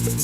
Good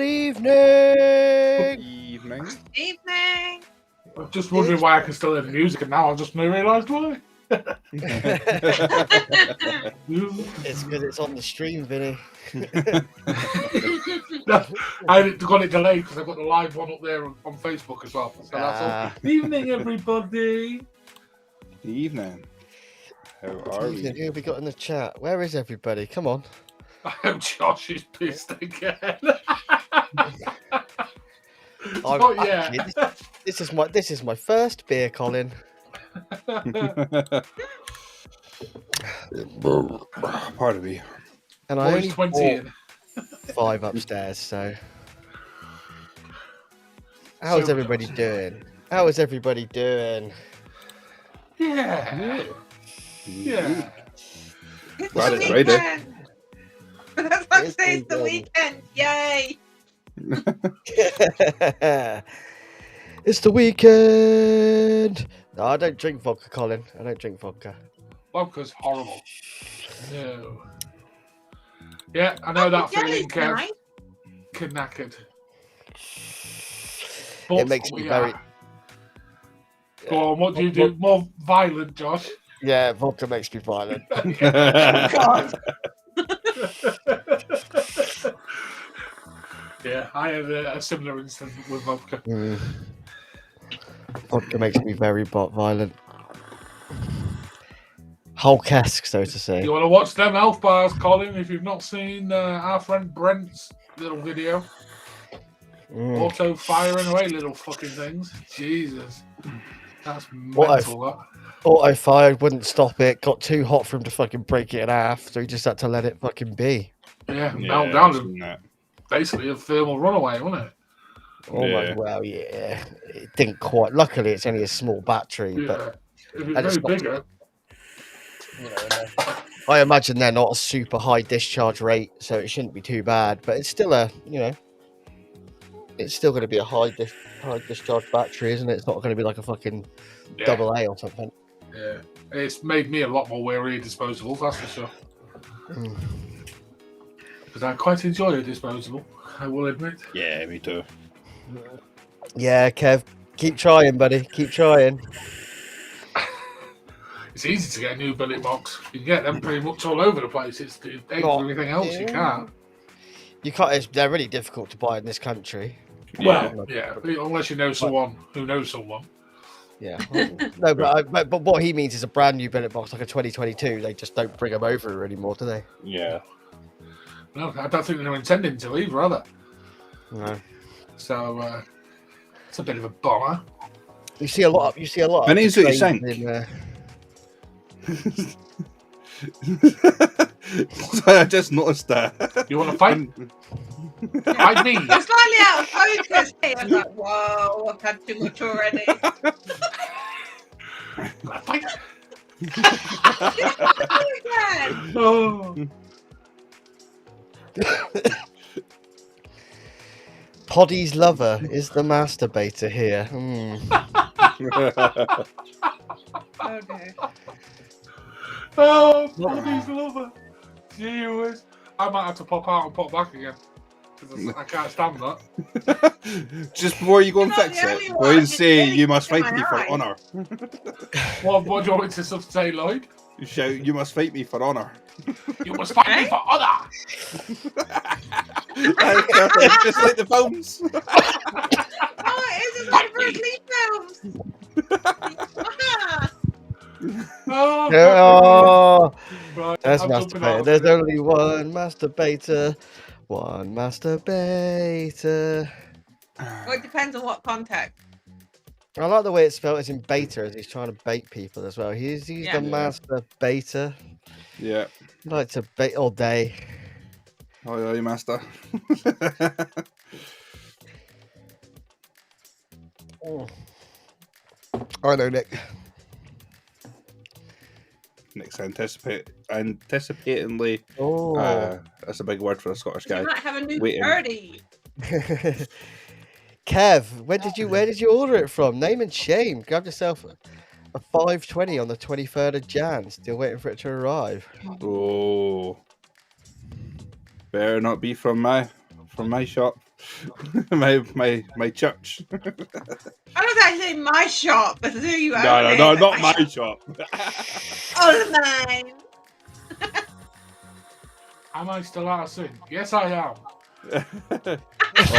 evening. Evening. I'm just wondering why I can still hear the music, and now I've just realised why. It's because it's on the stream, Vinny. No, I got it delayed because I've got the live one up there on Facebook as well. So that's all. Evening, everybody. Evening. How are we? Who have we got in the chat? Where is everybody? Come on. I hope Josh is pissed again. Yeah. This is my first beer, Colin. Pardon me. And I only 20 bought 5 upstairs, so how's everybody doing? How is everybody doing? Yeah. It's Glad the it's Friday. weekend. That's like saying it's the weekend. Yay. It's the weekend. No, I don't drink vodka, Colin. I don't drink vodka. Vodka's horrible. No. Yeah, I know that feeling, Kev. Nice. Knackered. It makes me very... Go on, what do you do? More violent, Josh? Yeah, vodka makes me violent. God. Yeah, I had a similar incident with vodka. Vodka makes me very violent. Hulk-esque, so to say. You want to watch them health bars, Colin? If you've not seen our friend Brent's little video. Auto firing away little fucking things. Jesus. That's mental. Auto fired, wouldn't stop it. Got too hot for him to fucking break it in half, so he just had to let it fucking be. Yeah, melt down. Basically a thermal runaway, wasn't it? Almost, well, yeah. It didn't quite. Luckily, it's only a small battery, but if it's very bigger. I imagine they're not a super high discharge rate, so it shouldn't be too bad. But it's still it's still going to be a high discharge battery, isn't it? It's not going to be like a fucking double A or something. Yeah, it's made me a lot more wary of disposables, that's for sure. Because I quite enjoy a disposable, I will admit. Yeah, me too. Yeah, Kev, keep trying, buddy. Keep trying. It's easy to get a new billet box. You can get them pretty much all over the place. It's anything else you can't. You can't. They're really difficult to buy in this country. Well, yeah, unless you know someone who knows someone. Yeah. No, but what he means is a brand new billet box, like a 2022. They just don't bring them over anymore, do they? Yeah. No, I don't think they're intending to either, are they? No. So it's a bit of a bummer. You see a lot. Vinny's what you think. I just noticed that. You want to fight? Fight me. You're slightly out of focus here. I'm like, whoa, I've had too much already. Fight. Oh. Poddy's lover is the masturbator here. Okay. Oh, Poddy's lover. Gee whiz. I might have to pop out and pop back again. Because I can't stand that. Just before you go and fix it, go and say you must fight me for honour. What do you want me to say, Lloyd? You shout, you must fight me for honour. You must fight me for honour. Just like the films. Oh, it is a Bruce Lee films. Oh, Right, that's I'm masturbator. There's only one masturbator. One masturbator. Well, it depends on what context. I like the way it's spelled as in beta, as he's trying to bait people as well. He's Yeah. the master baiter. Yeah. He likes to bait all day. Oh, yeah, master. I know, Nick. Nick's anticipatingly. Oh. That's a big word for a Scottish You guy. might have a new Waiting. birdie. Kev, where did you order it from? Name and shame. Grab yourself a 520 on the 23rd of Jan. Still waiting for it to arrive. Oh, better not be from my shop, my church. I don't actually my shop, but who you own No, it. not my shop. All mine. Am I still out of sync? Yes, I am. Oh,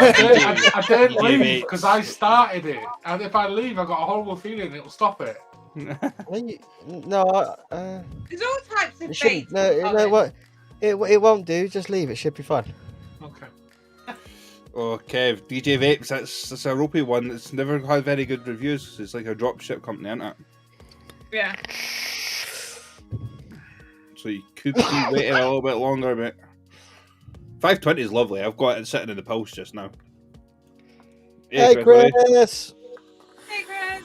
I didn't DJ leave Vapes. because I started it, and if I leave, I got a horrible feeling it'll stop it. No, There's all types of it shouldn't. baits. No, what? It won't do. Just leave it. Should be fine. Okay. Oh, Kev, DJ Vapes, that's a ropey one. It's never had very good reviews 'cause it's like a dropship company, isn't it? Yeah. So you could be waiting a little bit longer, mate. 520 is lovely. I've got it sitting in the post just now. Hey, Gregory. Chris. Hey, Chris.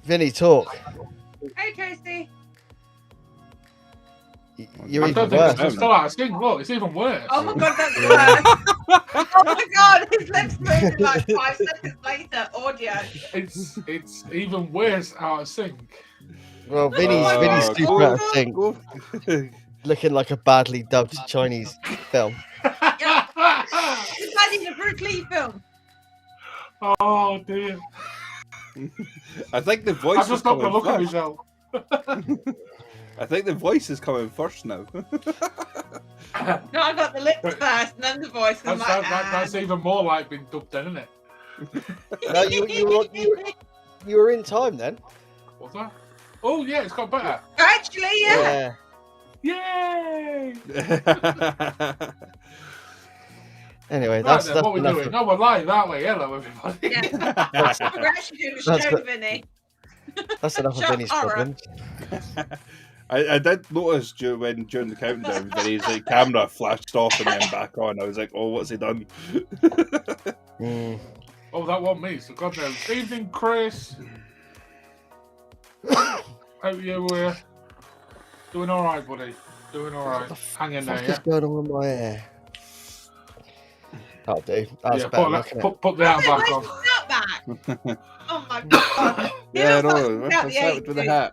Vinny, talk. Hey, Tracy. You're I even don't think worse. it's still out of sync. Look, it's even worse. Oh my god, that's worse. Oh my god, his lips moved like 5 seconds later. Audio. It's even worse out of sync. Well, Vinny's Oh, super out of God. sync, Go. looking like a badly dubbed Chinese film. Yeah. It's like in a Bruce Lee film. Oh dear. I think the voice I'm is just not coming gonna look at first. myself. I think the voice is coming first now. No, I got the lips first and then the voice. And I'm like, That's even more like being dubbed in, isn't it? No, you were in time then. What's that? Oh yeah, it's got better. Actually, yeah. Yay! Anyway, Right that's then, what we're enough. doing? No, we're live, aren't we? Hello, everybody. Yeah. We're actually doing a That's show, good. Vinny. That's enough of Shut Vinny's up. problems. I did notice during the countdown, Vinny's like camera flashed off and then back on. I was like, oh, what's he done? Mm. Oh, that wasn't me. So God knows. Good evening, Chris. Hope you were doing all right, buddy. Doing all right. Hang in there, What yeah. is going on with my hair? That'll do. That's Yeah, better. Looking at. put the hat Wait, back where's on. the snapback? Oh my god. You Yeah, look like no, something out what's the that with the 80s. hat?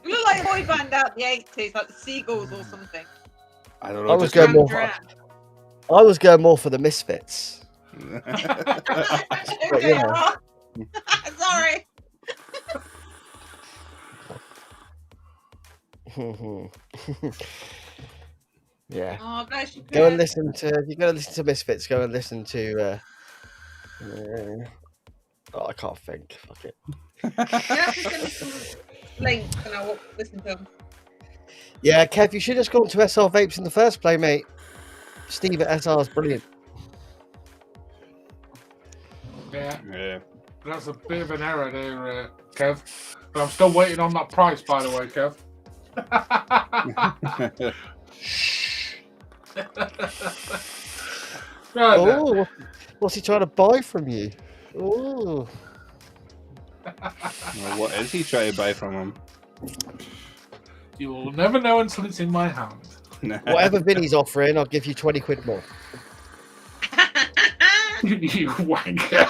You look like a boy band out the 80s, like the Seagulls or something. I don't I know. was Just going more. Duran I was going more for the Misfits. Duran. But, you know. Sorry. Yeah. Oh, bless you. Go and Chris. listen to. If you're going to listen to Misfits, go and listen to. Oh, I can't think. Fuck it. You have to send me some links and I'll listen to them. Yeah, Kev, you should have gone to SR Vapes in the first place, mate. Steve at SR is brilliant. Yeah, Yeah. that's a bit of an error there, Kev. But I'm still waiting on that price, by the way, Kev. Right then. Oh, what's he trying to buy from you? Oh, Well, what is he trying to buy from him? You will never know until it's in my hand. whatever Vinny's offering, I'll give you 20 quid more. You wanker.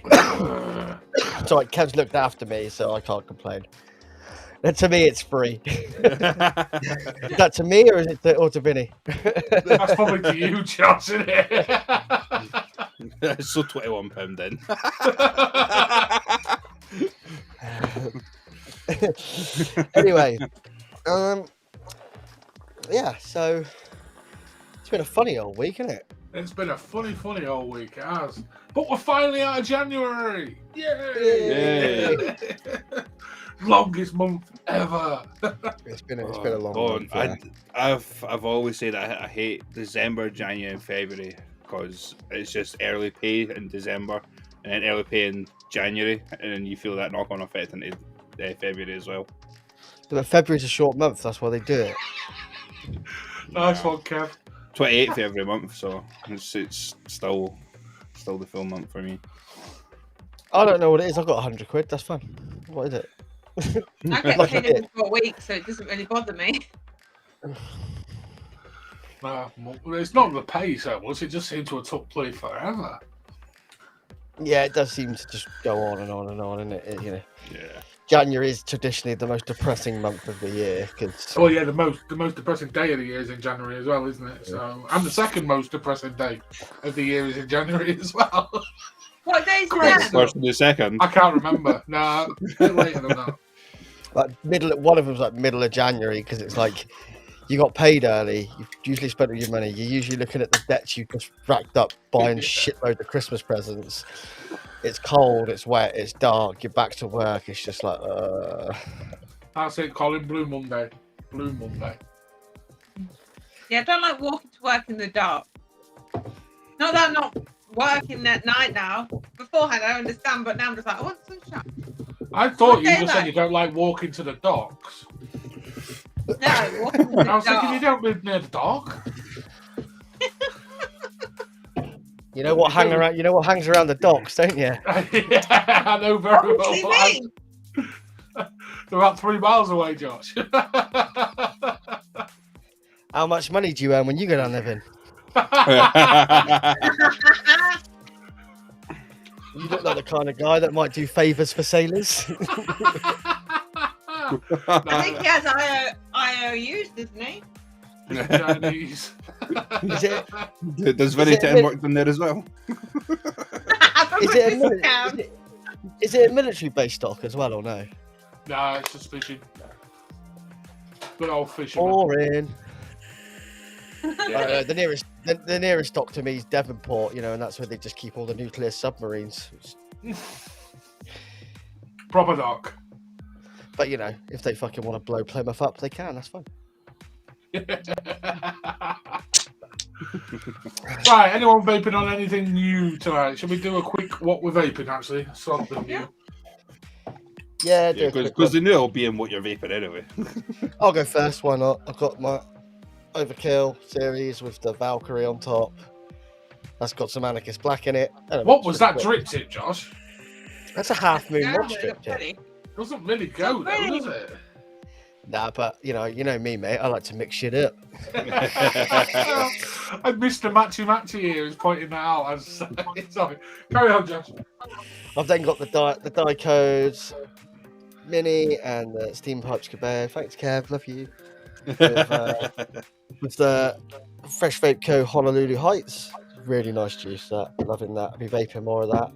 It's alright, Kev's looked after me, so I can't complain. And to me, it's free. Is that to me or is it to Vinny? That's probably to you, Josh, isn't it? So £21 then. Anyway, yeah, so it's been a funny old week, isn't it? It's been a funny old week, it has. But we're finally out of January. Yay! Yay. Longest month ever. It's been a long one. Yeah. I've always said I hate December, January, and February because it's just early pay in December and then early pay in January, and then you feel that knock-on effect into February as well. But February's a short month. That's why they do it. Nice one, Kev. 28th every month, so it's still the full month for me. I don't know what it is. I've got 100 quid. That's fun. What is it? I get Like paid a every 4 weeks, so it doesn't really bother me. Well, it's not the pay so much. It just seems to have took place forever. Yeah, it does seem to just go on and on and on, and you know. Yeah. January is traditionally the most depressing month of the year because. Oh yeah, the most depressing day of the year is in January as well, isn't it? So, and the second most depressing day of the year is in January as well. What day is Great. it? First and the second. I can't remember. No, a bit later than that. Like one of them's like middle of January because it's like you got paid early. You've usually spent all your money. You're usually looking at the debts you just racked up buying shitload of Christmas presents. It's cold. It's wet. It's dark. You're back to work. It's just like. That's it, Colin. Blue Monday. Blue Monday. Yeah, I don't like walking to work in the dark. Not that I'm not working at night now. Beforehand, I understand, but now I'm just like, I want sunshine. I thought you Okay, just said then. you don't like walking to the docks. No, walking in the I was thinking you dark. don't live near the dock. You know what hangs around the docks, don't you? Yeah, I know very What do you well. mean? They're about 3 miles away, Josh. How much money do you earn when you go down living? You look like the kind of guy that might do favours for sailors. I think he has IOUs, doesn't he? Chinese. Is it? Does Vinny work in there as well? Is it a military-based dock as well, or no? Nah, it's just fishing. Good old fisherman. Boring. Yeah. The nearest dock to me is Devonport, you know, and that's where they just keep all the nuclear submarines. Proper dock. But you know, if they fucking want to blow Plymouth up, they can. That's fine. Right, anyone vaping on anything new tonight? Should we do a quick what we're vaping actually? Something new. Yeah, because they know it'll be in what you're vaping anyway. I'll go first. Why not? I've got my Overkill series with the Valkyrie on top. That's got some Anarchist Black in it. What was that drip tip, Josh? That's a half moon Yeah, watch drip tip. pretty. Doesn't really go though, does it? Nah, but you know me, mate. I like to mix shit up. And Mr. Matchy here is pointing that out. Sorry. Carry on, Josh. I've then got the die codes, Mini, and the Steam Pipes Cabert. Thanks, Kev. Love you. With the Fresh Vape Co. Honolulu Heights. Really nice juice. That loving that. I'll be vaping more of that.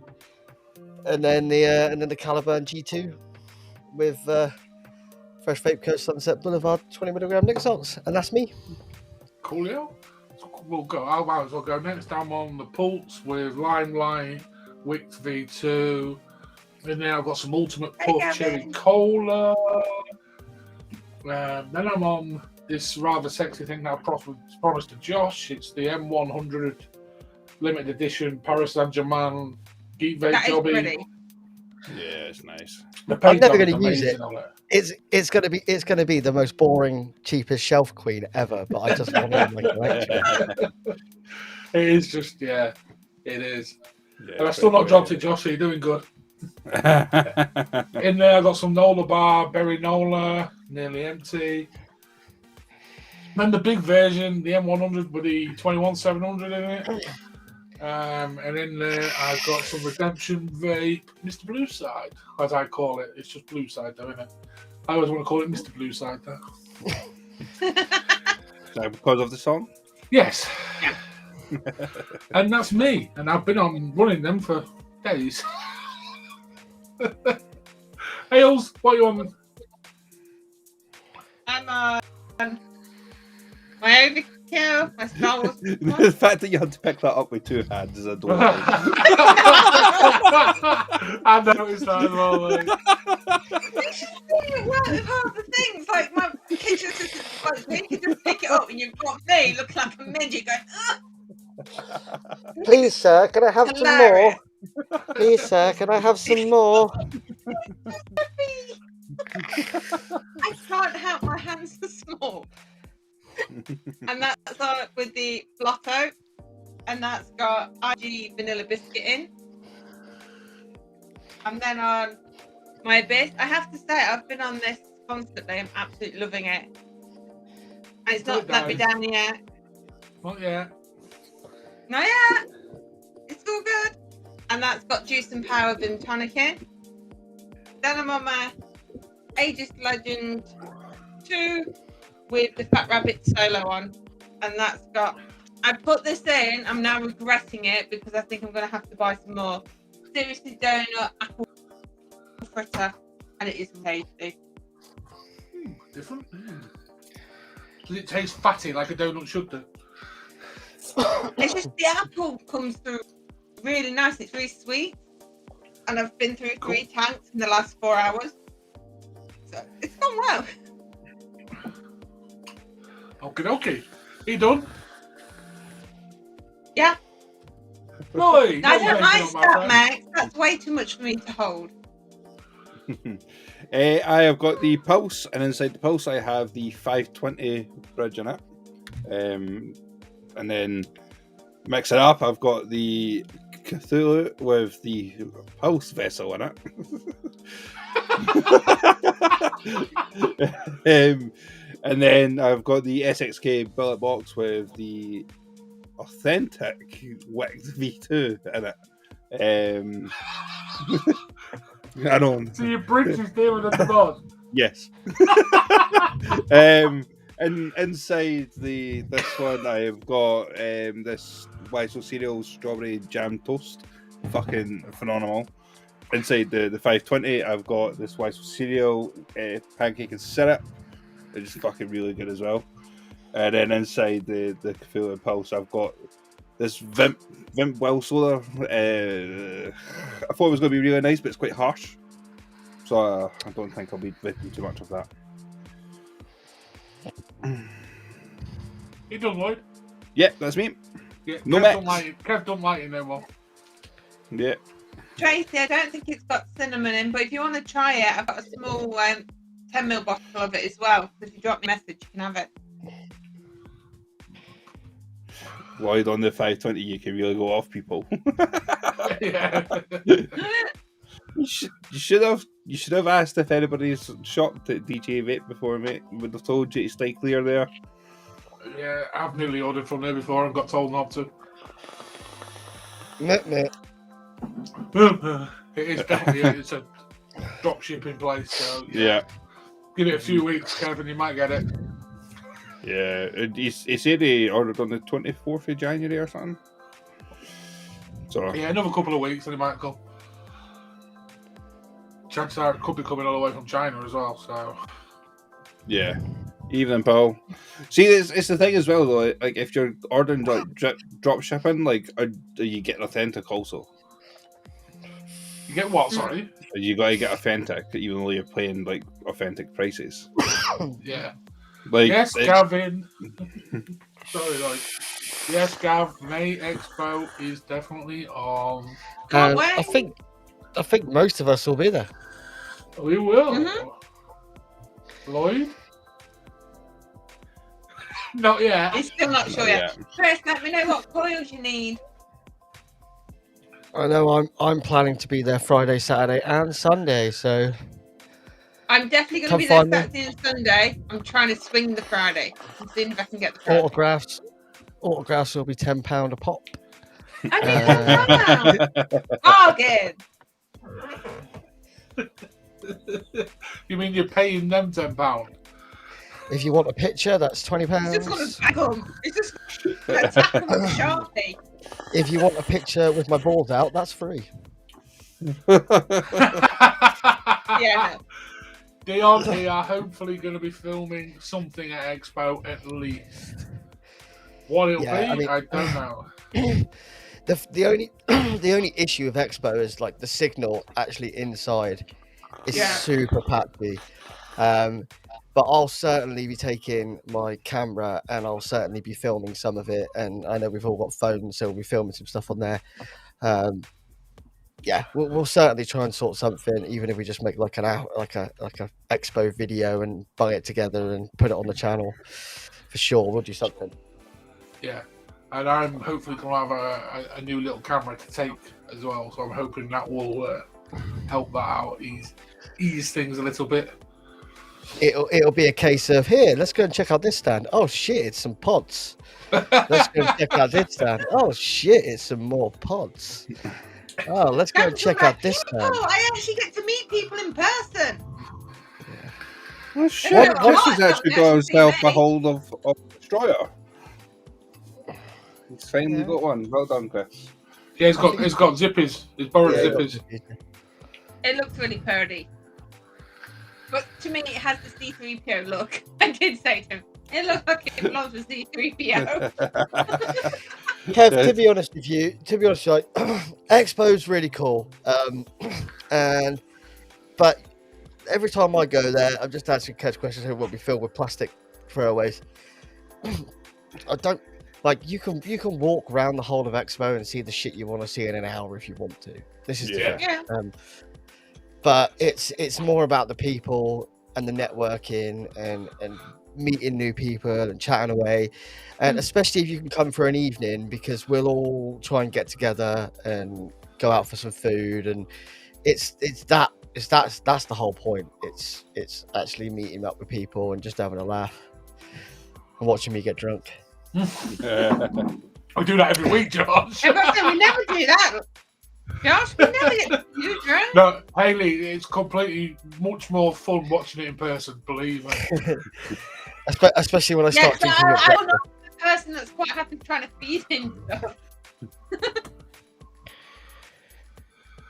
And then the Caliburn G2 with Fresh Vape Co. Sunset Boulevard 20mg nickel salts, and that's me. Coolio. We'll go. I might as well go next. I'm on the Pulse with Limelight, Wix V2. And then I've got some Ultimate Puff Cherry Cola. Then I'm on this rather sexy thing that I promised to Josh. It's the M100 limited edition Paris Saint-Germain Geek Vape That is Jobby. pretty. Yeah, it's nice. I'm never going to use it. It's going to be the most boring, cheapest shelf queen ever. But I just want it in my collection. It is just, yeah, it is. Yeah, And I still not dropped it, Josh. So you're doing good. In there, I've got some Nola Bar, Berry Nola, nearly empty. Then the big version, the M100 with the 21700 in it. And in there, I've got some Redemption Vape, Mr. Blue Side, as I call it. It's just Blue Side, though, isn't it? I always want to call it Mr. Blue Side, though. So because of the song? Yes. And that's me. And I've been on running them for days. Hey, Els, what are you on? I'm on my you. My Star Wars. The fact that you had to pick that up with two hands is adorable. I noticed that as well. Like. You should see it work with half the things. Like my kitchen assistant, like, you can just pick it up and you've got me looking like a midget going, ugh. Please, sir, can I have Hilarious. some more? Please, sir, can I have some more? I can't help my hands are small. And that's with the blotto. And that's got IG vanilla biscuit in. And then on my Abyss, I have to say, I've been on this constantly. I'm absolutely loving it. And it's not let me down yet. Not yet. Not yet. It's all good. And that's got Juice and Power Vim Tonic in. Then I'm on my Aegis Legend 2 with the Fat Rabbit Solo on. And that's got, I put this in, I'm now regretting it because I think I'm going to have to buy some more. Seriously Donut Apple Fritter, and it is tasty. Different. Does it taste fatty like a donut should do? It's just the apple comes through really nice. It's really sweet. And I've been through 3 tanks in the last 4 hours. So it's gone well. Okay. You done? Yeah. Roy, I don't mind that, Max. That's way too much for me to hold. I have got the Pulse, and inside the Pulse I have the 520 bridge in it. And then mix it up, I've got the Cthulhu with the Pulse vessel in it. And then I've got the SXK billet box with the authentic Wicked V2 in it. I don't. So your bridge is there with the board? Yes. And inside this one I've got this Weissel cereal strawberry jam toast, fucking phenomenal. Inside the 520 I've got this Weissel cereal pancake and syrup, it's fucking really good as well. And then inside the Cthulhu Pulse I've got this Vimp Well Solar. I thought it was going to be really nice, but it's quite harsh, so I don't think I'll be vaping too much of that. You done, Lloyd? Yeah, that's me. Yeah, No Kev don't like it no more. Yeah. Tracy, I don't think it's got cinnamon in, but if you want to try it, I've got a small 10ml bottle of it as well. So if you drop me a message, you can have it. Lloyd, on the 520 you can really go off people. Yeah. You should have asked if anybody's shopped at DJ Vape before, mate. Would have told you to stay clear there. Yeah, I've nearly ordered from there before and got told not to. Meh. It is definitely it's a drop shipping place, so Yeah. Give it a few weeks, Kevin, you might get it. Yeah. He said he ordered on the 24th of January or something. So Yeah, another couple of weeks and it might come. Chances are it could be coming all the way from China as well, so yeah. Evening, Paul. See, it's the thing as well, though. Like, if you're ordering like drop shipping, like, are you getting authentic also? you get what, sorry? You gotta get authentic, even though you're paying like authentic prices. Yeah. Like, Yes, Gavin. Sorry, like, yes, Gav, May Expo is definitely on. Can't And wait. I think most of us will be there. We will. Mhm. Lloyd? Not yet. He's still not sure yet. Chris, let me know what coils you need. I know I'm planning to be there Friday, Saturday, and Sunday. So I'm definitely going to Come be there find me. Saturday and Sunday. I'm trying to swing the Friday. I'm seeing if I can get the Friday. autographs will be £10 a pop. Okay, bargain. You mean you're paying them £10? If you want a picture, that's £20. It's just going to tag them. It's just going to tag them with a Sharpie. If you want a picture with my balls out, that's free. Yeah, no. They are hopefully going to be filming something at Expo at least. What it'll Yeah, be, I mean- I don't know. The only the only issue with Expo is like the signal actually inside is Yeah. super patchy. But I'll certainly be taking my camera and I'll certainly be filming some of it. And I know we've all got phones, so we'll be filming some stuff on there. Yeah, we'll certainly try and sort something, even if we just make like an hour, like a Expo video and bung it together and put it on the channel. For sure, we'll do something. Yeah. And I'm hopefully going to have a new little camera to take as well. So I'm hoping that will help that out, ease things a little bit. It'll be a case of, here, let's go and check out this stand. Oh shit, it's some pods. Let's go and check out this stand. Oh shit, it's some more pods. Oh, let's go and That's check all out this right. stand. Oh, I actually get to meet people in person. Oh shit! Yeah, Chris has right, actually don't got himself actually a hold of a destroyer. He's finally Yeah. got one. Well done, Chris. Yeah, he's got zippers. He's borrowed Yeah, zippers. It looks really pretty. But to me, it has the C3PO look. I did say to him, it looks like it belongs to C3PO. Kev, to be honest with you, like, Expo's really cool. But every time I go there, I'm just asking catch questions who will be filled with plastic throwaways. I don't like you can walk around the whole of Expo and see the shit you want to see in an hour if you want to. This is Yeah. the Yeah. but it's more about the people and the networking and meeting new people and chatting away, and especially if you can come for an evening, because we'll all try and get together and go out for some food, and that's the whole point. It's actually meeting up with people and just having a laugh and watching me get drunk. I do that every week, Josh. We never do that. Josh, we never get you drunk. No, Hayley, it's completely much more fun watching it in person, believe me. Especially when I Yeah, start drinking it. I'm not the person that's quite happy trying to feed him stuff.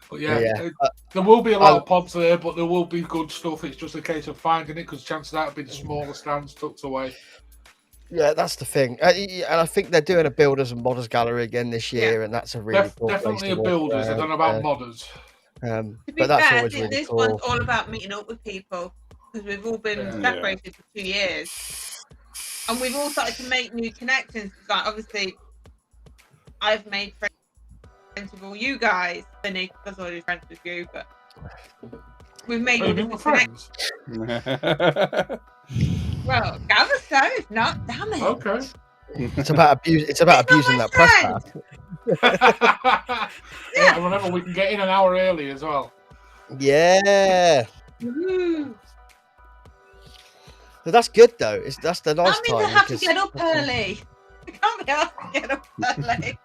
But yeah, Yeah. there will be a lot of pods there, but there will be good stuff. It's just a case of finding it, because chances are it'll be the smaller stands tucked away. Yeah, that's the thing, and I think they're doing a builders and modders gallery again this year, and that's a really cool place Definitely to a walk builders. I don't know about modders. To be but that's fair, I always think really this cool. one's all about meeting up with people, because we've all been Yeah. separated for 2 years, and we've all started to make new connections. Like, obviously, I've made friends with all you guys, Vinny, because I'm already friends with you, but we've made all Maybe different we're connections. friends. Well, gather so, if not, damn it. Okay. It's about abusing that press pass. Yeah, whenever we can get in an hour early as well. Yeah, Woo. but that's good though. That's the nice That means I time. have to because- get up early. I can't be asked to get up early.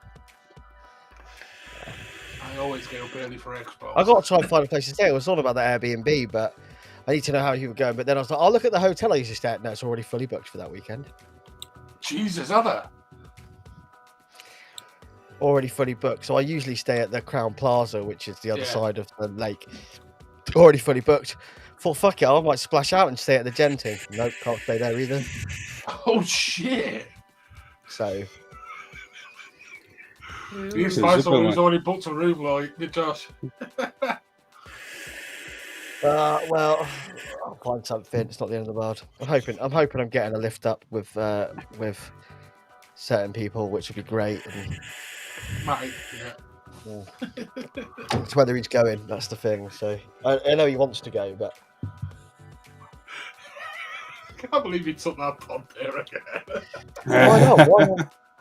I always get up early for Expo. I got to try and find a place to stay. It was all about the Airbnb, but I need to know how you were going. But then I was like, I'll look at the hotel I used to stay at. No, it's already fully booked for that weekend. Jesus, are there? Already fully booked. So I usually stay at the Crown Plaza, which is the other Yeah. side of the lake. Already fully booked. Thought, fuck it, I might splash out and stay at the Genting. Nope, can't stay there either. Oh shit! So He's Ooh. nice. Someone who's already booked a room, like you, Josh. well, I'll find something. It's not the end of the world. I'm hoping I'm getting a lift up with certain people, which would be great. And Mate, yeah. it's whether he's going. That's the thing. So I know he wants to go, but I can't believe you took that pod there again. why not?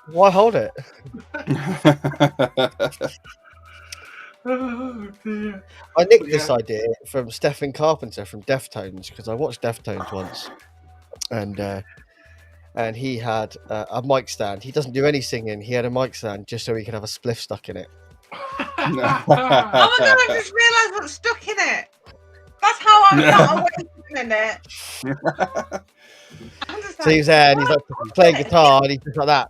Why hold it? Oh dear. I nicked Yeah. this idea from Stephen Carpenter from Deftones, because I watched Deftones once, and he had a mic stand. He doesn't do any singing. He had a mic stand just so he could have a spliff stuck in it. Oh my god, I just realised what's stuck in it. That's how I'm not awake a minute. I'm just So he's there and he's like playing guitar and he's just like that.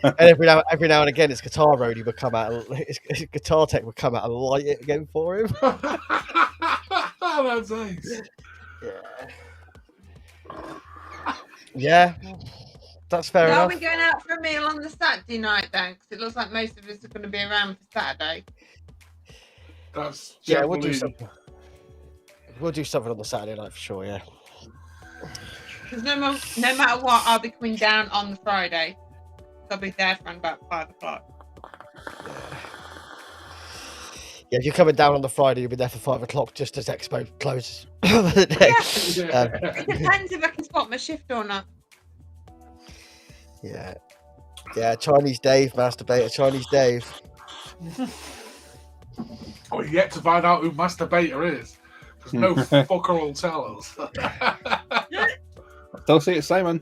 And every now and again, his guitar roadie would come out. His guitar tech would come out and light it again for him. That's nice. Yeah. That's fair So are enough. we going out for a meal on the Saturday night then? Because it looks like most of us are going to be around for Saturday. That's Yeah, we'll do generally- something. We'll do something on the Saturday night for sure. Yeah. Because no matter what, I'll be coming down on the Friday. I'll be there from about 5 o'clock. Yeah, if you're coming down on the Friday, you'll be there for 5 o'clock just as Expo closes for the day. It depends if I can spot my shift or not. Yeah. Yeah, Chinese Dave, masturbator, Chinese Dave. We're yet to find out who Masturbator is. Because no fucker will tell us. Don't say it's Simon.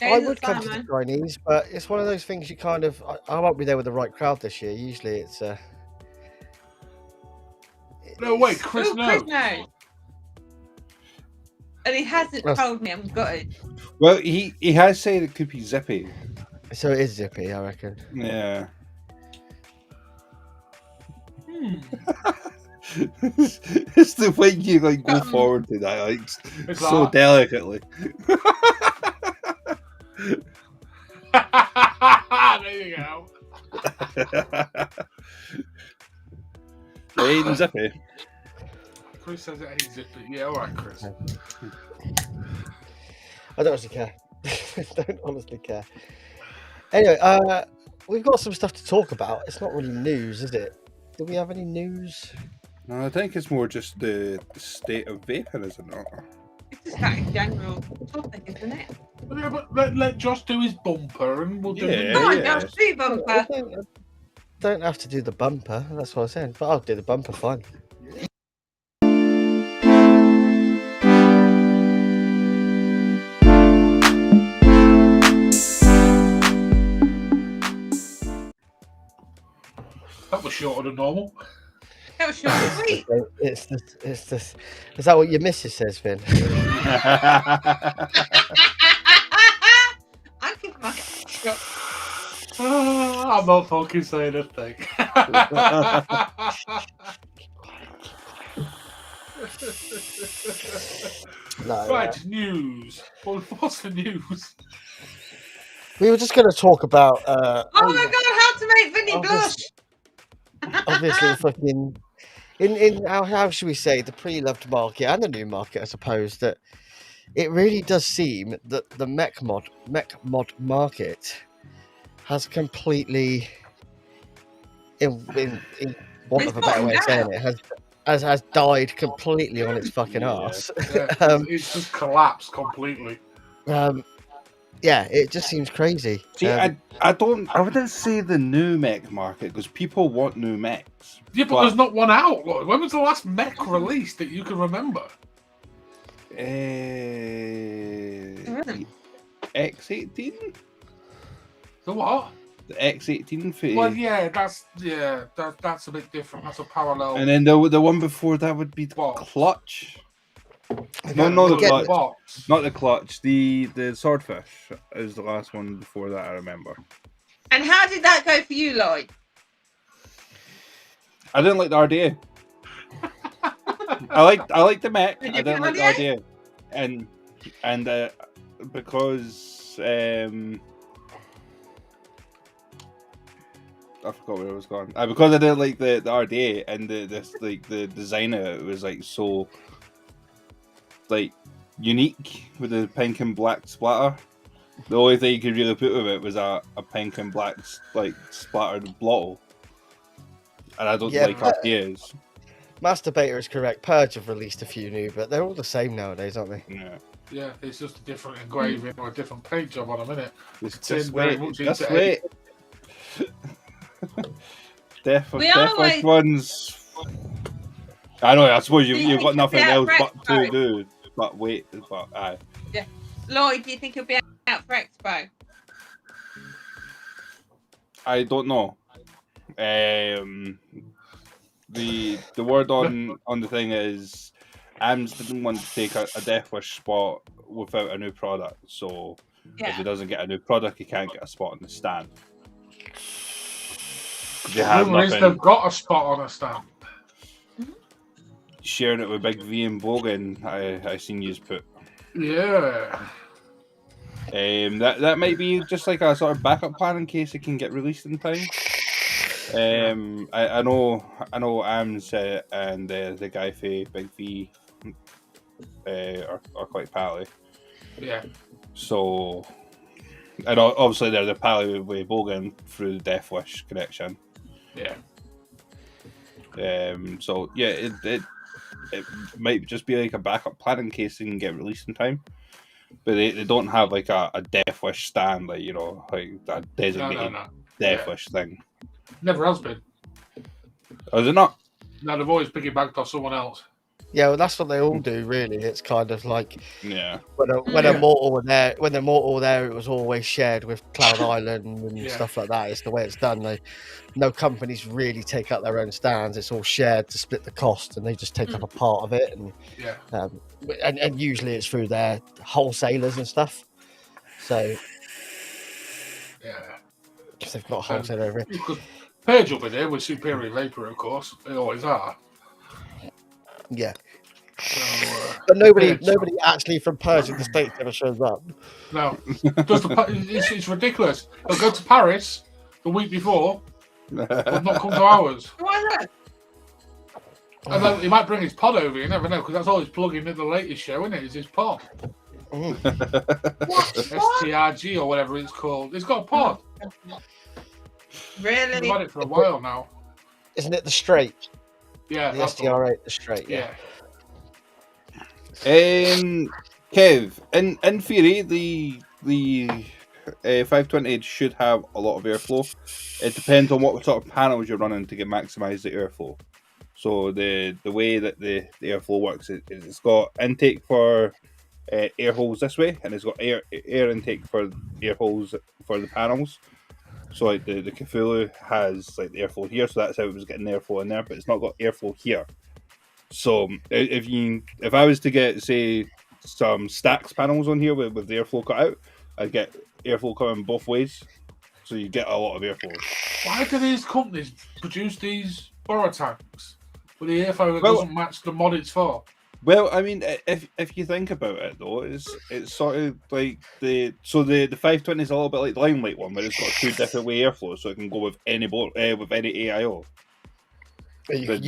I would come to the Chinese, but it's one of those things you kind of. I won't be there with the right crowd this year. Usually it's. No, wait, Chris knows. Chris knows. And he hasn't told me. I'm gutted. Well, he has said it could be Zippy. So it is Zippy, I reckon. Yeah. It's the way you like go forward to that, like so that? delicately. There you go. It ain't Zippy. Chris says it ain't Zippy. Yeah, all right, Chris. I don't honestly care. Don't honestly care. Anyway, we've got some stuff to talk about. It's not really news, is it? Do we have any news? No, I think it's more just the state of vaping, is it not? It's just like a general topic, isn't it? Yeah, but let Josh do his bumper and we'll do Yeah, Come on, yeah. Josh, do bumper. Don't have to do the bumper. That's what I was saying. But I'll do the bumper fine. That was shorter than normal. That was short and sweet. It's this. Is that what your missus says, Vin? I keep my shut. I'm not fucking saying a thing. No, Right, news. What's the news? we were just going to talk about. Oh my god, how to make Vinny blush! Obviously, fucking in how should we say, the pre-loved market and the new market, I suppose, that it really does seem that the mech mod market has completely, in want of a better way of saying it, has died completely on its fucking arse. Yeah, it's just collapsed completely. Yeah, it just seems crazy. See, I wouldn't say the new mech market because people want new mechs. Yeah, but there's not one out. Look, when was the last mech released that you can remember? X18? The what? The X18 for Well, yeah, that's a bit different. That's a parallel. and then the one before that would be the Clutch. No, not the Clutch. Box. Not the Clutch. The Swordfish is the last one before that I remember. And how did that go for you, Lloyd? I didn't like the RDA. I liked the mech. I didn't like the RDA, and because I forgot where I was going. Because I didn't like the RDA and the design of it was like so like unique with the pink and black splatter. The only thing you could really put with it was a pink and black like splattered blotto. And I don't like RDAs. Masturbator is correct. Purge have released a few new, but they're all the same nowadays, aren't they? Yeah. Yeah, it's just a different engraving or a different paint job on a minute. Just wait. We Definitely ones. I know. I suppose you've got nothing else but to do. But wait, aye. Yeah. Lloyd, do you think he'll be out for Expo? I don't know. The word on the thing is AMS didn't want to take a Death Wish spot without a new product. So if he doesn't get a new product, he can't get a spot on the stand. They've got a spot on a stand. Sharing it with Big V and Bogan, I seen yous put. Yeah. That might be just like a sort of backup plan in case it can get released in time. I know Ams and the guy for Big V are quite pally. Yeah. So, and obviously they're the pally with Bogan through the Death Wish connection. Yeah. So yeah, it might just be like a backup plan in case it can get released in time. But they don't have like a Death Wish stand, like, you know, like a designated Death Wish thing. Never has been. Oh, is it not? No, they've always piggybacked off someone else. Yeah, well, that's what they all do, really. It's kind of like Yeah. when a mortal were there, when the mortal were there, it was always shared with Cloud Island and stuff like that. It's the way it's done. No companies really take up their own stands. It's all shared to split the cost, and they just take up a part of it. And usually it's through their wholesalers and stuff. So because they've got a wholesaler over it. Because Page will be there with Superior Vapor, of course. They always are. Yeah. So, but nobody actually from Purge in the States ever shows up. No. It's ridiculous. They'll go to Paris the week before, but not come to ours. Why not? And then he might bring his pod over, you never know, because that's all he's plugging in the latest show, isn't it? Is his pod. STRG or whatever it's called. It's got a pod. Really? We've had it for a while now. Isn't it the straight? Yeah. The STR8, the straight, yeah. Kev, in theory, the 520 should have a lot of airflow. It depends on what sort of panels you're running to get maximise the airflow. So the way that the airflow works is it's got intake for air holes this way, and it's got air intake for air holes for the panels. So like the Cthulhu has like the airflow here, so that's how it was getting airflow in there, but it's not got airflow here. So if I was to get, say, some stacks panels on here with the airflow cut out, I'd get airflow coming both ways, so you get a lot of airflow. Why do these companies produce these borrow tanks with the airflow that doesn't match the mod it's for? Well, I mean, if you think about it though, it's sort of like the 520 is a little bit like the Limelight one, where it's got two different way airflow, so it can go with any board with any AIO. You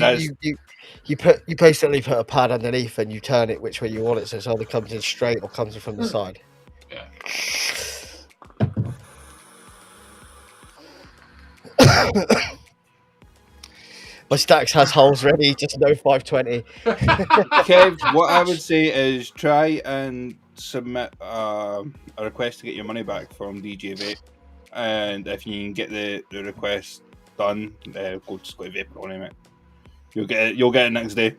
basically put a pad underneath and you turn it which way you want it, so it's either comes in straight or comes in from the side. Yeah. My stacks has holes ready, just no 520. Kev, what I would say is try and submit a request to get your money back from DJ Vape, and if you can get the request done, go to Vapor on it, mate. You'll get it next day.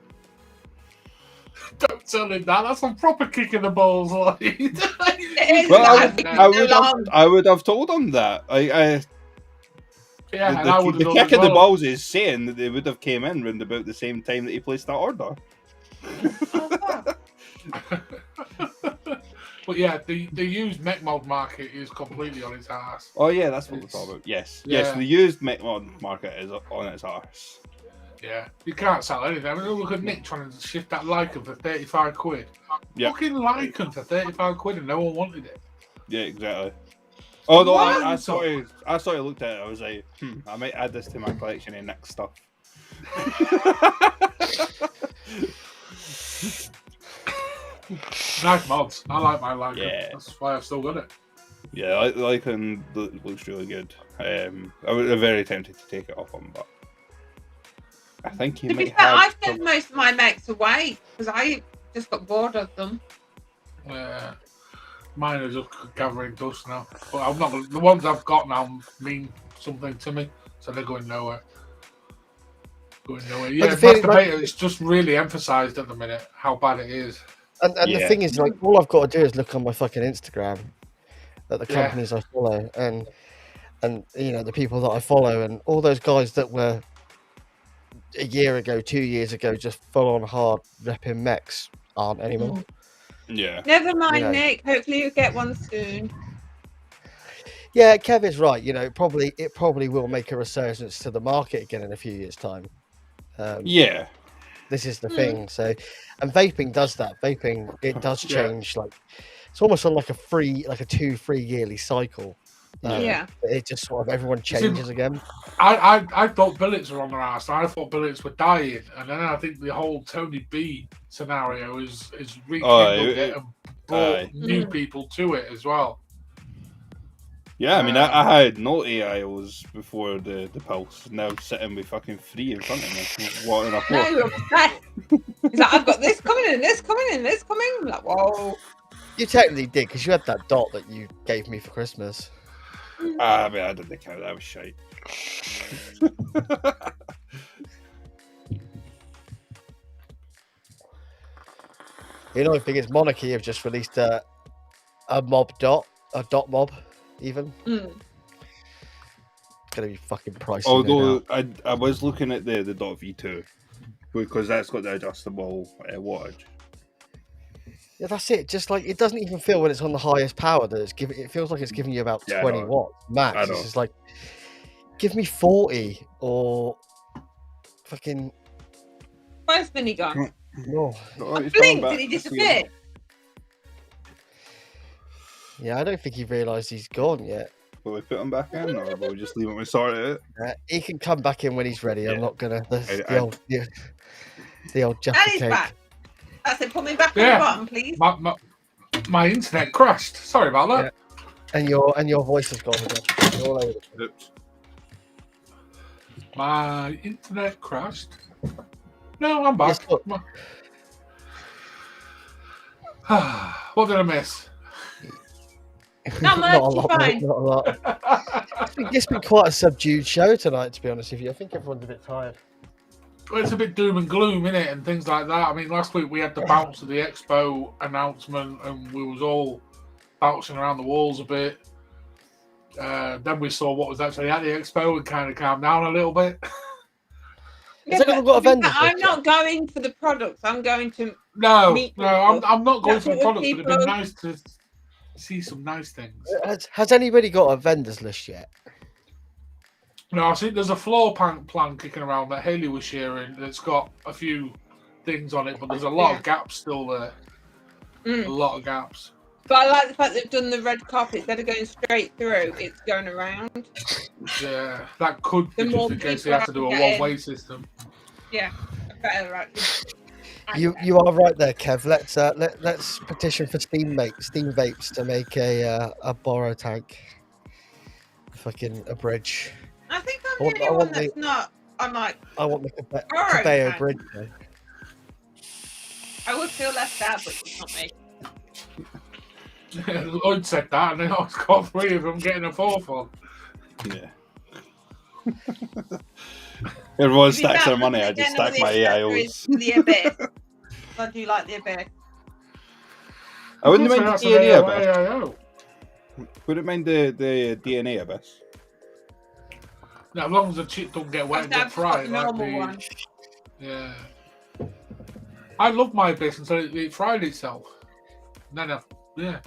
Don't tell him that. That's a proper kick in the balls. Like. I would have told him that. The kick in the balls is saying that they would have came in around about the same time that he placed that order. But yeah, the used mech mod market is completely on its ass. Oh yeah, that's what we're talking about. Yes, the used mech mod market is on its ass. Yeah, you can't sell anything. I mean, look at Nick trying to shift that Lycan for 35 quid. Yep. Fucking Lycan for 35 quid and no one wanted it. Yeah, exactly. Although I sort of looked at it, I was like, I might add this to my collection of Nick's stuff. Nice mods. I like my Lycan. Yeah. That's why I've still got it. Yeah, Lycan looks really good. I was very tempted to take it off him, but I think he might have. I sent most of my mechs away because I just got bored of them. Yeah. Mine are just gathering dust now. But I'm not. The ones I've got now mean something to me, so they're going nowhere. Yeah, it's just really emphasised at the minute how bad it is. And the thing is, like, all I've got to do is look on my fucking Instagram at the companies I follow, and you know the people that I follow, and all those guys that were a year ago, 2 years ago, just full on hard repping mechs aren't anymore. Yeah. Never mind, Nick. Hopefully you get one soon. Yeah, Kev is right. You know, it probably will make a resurgence to the market again in a few years' time. Yeah. This is the thing. So, and vaping does that. Vaping, it does change. Like it's almost on like a 2-3 yearly cycle. Yeah. It just sort of everyone See, changes again. I thought billets were on their ass. I thought billets were dying, and then I think the whole Tony B scenario is rekindled it and brought new people to it as well. Yeah, I mean, I had no AIOs before the Pulse. Now sitting with fucking 3 in front of me. What on a No, you're obsessed. He's like, I've got this coming and this coming and this coming. I'm like, whoa. You technically did because you had that dot that you gave me for Christmas. I mean, I didn't count. That was shite. The only thing is, Monarchy have just released a mob dot, a dot mob, even. It's gonna be fucking pricey. Although I was looking at the dot V2 because that's got the adjustable wattage. Yeah, that's it. Just like it doesn't even feel when it's on the highest power that it's giving. It feels like it's giving you about 20 watts max. It's just like, give me 40 or fucking. Where's Vinny gone? No. I blinked. Did he disappear? Yeah, I don't think he realised he's gone yet. Will we put him back in, or will we just leave him and sort it out? He can come back in when he's ready. I'm not gonna. The old Jaffa And he's cake. back. I said, put me back on the bottom, please. My internet crashed. Sorry about that. Yeah. And your voice has gone again. All over the place. My internet crashed. No, I'm back. Yes, What did I miss? Not much, Not a lot, fine. mate, not a lot. It's been quite a subdued show tonight, to be honest with you. I think everyone's a bit tired. Well, it's a bit doom and gloom, innit, and things like that. I mean, last week we had the bounce of the Expo announcement, and we was all bouncing around the walls a bit. Then we saw what was actually at the Expo and kind of calmed down a little bit. Yeah, I'm not going for the products. I'm going to meet people. I'm not going for the products, people... but it'd be nice to see some nice things. Has anybody got a vendors list yet? No, I think there's a floor plan kicking around that Haley was sharing that's got a few things on it, but there's a lot of gaps still there. A lot of gaps. But I like the fact they've done the red carpet. Instead of going straight through, it's going around. Yeah, that could be just in case they have to do a one-way system. Yeah, better actually. You are right there, Kev. Let's petition for Steam Vapes to make a borrow tank. Fucking a bridge. I think I'm the only one that's not. I'm like. I want the Cabello bridge. Though. I would feel left out, but it's not me. Lloyd said that, and then I got 3 of them getting a 4th one. Yeah. Everyone stacks their money. I just stack my AIOs. The Abyss. I do like the Abyss. I wouldn't mind the DNA Abyss. Wouldn't mind the DNA Abyss. Now, as long as the chip don't get wet and get fried. One. Yeah. I love my Abyss until it fried itself. No. Yeah.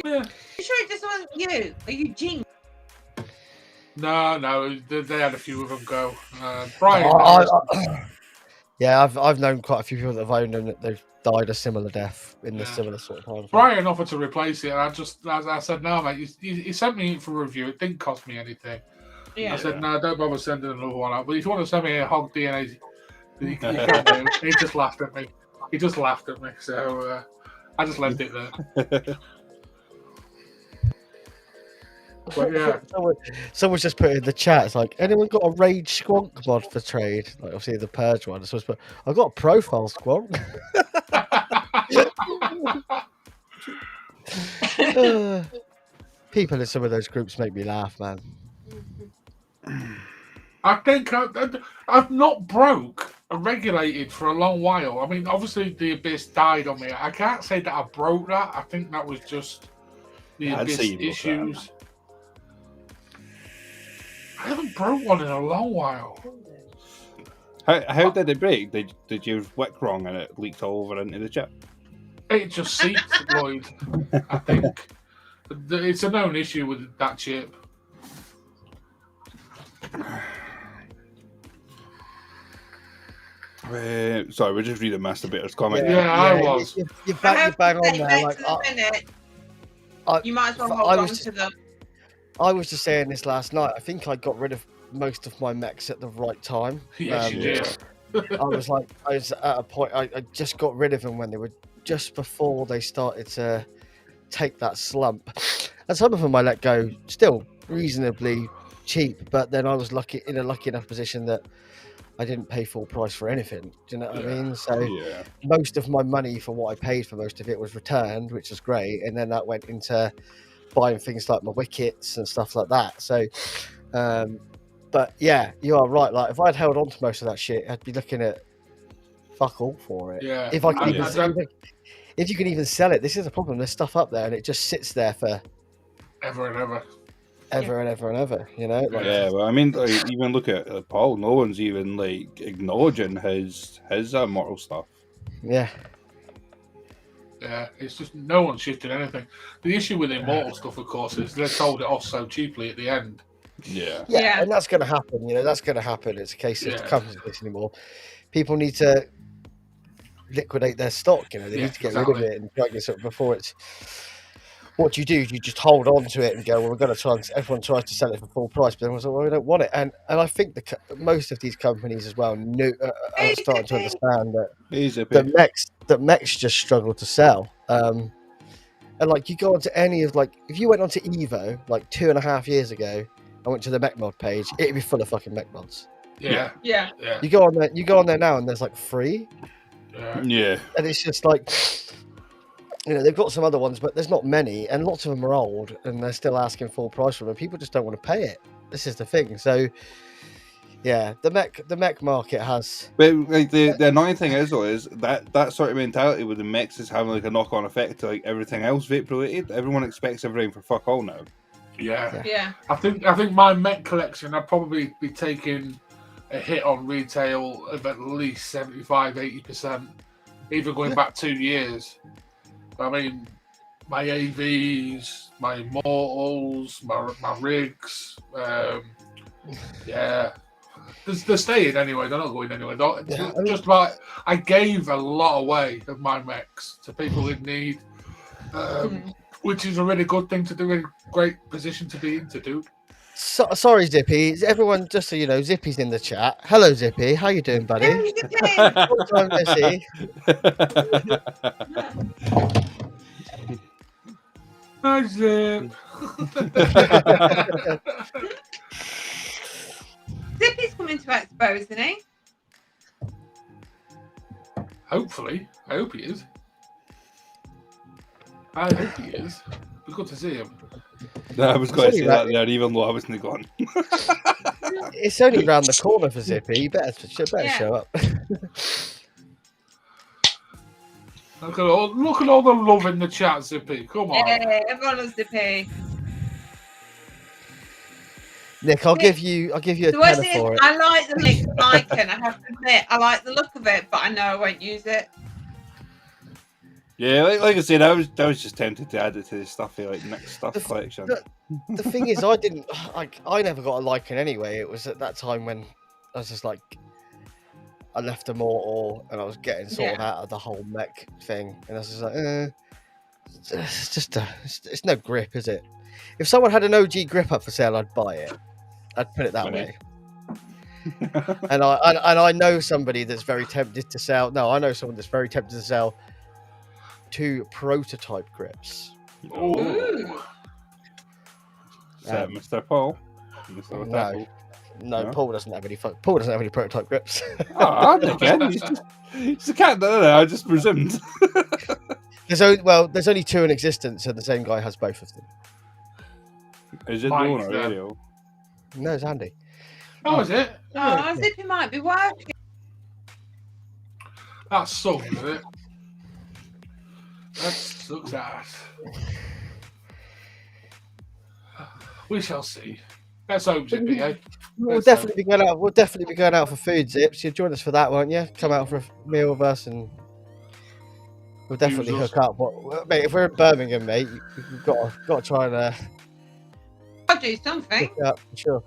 You sure it just wasn't you? Are you jinx? No, they had a few of them go. Brian. Yeah, I've known quite a few people that have owned them that they've died a similar death in the similar sort of time. Brian offered to replace it, and I said, no, mate. He sent me it for review. It didn't cost me anything. Yeah. I said, no, don't bother sending another one out. But if you want to send me a hog DNA, you can do. He just laughed at me. So I just left it there. But yeah. Someone's just put in the chat. It's like, anyone got a Rage Squonk mod for trade? Like, obviously the Purge one. So I've got a profile Squonk. People in some of those groups make me laugh, man. I think I've not broke or regulated for a long while. I mean, obviously the Abyss died on me. I can't say that I broke that. I think that was just the Abyss issues. I haven't broke one in a long while. How did it break? Did you wick wrong and it leaked all over into the chip? It just seeped, Lloyd. I think it's a known issue with that chip. Sorry, we're just reading Masturbator's comment. Yeah, I was. You I bang have to on say, there. next Like, to the minute, you might as well I hold on was to them. I was just saying this last night. I think I got rid of most of my mechs at the right time. Yes, you did. I was at a point. I just got rid of them when they were just before they started to take that slump. And some of them I let go still reasonably cheap, but then I was lucky enough position that I didn't pay full price for anything. Do you know what I mean? So Yeah. most of my money for what I paid for most of it was returned, which was great, and then that went into buying things like my wickets and stuff like that. So, but yeah, you are right. Like if I'd held on to most of that shit, I'd be looking at fuck all for it. Yeah. If I could I- if you can even sell it, this is a problem. There's stuff up there and it just sits there for Ever and ever. ever and ever and ever. You know, like, Yeah, well, I mean, like, even look at Paul. No one's even like acknowledging his immortal stuff. yeah. Yeah, it's just no one's shifting anything. The issue with immortal stuff, of course, is they sold it off so cheaply at the end. Yeah. Yeah. And that's going to happen. You know, that's going to happen. It's a case of Yeah. the companies don't exist anymore. People need to liquidate their stock. You know, they Yeah, need to get rid exactly. of it and drag this up before it's. What do? You just hold on to it and go, well, we're going to try and everyone tries to sell it for full price, but everyone's like, well, we don't want it. And I think most of these companies as well are starting to understand that the mechs just struggle to sell. And like you go onto any of like if you went onto Evo like 2.5 years ago, I went to the mech mod page, it'd be full of fucking mech mods. Yeah. Yeah. Yeah. You go on there now and there's like 3, Yeah. and it's just like, you know, they've got some other ones, but there's not many, and lots of them are old, and they're still asking full price for them. People just don't want to pay it. This is the thing. So, yeah, the mech market has. But like the annoying thing is though is that sort of mentality with the mechs is having like a knock on effect to like everything else vape related. Everyone expects everything for fuck all now. Yeah. Yeah. I think my mech collection, I'd probably be taking a hit on retail of at least 75-80%, even going back 2 years. I mean, my AVs, my Immortals, my rigs, yeah. They're staying anyway, they're not going anywhere. Just about, I gave a lot away of my mechs to people in need, which is a really good thing to do, a great position to be in to do. Sorry, Zippy. Everyone, just so you know, Zippy's in the chat. Hello, Zippy. How you doing, buddy? Hey, Zippy! Long time no see. Hi, Zip. Zippy's coming to Expo, isn't he? Hopefully. I hope he is. I hope he is. It'd be good to see him. I was going to say that there, even though I wasn't gone. It's only round the corner for Zippy. You better show up. Look at all the love in the chat, Zippy. Come on. Yeah, everyone loves Zippy. Nick, I'll give you a The worst tenner thing for is, it. I like the mixed icon. I have to admit, I like the look of it, but I know I won't use it. Yeah, like I said, I was just tempted to add it to the stuffy like next stuff collection. The thing is, I never got a Lycan anyway. It was at that time when I was just like, I left Immortal and I was getting sort of out of the whole mech thing, and I was just like, it's no grip, is it? If someone had an OG grip up for sale, I'd buy it. I'd put it that way. And I know somebody that's very tempted to sell. No, I know someone that's very tempted to sell 2 prototype grips. Ooh. Mr. Paul. Mr. No, Paul doesn't have any. Paul doesn't have any prototype grips. Oh, again, he's a cat. No, I just presumed. There's only 2 in existence, and the same guy has both of them. Is it Mike, doing a radio? No, it's Andy. Oh, is it? Oh, Zippy might be working. That sucks, is it? That sucks ass. We shall see. Let's hope, Zippy, eh? We'll definitely be going out for food, Zips. You'll join us for that, won't you? Come out for a meal with us, and we'll definitely hook up. But mate, if we're in Birmingham, mate, you've got to try and I'll do something. hook up for sure.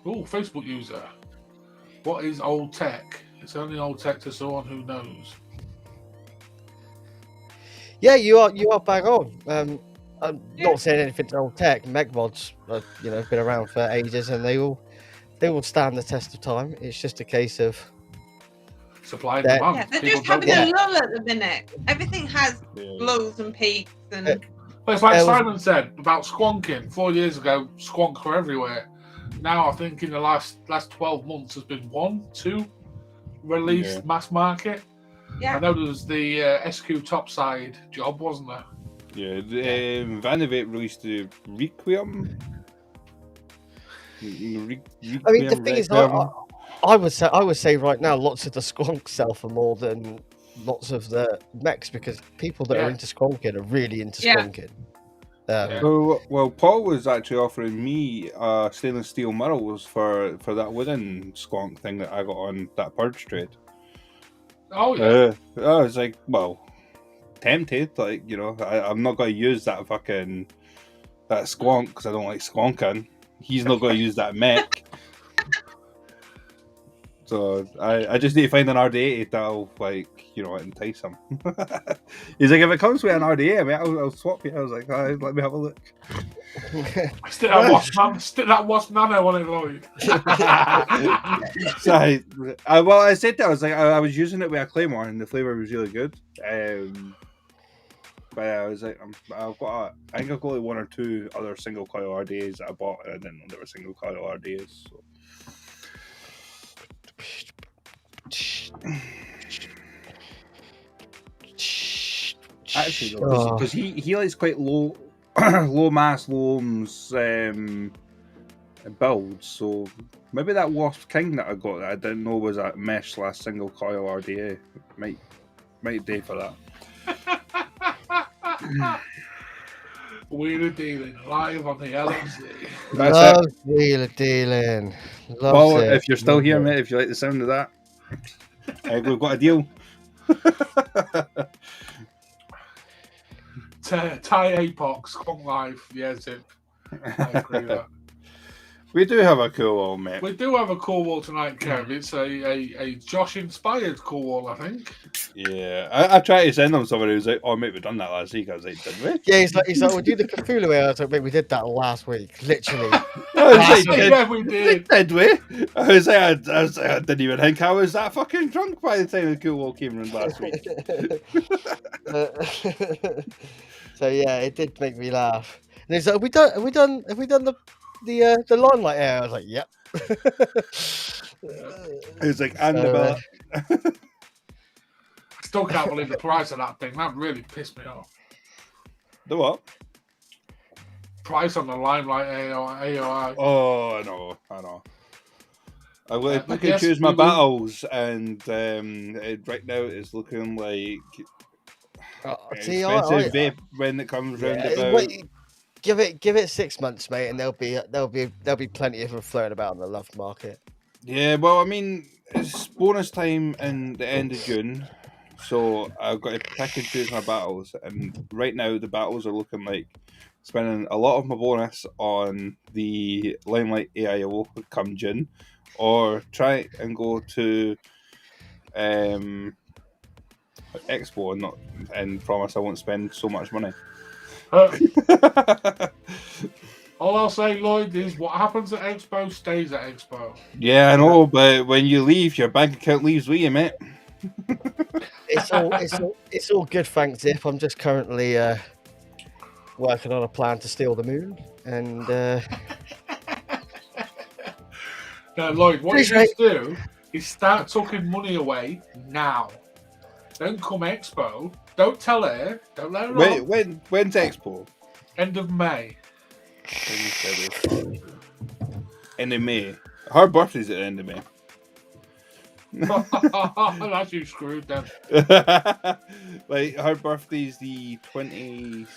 Oh, Facebook user. What is old tech? It's only old tech to someone who knows. Yeah, you are bang on. I'm Yeah. not saying anything to old tech. Mech mods, have been around for ages, and they will stand the test of time. It's just a case of Supply and That- demand. Yeah, they're People just don't having want a it. lull at the minute. Everything has lows and peaks, and Well, it's like There was- Simon said about squonking 4 years ago. Squonks were everywhere. Now I think in the last 12 months there's been 1-2 released mass market. yeah. I know there was the SQ topside job, wasn't there? Yeah, Vanivate released the Requiem. I mean, the thing is, I would say right now, lots of the squonks sell for more than lots of the mechs because people that are into squonking are really into Yeah. squonking. Yeah. Well, Paul was actually offering me stainless steel mirrors for that wooden squonk thing that I got on that purge trade. Oh yeah. I was like, well, tempted. Like, I'm not going to use that squonk because I don't like squonking. He's not going to use that mech. So I just need to find an RD80 that'll entice him. He's like, if it comes with an RD8, mate, I'll swap you. I was like, let me have a look. Stick that wasp nano on it, Lloyd. So I said that I was using it with a Claymore and the flavor was really good. But I was like, I think I've got like 1 or 2 other single coil RDAs that I bought, and I didn't know they were single coil RDAs. So. Actually, because he likes quite low, low mass, low ohms builds, so maybe that Wasp King that I got that I didn't know was a mesh / single coil RDA might do for that. Wheeler Dealing live on the LXV. Love wheeler dealing. Well, if you're still here, mate, if you like the sound of that, we've got a deal. Thai Apox, Kong Life, yeah, Zip. I agree with that. We do have a cool wall, mate. We do have a cool wall tonight, Kev. It's a Josh-inspired cool wall, I think. Yeah, I tried to send them somebody who's like, "Oh, mate, we done that last week." I was like, "Did we?" Yeah, he's like, we do the Cthulhu way. I was like, mate, we did that last week, literally. Yeah, we did. Did we? I was like, I didn't even think I was that fucking drunk by the time the cool wall came around last week. So yeah, it did make me laugh. And he's like, have we done the limelight air? I was like, yep. It was like, and the I still can't believe the price of that thing. That really pissed me off. The what? Price on the Limelight AOI. Oh, I know. I can yes, choose my we will. battles, and right now it's looking like expensive vape when it comes round about. Wait, give it 6 months, mate, and there'll be plenty of them floating about on the love market. Yeah, well, I mean, it's bonus time in the end of June, so I've got to pick and choose my battles, and right now the battles are looking like spending a lot of my bonus on the Limelight AIO come June, or try and go to Expo and promise I won't spend so much money. All I'll say, Lloyd, is what happens at Expo stays at Expo. Yeah, I know, but when you leave, your bank account leaves with you, mate. It's all good, thanks, Zip. I'm just currently working on a plan to steal the moon, and Lloyd, what you need to do is start tucking money away now. Don't come Expo. Don't tell her. Don't let her know. When's Expo? End of May. End of May. Her birthday's at the end of May. That's you screwed then. Like, her birthday's the 21st?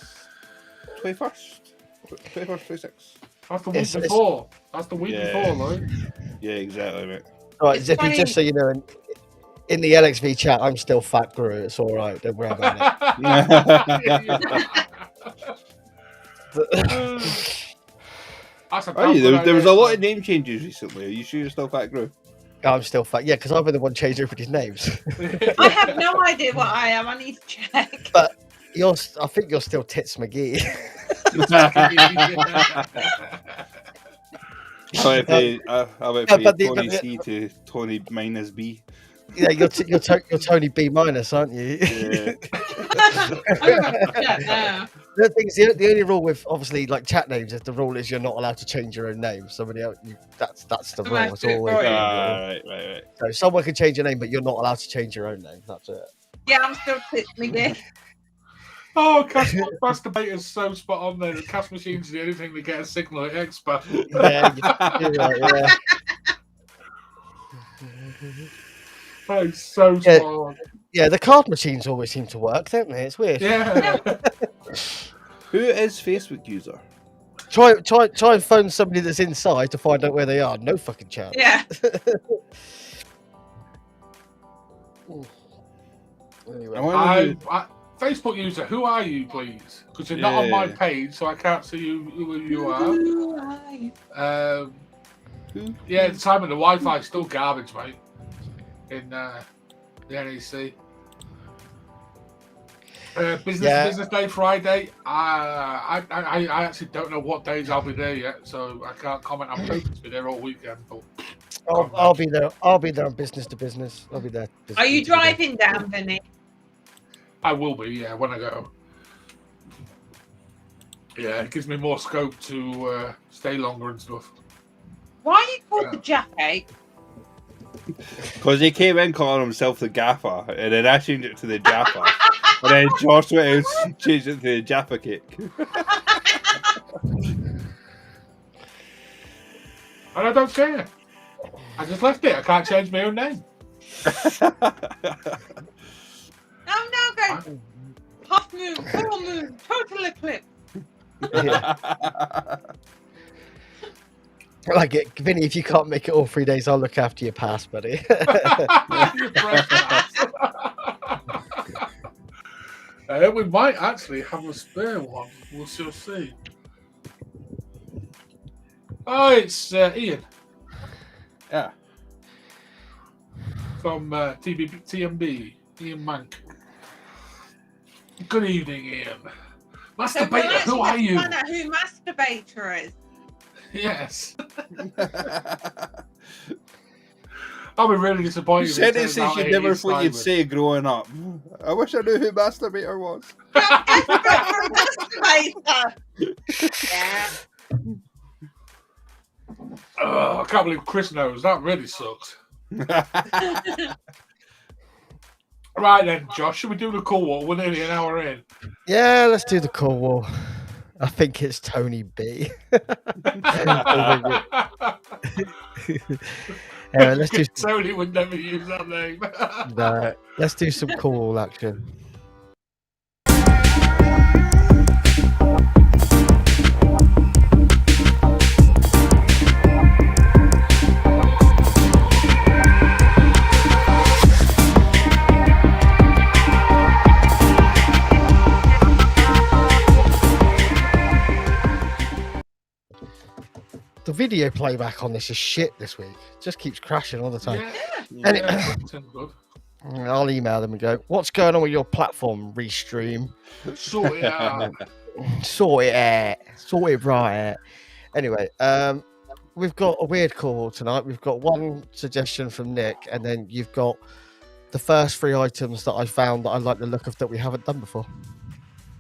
26th. That's the week before. That's the week before, Lloyd. Yeah, exactly, mate. all right, Zippy, just so you know, in the LXV chat, I'm still Fat Guru. It's all right. Don't worry about it. That's a There was a lot of name changes recently. Are you sure you're still Fat Group? I'm still fat. Yeah, because I've been the one changing everybody's names. I have no idea what I am. I need to check. But I think you're still Tits McGee. I went from but Tony C to Tony minus B. Yeah, you're Tony B minus, aren't you? Yeah. I'm gonna check now. The thing is, the only rule with obviously like chat names is the rule is you're not allowed to change your own name. Somebody else, that's the rule. It's always Right. So someone can change your name, but you're not allowed to change your own name. That's it. Yeah, I'm still Tits McGee. Oh, Cash Masturbator's so spot on there. The cash machine's the only thing that get a signal at expert. Yeah, you're right, yeah. That is so spot on. Yeah, the card machines always seem to work, don't they? It's weird. Yeah. Who is Facebook user? Try and phone somebody that's inside to find out where they are. No fucking chance. Yeah. Anyway. Facebook user, who are you, please? Because you're not on my page, so I can't see who you are. Who are you? Yeah, the time of the Wi-Fi is still garbage, mate. In the NEC. Business Day Friday. I actually don't know what days I'll be there yet, so I can't comment. I'm hoping to be there all weekend. But I'll be there. I'll be there on business to business. I'll be there. Are you driving down, Vinny? I will be, yeah, when I go. Yeah, it gives me more scope to stay longer and stuff. Why are you called the Jack? Because he came in calling himself the Gaffer, and then I changed it to the Jaffa, and then Josh went and changed it to the Jaffa Cake. And I don't care. I just left it. I can't change my own name. I'm now going half moon, full moon, total eclipse. Like it, Vinny. If you can't make it all 3 days, I'll look after your pass, buddy. We might actually have a spare one. We'll still see. Oh, it's Ian. Yeah. From TMB. Ian Mank. Good evening, Ian. Masturbator, who are you? Find out who Masturbator is. Yes. I'll be really disappointed. Sentences you never thought you'd say growing up. I wish I knew who Masturbator was. Masturbator. Yeah. Oh, I can't believe Chris knows. That really sucks. Right then, Josh, should we do the call wall? We're nearly an hour in. Yeah, let's do the call wall. I think it's Tony B. Let's do. Tony would never use that name. No, let's do some call wall action. The video playback on this is shit this week. It just keeps crashing all the time. I'll email them and go, what's going on with your platform, Restream? Sort it out. Sort it out. Sort it right out. Anyway, we've got a weird call tonight. We've got one suggestion from Nick, and then you've got the first 3 items that I found that I like the look of that we haven't done before.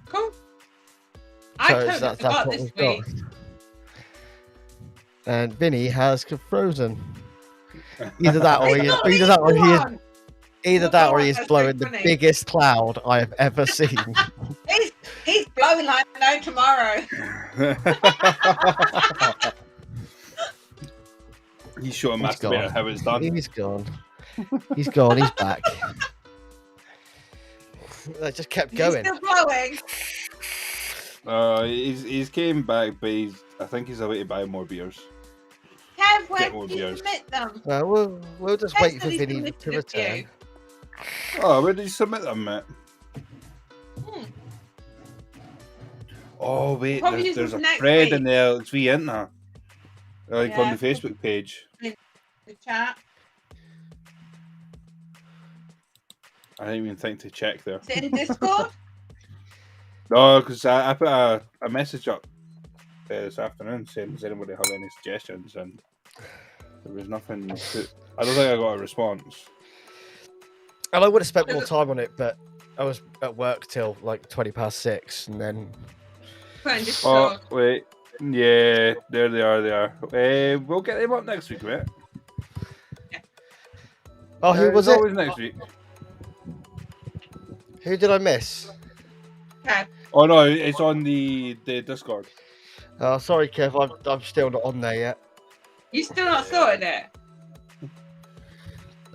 Cool. I totally forgot this week. And Vinny has Frozen. Either that or he is blowing the biggest cloud I have ever seen. He's blowing like no tomorrow. He's showing Masturbator how it's done. He's gone. He's gone. He's back. I just kept going. He's still blowing. He's came back, but I think he's away to buy more beers. Kev, when did you submit them? We'll just wait for Vinny to return. Oh, where did you submit them, mate? Oh, wait, there's a thread in the LXV, isn't there? Like on the Facebook page. In the chat. I didn't even think to check there. Is it in Discord? No, because I put a message up this afternoon saying, does anybody have any suggestions? And there was nothing. I don't think I got a response. And I would have spent more time on it, but I was at work till like 6:20, and then. Put in Oh, Discord. wait. Yeah, there they are. We'll get them up next week, mate. Oh, who was it's it? always next week. Who did I miss? Okay. Oh, no, it's on the Discord. Oh, sorry, Kev. I'm still not on there yet. You still not sorted it?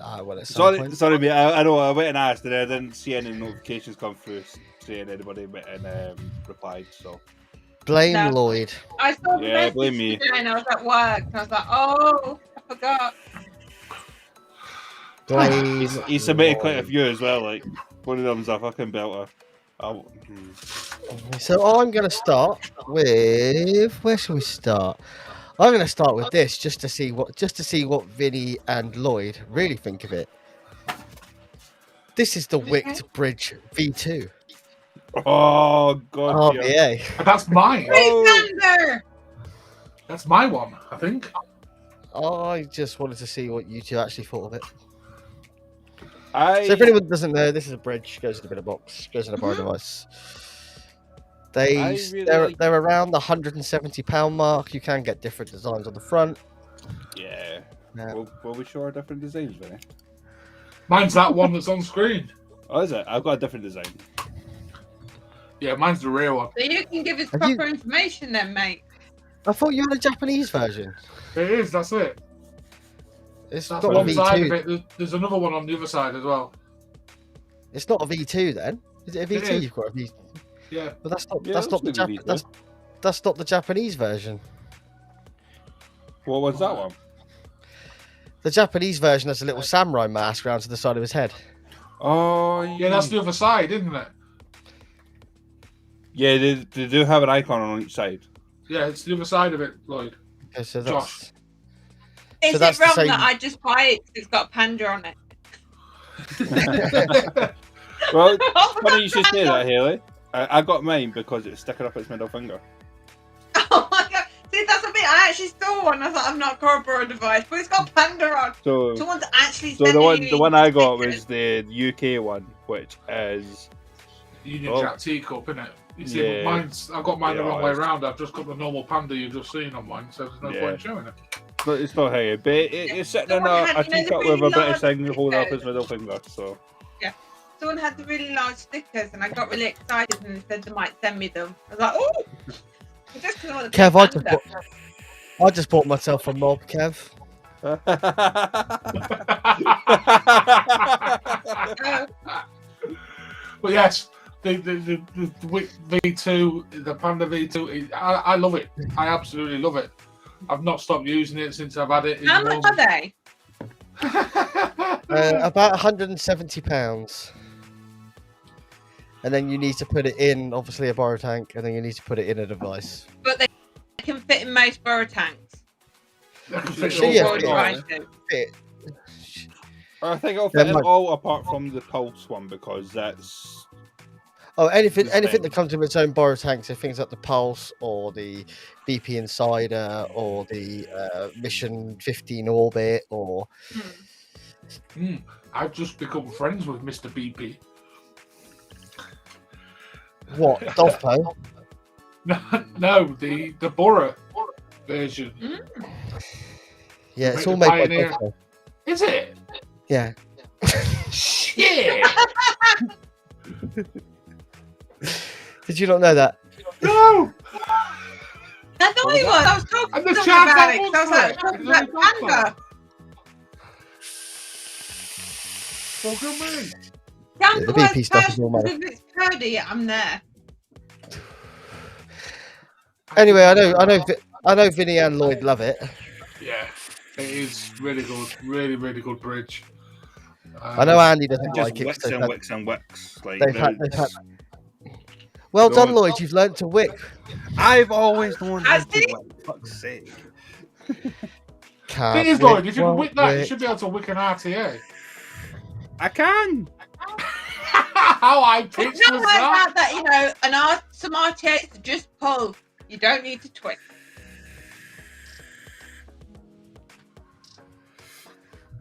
Ah, well, it's Sorry, mate. I know. I went and asked, and I didn't see any notifications come through saying anybody replied. So blame No. Lloyd. I saw the Yeah, message blame me. today and I was at work and I was like, oh, I forgot. Blame. he submitted quite a Lloyd. few as well. Like one of them's a fucking belter. So I'm going to start with. Where shall we start? I'm going to start with this just to see what Vinny and Lloyd really think of it. This is the Wicked Bridge V2. Oh god. Yeah. RBA. That's mine. Thunder! That's my one, I think. I just wanted to see what you two actually thought of it. I So if anyone doesn't know, this is a bridge, goes in a bit of box, goes in a bar device. really They're like around the £170 mark. You can get different designs on the front. yeah. Yeah. Will we show our different designs, Vinny? Mine's that one that's on screen. Oh, is it? I've got a different design. Yeah, mine's the real one. So you can give us Have proper information then, mate. I thought you had a Japanese version. It is, that's it. It's That's not a one side of V2. it. There's another one on the other side as well. It's not a V2 then. Is it a It V2? is. You've got a V. Yeah. But that's not. Yeah, that's not the looks like a Jap- V2. That's not the Japanese version. What was that one? The Japanese version has a little samurai mask around to the side of his head. Oh, Yeah, that's the other side, isn't it? Yeah, they do have an icon on each side. Yeah, it's the other side of it, Lloyd. Okay, so Josh. Is that's it the wrong same- that I just buy it 'cause it's got panda on it? Well, Oh, funny you should say that, Haley. I got mine because it's sticking up its middle finger. Oh my god. See, that's a bit. I actually saw one. I was like, I'm not corporate device, but it's got panda on. So, Someone's actually so sending the you one I got stickers. was the UK one, which is Union Oh. Jack teacup, innit? You see, Yeah. but mine's. I've got mine the Yeah, wrong way it's- around. I've just got the normal panda you've just seen on mine, so there's no Yeah. point showing it. it's not hanging, but it's sitting in Someone had, a you know, the teacup with really a British large thing holding up stickers. his middle finger. So Someone had the really large stickers, and I got really excited, and they said they might send me them. I was like, oh. Just 'cause I want to Kev, be I a just panda. I just bought myself a mob, Kev. But yes, the V2, the Panda V2, I love it. I absolutely love it. I've not stopped using it since I've had it. How much are they? About £170. And then you need to put it in, obviously, a borrow tank, and then you need to put it in a device. But they can fit in most borrow tanks. I can fit So, it yeah, all Or together. try to. I think I'll Yeah, fit in mine- all apart from the Pulse one because that's Oh, anything The anything same. that comes with its own borrow tank, so things like the Pulse or the BP Insider or the Mission 15 Orbit or I've just become friends with Mr. BP. what? Dolpho? No, the Borough version. Yeah, it's Make all the made by Pioneer. Dolpho. Is it? Yeah. Shit! Did you not know that? No! I thought he was. I was talking And to the someone chat about it. was 'Cause I was like, correct. talking It's only about panda. Fuck me. Panda the was BP stuff is all person, matter. if it's purdy, I'm there. Anyway, I know Vinny and Lloyd love it. Yeah, it is really good. Really, really good bridge. I know Andy doesn't just like it. wicks so and wicks and wicks. Like they've had- there's- Well No done, one- Lloyd. You've learnt to wick. I've always known I how to see. wick. Fuck's sake. Can't It is, Lloyd. If you can won't wick that, you wick. should be able to wick an RTA. I can. How high It's pitched not was like that? that, some RTX just pull. You don't need to twist.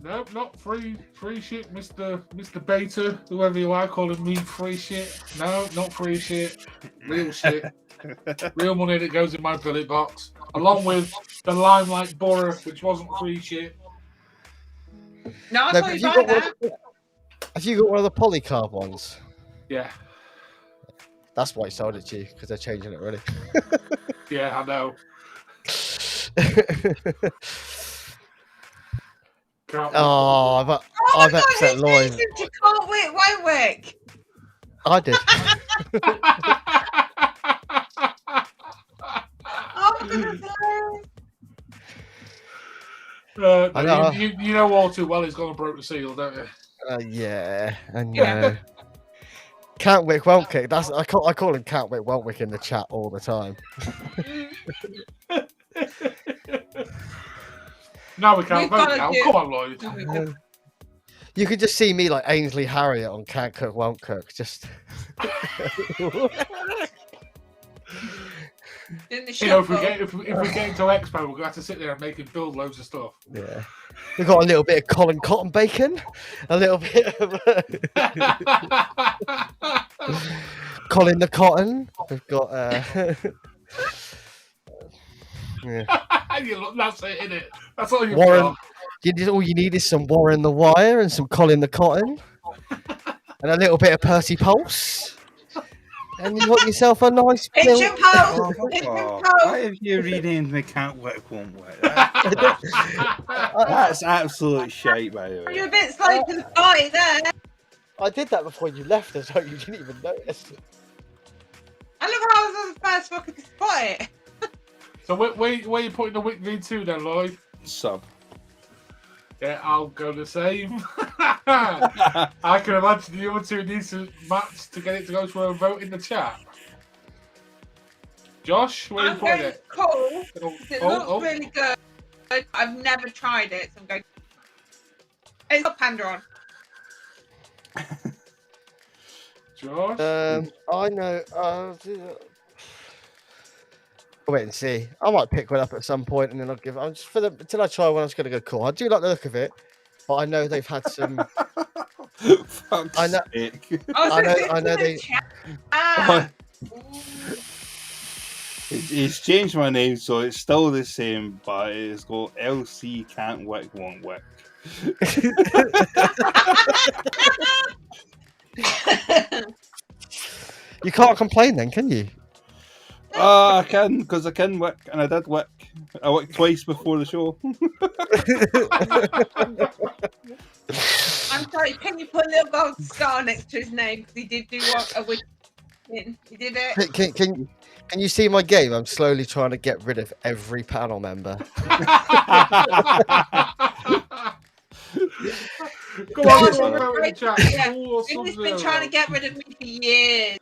No, not free shit, Mr. Beta, whoever you are calling me free shit. No, not free shit. Real shit. Real money that goes in my billet box. Along with the Limelight Borough, which wasn't free shit. No, I No, saw but you buy that. have you got one of the polycarb ones? Yeah. That's why he sold it to you, because they're changing it already. Yeah, I know. Can't Oh, I've Oh I've my God, upset who Lloyd. changed him to Cartwick Waywick? I did. Oh my goodness. I know. You know all too well he's gone and broke the seal, don't you? Yeah, I know. Yeah. Can't wick, won't kick. That's I call him can't wick, won't wick in the chat all the time. Now we can't We've vote gotta now. do- Come on, Lloyd. You could just see me like Ainsley Harriott on Can't Cook, Won't Cook. Just In the You know, if we shuffle. get into Expo, we're gonna have to sit there and make him build loads of stuff. yeah. We've got a little bit of Colin Cotton bacon, a little bit of Colin the Cotton. We've got yeah. That's it, innit? That's all you've Warren. got. All you need is some Warren the Wire and some Colin the Cotton, and a little bit of Percy Pulse, and you got yourself a nice Pitch little. and post. Oh, Pitch and fuck off. post. Why have you renamed me Can't Work, Won't Work? That's absolute shite, by the way. You're a bit slow to the party there. I did that before you left, as though you didn't even notice. I look how I was on the first fucker to spot it. So where you putting the Wick V2 then, Lloyd? Sub. Yeah, I'll go the same. I can imagine the other two need to match to get it to go to a vote in the chat. Josh, where are you I'm putting going it? cool. It looks Oh, really good. I've never tried it, so I'm going. It's got Panda on. Josh? I know. Wait and see. I might pick one up at some point, and then I'll give. I'm just until I try one. I'm just gonna go cool. I do like the look of it, but I know they've had some. Fuck's I know- sake. Oh, so I know- it's I know in the they- chat. Ah. He's changed my name, so it's still the same, but it's got LC Can't Wick, Won't Wick. You can't complain then, can you? I can, because I can wick, and I did wick. I wicked twice before the show. I'm sorry, can you put a little gold star next to his name? Because he did do what a win. He did it. Can you see my game? I'm slowly trying to get rid of every panel member. Come on, Come on, vote in the chat. Yeah, Cool or Vinny's Sub-Zero? been trying to get rid of me for years.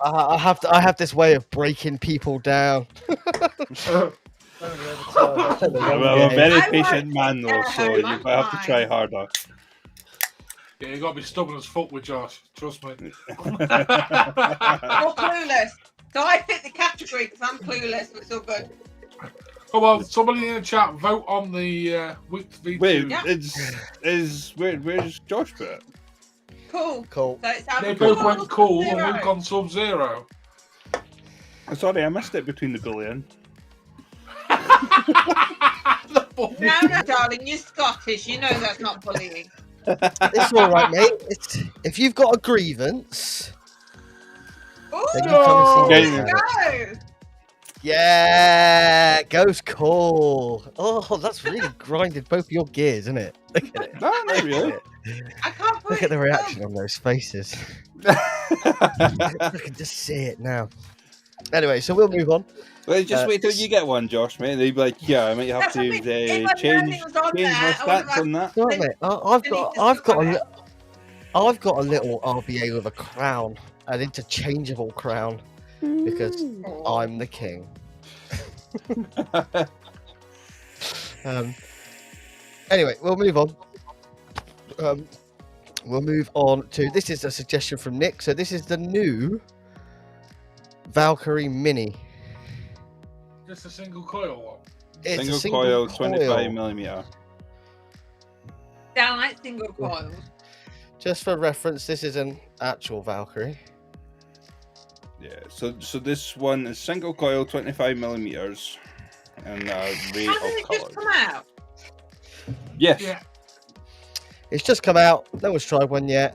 I have this way of breaking people down. I'm a very patient man, though, so you I'm have to fine. try harder. Yeah, you got to be stubborn as fuck with Josh. Trust me. You're clueless. So I fit the category because I'm clueless, so it's all good. Come on, somebody in the chat, vote on the Wick V2. Wait, Yeah. where's Josh put it? Cool. Cool. So it's They either both cool went or cool, Sub-Zero. and we've gone Sub-Zero. Sorry, I missed it between the bullying. No, darling, you're Scottish. You know that's not bullying. It's all right, mate. If you've got a grievance, Ooh, then you come and see me. Yeah. about it. go. Yeah, goes cool. Oh, that's really grinded both your gears, isn't it? Look at it. No, not really. I can't put Look it at the in reaction on those faces. I can just see it now. Anyway, so we'll move on. Well, just wait till you get one, Josh, mate. They'd be like, yeah, I might have That's to what I mean. If my change learning was on my there, I would've stats on that. Right, mate. I've got a little RBA with a crown, an interchangeable crown, because I'm the king. Anyway, we'll move on. We'll move on to, this is a suggestion from Nick. So this is the new Valkyrie Mini. Just a single coil one. It's a single coil, 25mm. Down like single coils. Just for reference, this is an actual Valkyrie. Yeah, so this one is single coil, 25mm, and rate Hasn't it of just colours. come out? Yes. Yeah. It's just come out. No one's tried one yet.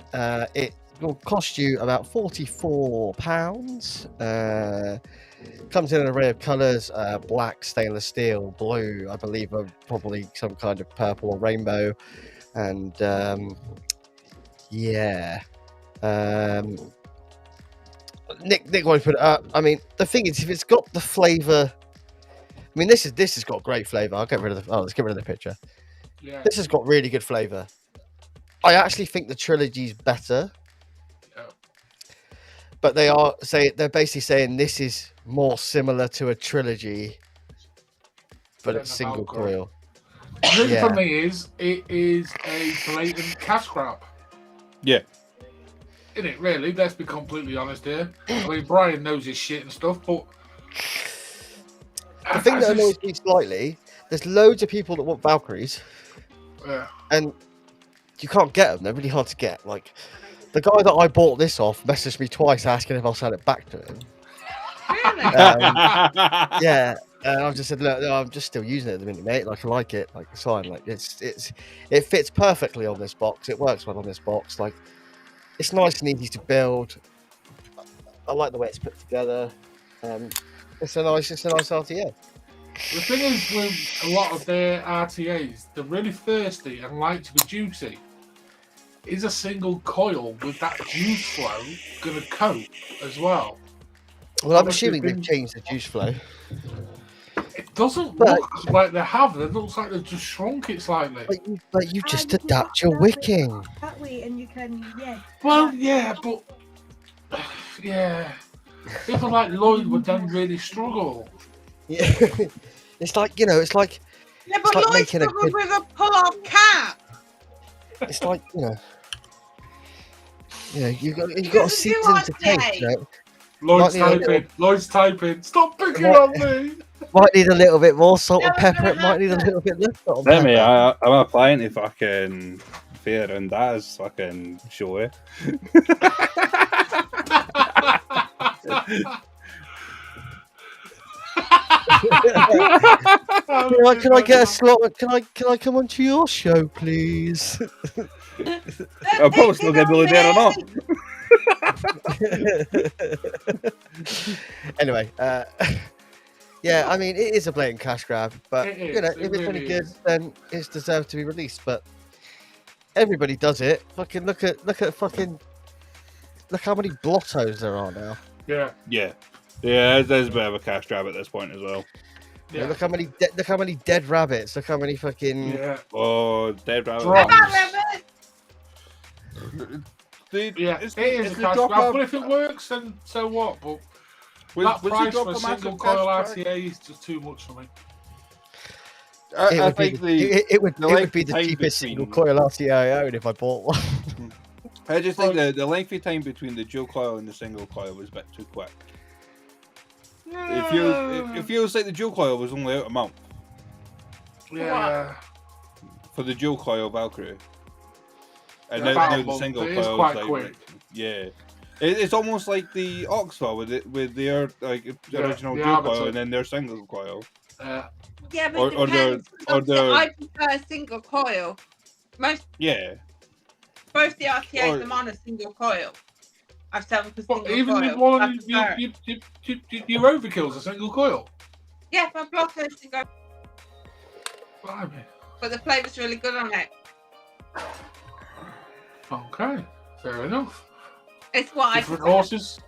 It will cost you about £44. Comes in an array of colours: black, stainless steel, blue. I believe probably some kind of purple or rainbow, and yeah. Nick won't put it up. I mean, the thing is, if it's got the flavour, I mean, this has got great flavour. I'll get rid of the. Oh, let's get rid of the picture. Yeah. This has got really good flavour. I actually think the trilogy's better, but they're basically saying this is more similar to a trilogy, but it's single coil. The thing Yeah. for me is, it is a blatant cash grab. Yeah. Isn't it, really? Let's be completely honest here. I mean, Brian knows his shit and stuff, but... The thing that annoys me slightly, there's loads of people that want Valkyries, Yeah. and you can't get them. They're really hard to get. Like, the guy that I bought this off messaged me twice asking if I'll sell it back to him. Really? Yeah, and I've just said, look, no, I'm just still using it at the minute, mate. Like, I like it. Like, it's fine. Like, it fits perfectly on this box. It works well on this box. Like, it's nice and easy to build. I like the way it's put together. It's a nice RTA. The thing is, with a lot of their RTAs, they're really thirsty and like to be juicy. Is a single coil with that juice flow going to cope as well? Well, I'm assuming they've changed the juice flow. It doesn't But- look like they have. It looks like they've just shrunk it slightly. But you just And you can adapt your that wicking. That way, and you can, yeah. Well, yeah, but... Yeah. People like Lloyd would then really struggle. Yeah, it's like, you know, it's like Yeah, It's but like Lloyd making a struggled good- with a pull-off cap. it's like, you know, you got doesn't to do season to RTA. taste. You know? Lloyd's Might need a typing. little- Lloyd's typing. Stop picking Might- on me. Might need a little bit more salt and Never pepper. gonna It might need a happen. little bit less salt and Let me, pepper. I'm applying to fucking fair, and that is fucking showy. Can I get a slot? Can I come onto your show, please? I'll probably still get Billy there or not. Anyway, yeah, I mean, it is a blatant cash grab, but It you know, is, it if it's any really good, is. then it's deserved to be released. But everybody does it. Fucking look at how many blottos there are now. Yeah. Yeah, there's a bit of a cash grab at this point as well. Yeah. Look how many dead rabbits. Look how many fucking. Yeah. Oh, Dead Rabbit. Drop. Yeah, It's it is a the cash drop grab, of- but if it works, then so what? But was that the price drop for a a massive single cash coil grab? RTA is just too much for me. It I would be think it would the be length the of time cheapest single between- coil RTA I own if I bought one. I just think the lengthy time between the dual coil and the single coil was a bit too quick. It feels like the dual coil was only out a month Yeah. for the dual coil Valkyrie, and About now a the month, single it is coil quite like, quick. yeah. It's almost like the Oxford with their like Yeah, original the dual Arbiter. coil and then their single coil. Yeah, but Or- it or the- depends. 'cause or obviously the- I prefer a single coil. Yeah, Both the RTAs Or- I'm on a single coil. I've settled for But single even coil. with one I of prefer it. your overkill's a single coil. Yeah, my block is single, Blimey. but the flavour's really good on it. Okay, fair enough. It's what Different I prefer. horses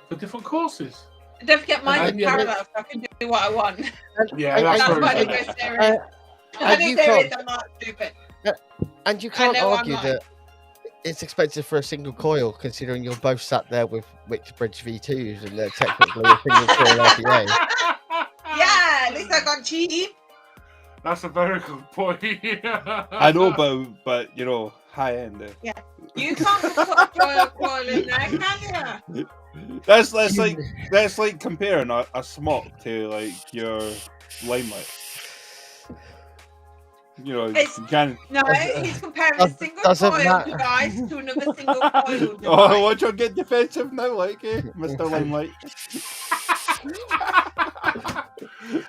for different courses. Don't forget mine's And a yeah, but- parallel, so I can do what I want. Yeah, And- that's That's very why I good. go serious. I and do you serious, can't I'm not stupid. and you I can't know I'm argue not. that it's expensive for a single coil, considering you're both sat there with Wixbridge V2s and they're technically a single coil RTA. Yeah, at least I got cheap. That's a very good point. I know, but you know, high end. You can't put a coil in there, can you? That's like comparing a smock to like your limelight. You know, It's- you can. No, he's comparing a single doesn't coil matter. device to another single coil device. Oh, watch her get defensive now, like Mr. Limelight.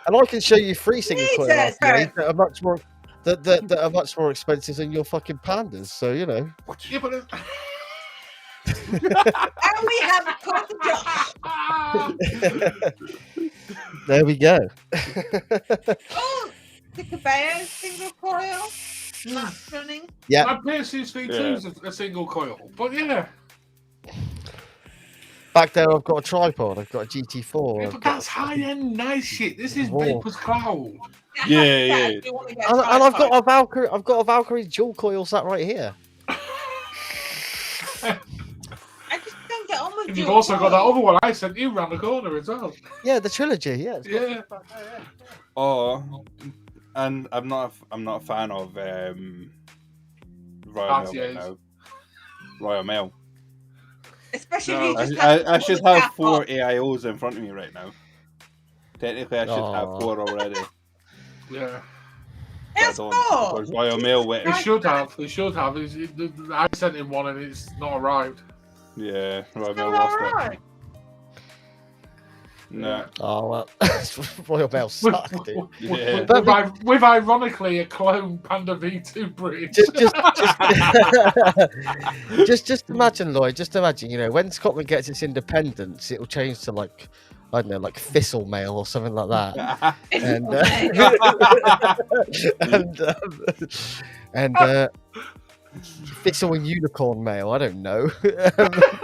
And I can show you 3 single coil Jesus, RTAs that are much more that are much more expensive than your fucking pandas. So you know. Yeah, but And we have Cotton Josh. There we go. Oh, the Cabello single coil. That's running. Yeah. my PSC2 is a single coil, but yeah, Back there, I've got a tripod. I've got a GT4. yeah I've but got that's high end nice shit. This is Whoa. Vapor's Cloud. Yeah, I do want to get a and I've got tripod. a Valkyrie. I've got a Valkyrie dual coil sat right here. I just don't get on with And you've dual also got that coil. other one I sent you round the corner as well. Yeah, the trilogy. Yeah. it's got- Yeah. Oh, and I'm not a fan of Royal Mail right RTAs. now. Royal Mail. Especially No. if you just I have should the have cap 4 on. AIOs in front of me right now. Technically, I should have Aw. 4 already. Yeah. But I It's don't, four. because Royal Mail went. They should have. They should have. I sent him one and it's not arrived. Yeah, Royal It's Mail not lost alright. it. No. Oh well, Royal Mail suck, dude. Yeah. With ironically a clone Panda V2 bridge. Just imagine, Lloyd. Just imagine. You know, when Scotland gets its independence, it will change to like, I don't know, like Thistle Mail or something like that. And and Thistle and Unicorn Mail. I don't know.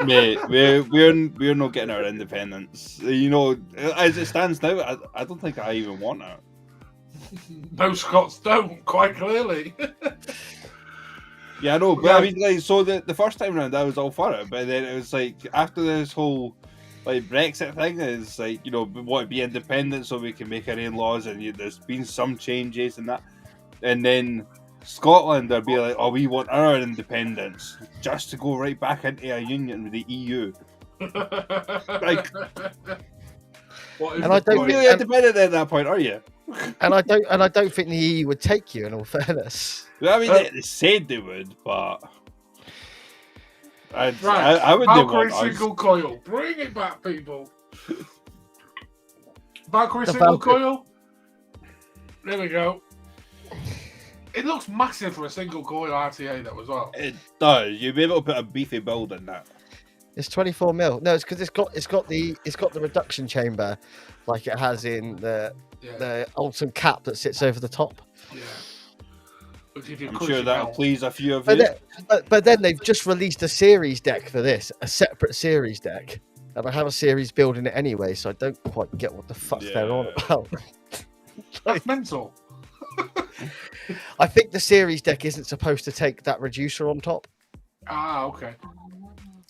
Mate, we're not getting our independence. You know, as it stands now, I don't think I even want it. No Scots don't, quite clearly. Yeah, I know, but I mean, like, so the first time round I was all for it, but then it was like after this whole like Brexit thing is like, you know, we want to be independent so we can make our own laws, and there's been some changes and that, and then Scotland are be like, oh, we want our independence just to go right back into a union with the EU. Like, What is And the I don't you're point? really independent at that point, are you? and I don't think the EU would take you. In all fairness, Well, I mean, they said they would, but I would do Valkyrie one. single coil. Bring it back, people. Valkyrie The single Valkyrie- coil. There we go. It looks massive for a single coil RTA though as well. It does. You'll be able to put a beefy build in that. it's 24 mil. No, it's because it's got the reduction chamber, like it has in Yeah. the Ultim cap that sits over the top. Yeah. Which if you I'm push sure it that'll out- please a few of But you. but then they've just released a series deck for this, a separate series deck, and I have a series building it anyway, so I don't quite get what the fuck they're on Yeah. about. That's mental. I think the series deck isn't supposed to take that reducer on top. Ah, okay.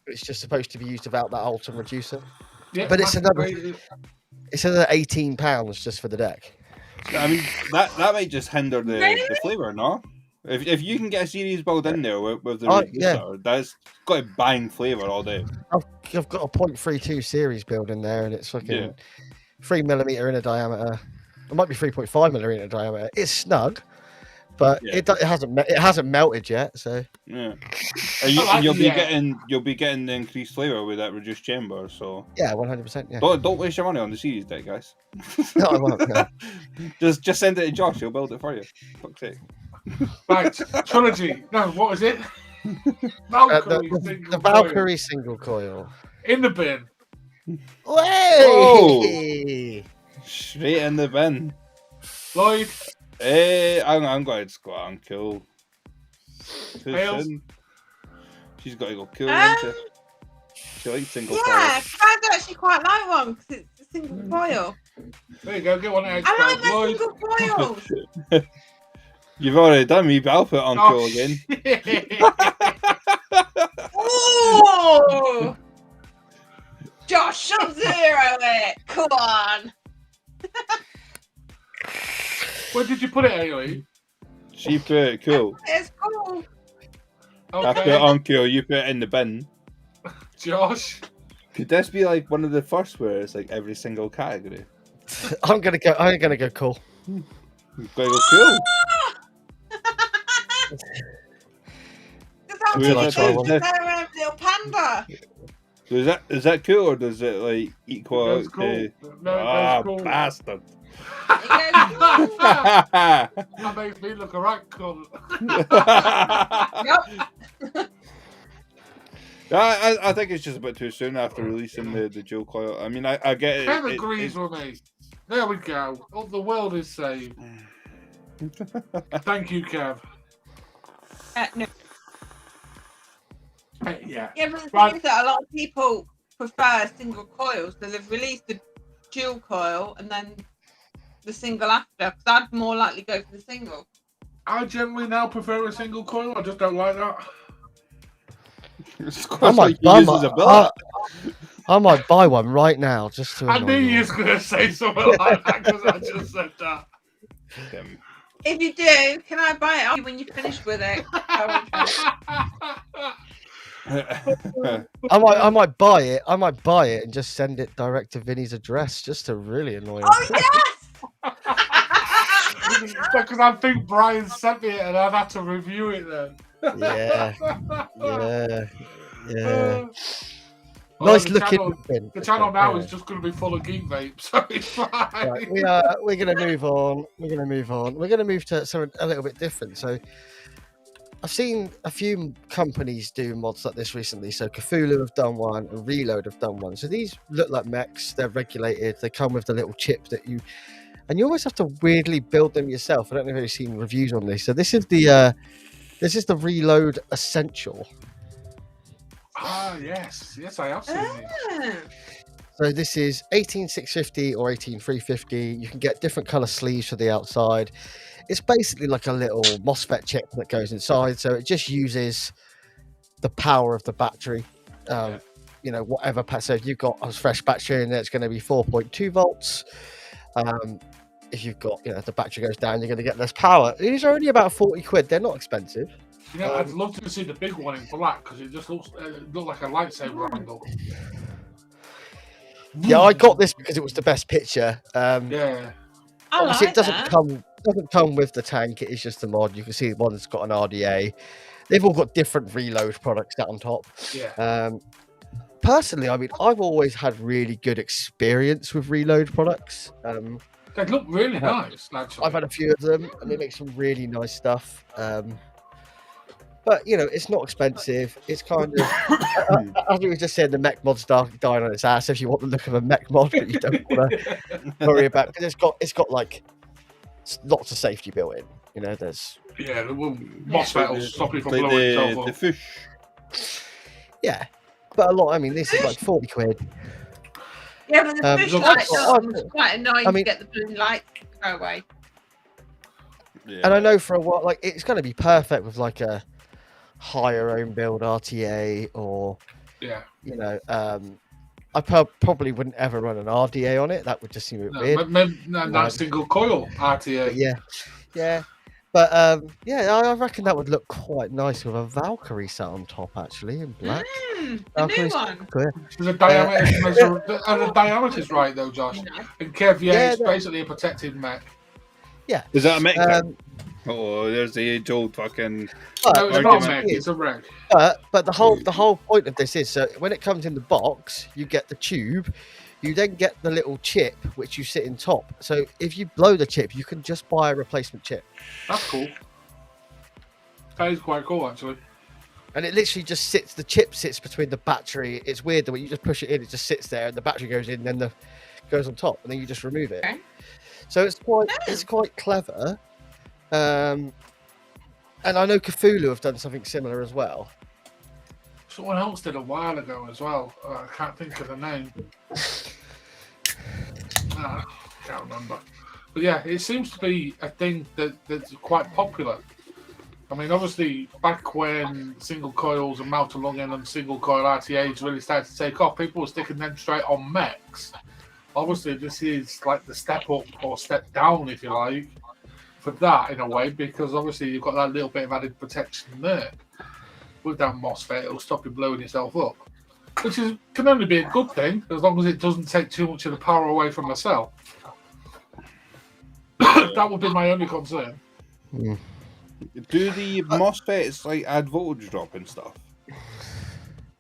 It's just supposed to be used without that Ultim reducer. Yeah, But it's that's another- great. It's another £18 just for the deck. I mean, that might just hinder the Really? flavour, no? If you can get a series build in there with the Oh, reducer, yeah. that's got a bang flavour all day. I've got a 0.32 series build in there, and it's fucking Yeah. 3mm inner diameter. It might be 3.5mm inner diameter. It's snug, but Yeah. it hasn't melted yet. So Yeah, I like and you'll be the- getting the increased flavour with that reduced chamber. So yeah, 100%. Yeah, don't waste your money on the series deck, guys. no, I won't. No. Just send it to Josh. He'll build it for you. Fuck's sake. Right, trilogy. No, what is it? Valkyrie single The coil. Valkyrie single coil. In the bin. Way! Straight in the bin. Lloyd, Hey, I'm going to go out and kill. Fails. She's got to go kill. Isn't she? She likes single Yeah, coils. I do actually quite like one because it's a single coil. there you go. Get one of I like my Lloyd. single coils. You've already done me, but I'll put it on cool again. Oh! Josh, Sub-Zero it! Come on! Where did you put it, Ailey? She put it cool. It's cool. I put it Okay, on cool. You put it in the bin. Josh. Could this be like one of the first where it's like every single category? I'm gonna go cool. You've got to go cool. Because I'm Until I just try one. their little panda. So is that cool or does it like equal That's out cool. to? No, Ah, that's cool. bastard! That makes me look a right cunt. Yep. I think it's just a bit too soon after releasing the dual coil. I mean, I get it. Kev agrees with me. There we go. Oh, the world is saved. Thank you, Kev. No. Yeah. Yeah, but the Right. thing is that a lot of people prefer single coils, so they've released the dual coil and then the single after. Because I'd more likely go for the single. I generally now prefer a single coil. I just don't like that. I might, you use as a billet. I might buy one right now just to. I knew annoy you was going to say something like that because I just said that. If you do, can I buy it off you when you finish with it? I might buy it. I might buy it and just send it direct to Vinny's address just to really annoy him. Oh yes! Because I think Brian sent me it and I'd have to review it then. Yeah, yeah. Well, Nice the looking. channel- bin. The channel now Yeah. is just going to be full of geek vape, so it's fine. Right, we're going to move on. We're going to move to something a little bit different. So I've seen a few companies do mods like this recently. So Cthulhu have done one, and Reload have done one. So these look like mechs. They're regulated. They come with the little chip that you almost have to weirdly build them yourself. I don't know if you've seen reviews on this. So this is the Reload Essential. Ah, yes, I have seen it. Ah. So this is 18650 or 18350. You can get different color sleeves for the outside. It's basically like a little MOSFET chip that goes inside. So it just uses the power of the battery. You know, whatever. So if you've got a fresh battery in there, it's going to be 4.2 volts. If you've got, the battery goes down, you're going to get less power. These are only about 40 quid. They're not expensive. You know, I'd love to see the big one in black because it just looks like a lightsaber handle. Yeah, I got this because it was the best picture. Yeah. I Obviously, like it doesn't that. come with the tank. It is just a mod. You can see one's got an RDA. They've all got different Reload products out on top. Yeah. Personally, I mean, I've always had really good experience with Reload products. They look really nice, actually. I've had a few of them, and they make some really nice stuff. But it's not expensive. It's kind of, as we were just saying, the mech mod's dying on its ass. If you want the look of a mech mod, but you don't want to worry about, because it's got like lots of safety built in. There's Yeah, the MOSFET will stop you from Like blowing yourself the up. fish. but a lot. I mean, this is like 40 quid. Yeah, but the fish look, light I've- was quite annoying I mean- to get the blue light to go away. Yeah. And I know for a while, like it's going to be perfect with like a higher own build RTA, or Yeah. I probably wouldn't ever run an RDA on it. That would just seem a bit weird. That single coil RTA. But yeah. But I reckon that would look quite nice with a Valkyrie set on top, actually, in black. The new Valkyrie's one. clear. The diameter's right though, Josh. And Kev, Yeah, it's basically a protected mech. Is that a mech? Um, there's the age-old fucking. No, it's not a argument. mech, it's a wreck. But the whole point of this is, so when it comes in the box, you get the tube. You then get the little chip which you sit in top. So if you blow the chip, you can just buy a replacement chip. That's cool. That is quite cool, actually. And it literally just sits. The chip sits between the battery. It's weird the way you just push it in. It just sits there, and the battery goes in, then the goes on top, and then you just remove it. Okay. So it's quite clever. And I know Cthulhu have done something similar as well. Someone else did a while ago as well. I can't think of the name. Can't remember. But yeah, it seems to be a thing that's quite popular. I mean, obviously, back when single coils and mount-along and single coil RTAs really started to take off, people were sticking them straight on mechs. Obviously, this is like the step up or step down, if you like. for that in a way, because obviously you've got that little bit of added protection there. With that MOSFET, it'll stop you blowing yourself up, which can only be a good thing as long as it doesn't take too much of the power away from the cell. That would be my only concern. Mm. Do the MOSFETs like add voltage drop and stuff?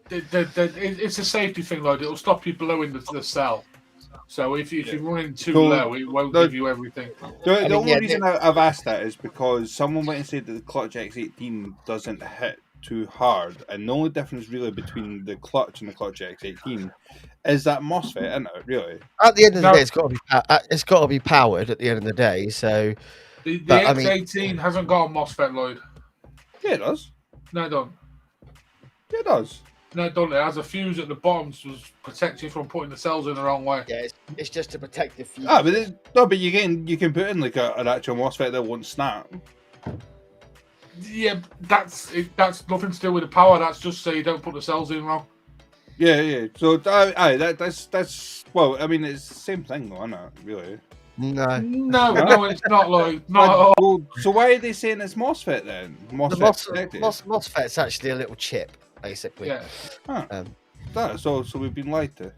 It's a safety thing, though. It'll stop you blowing the cell. So if you're running too low, it won't give you everything. The only reason I've asked that is because someone went and said that the Clutch X18 doesn't hit too hard, and the only difference really between the Clutch and the Clutch X18 is that MOSFET, isn't it? Really? At the end of the day, it's got to be powered. At the end of the day, so the X18 hasn't got a MOSFET, Lloyd. Yeah, it does. No, it don't. Yeah, it does. No, it don't. It has a fuse at the bottom to protect you from putting the cells in the wrong way. Yeah, it's just to protect the fuse. But you can put in like an actual MOSFET that won't snap. Yeah, that's nothing to do with the power. That's just so you don't put the cells in wrong. Yeah. So that's well, I mean, it's the same thing, though, isn't it? Really? No, it's not, Lloyd. Not at all. Well, so why are they saying it's MOSFET then? MOSFET's actually a little chip, basically. Yeah. So we've been lied to.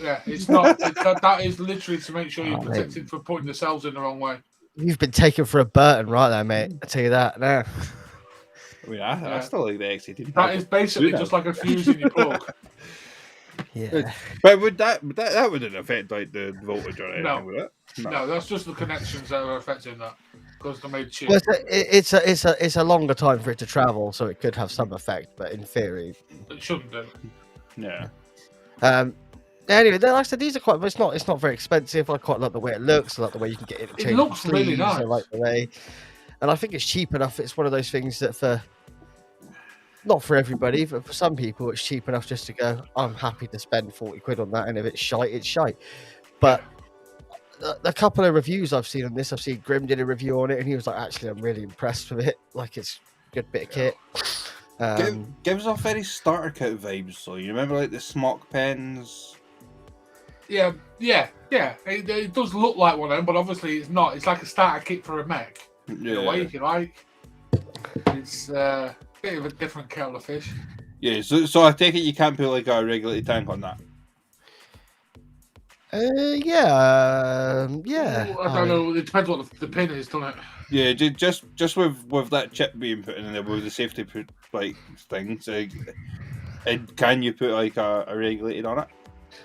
Yeah, it's not. That is literally to make sure you're protected from putting the cells in the wrong way. You've been taken for a Burton right there, mate. I tell you that now. I mean, I still like the X18. That is basically just like a fuse in your plug. Yeah. But that wouldn't affect like the voltage or anything, would it? No, that's just the connections that are affecting that because they're made cheap. Well, it's a longer time for it to travel, so it could have some effect, but in theory, It shouldn't do. Yeah. Anyway, like I said, these are quite. It's not very expensive. I quite like the way it looks. I like the way you can get it. It looks really nice. I like the way, and I think it's cheap enough. It's one of those things that not for everybody, but for some people, it's cheap enough just to go, I'm happy to spend 40 quid on that, and if it's shite, it's shite. But a couple of reviews I've seen on this, I've seen Grim did a review on it, and he was like, actually, I'm really impressed with it. Like, it's a good bit of kit. Gives off very starter kit vibes, so you remember like the smock pens? Yeah. It does look like one of them, but obviously it's not. It's like a starter kit for a mech. In a way, if you like. It's a bit of a different kettle of fish. Yeah, so I take it you can't put like a regulated tank on that. Yeah. I don't know. It depends what the pin is, doesn't it? Yeah, just with that chip being put in there with the safety like things, can you put like a regulated on it?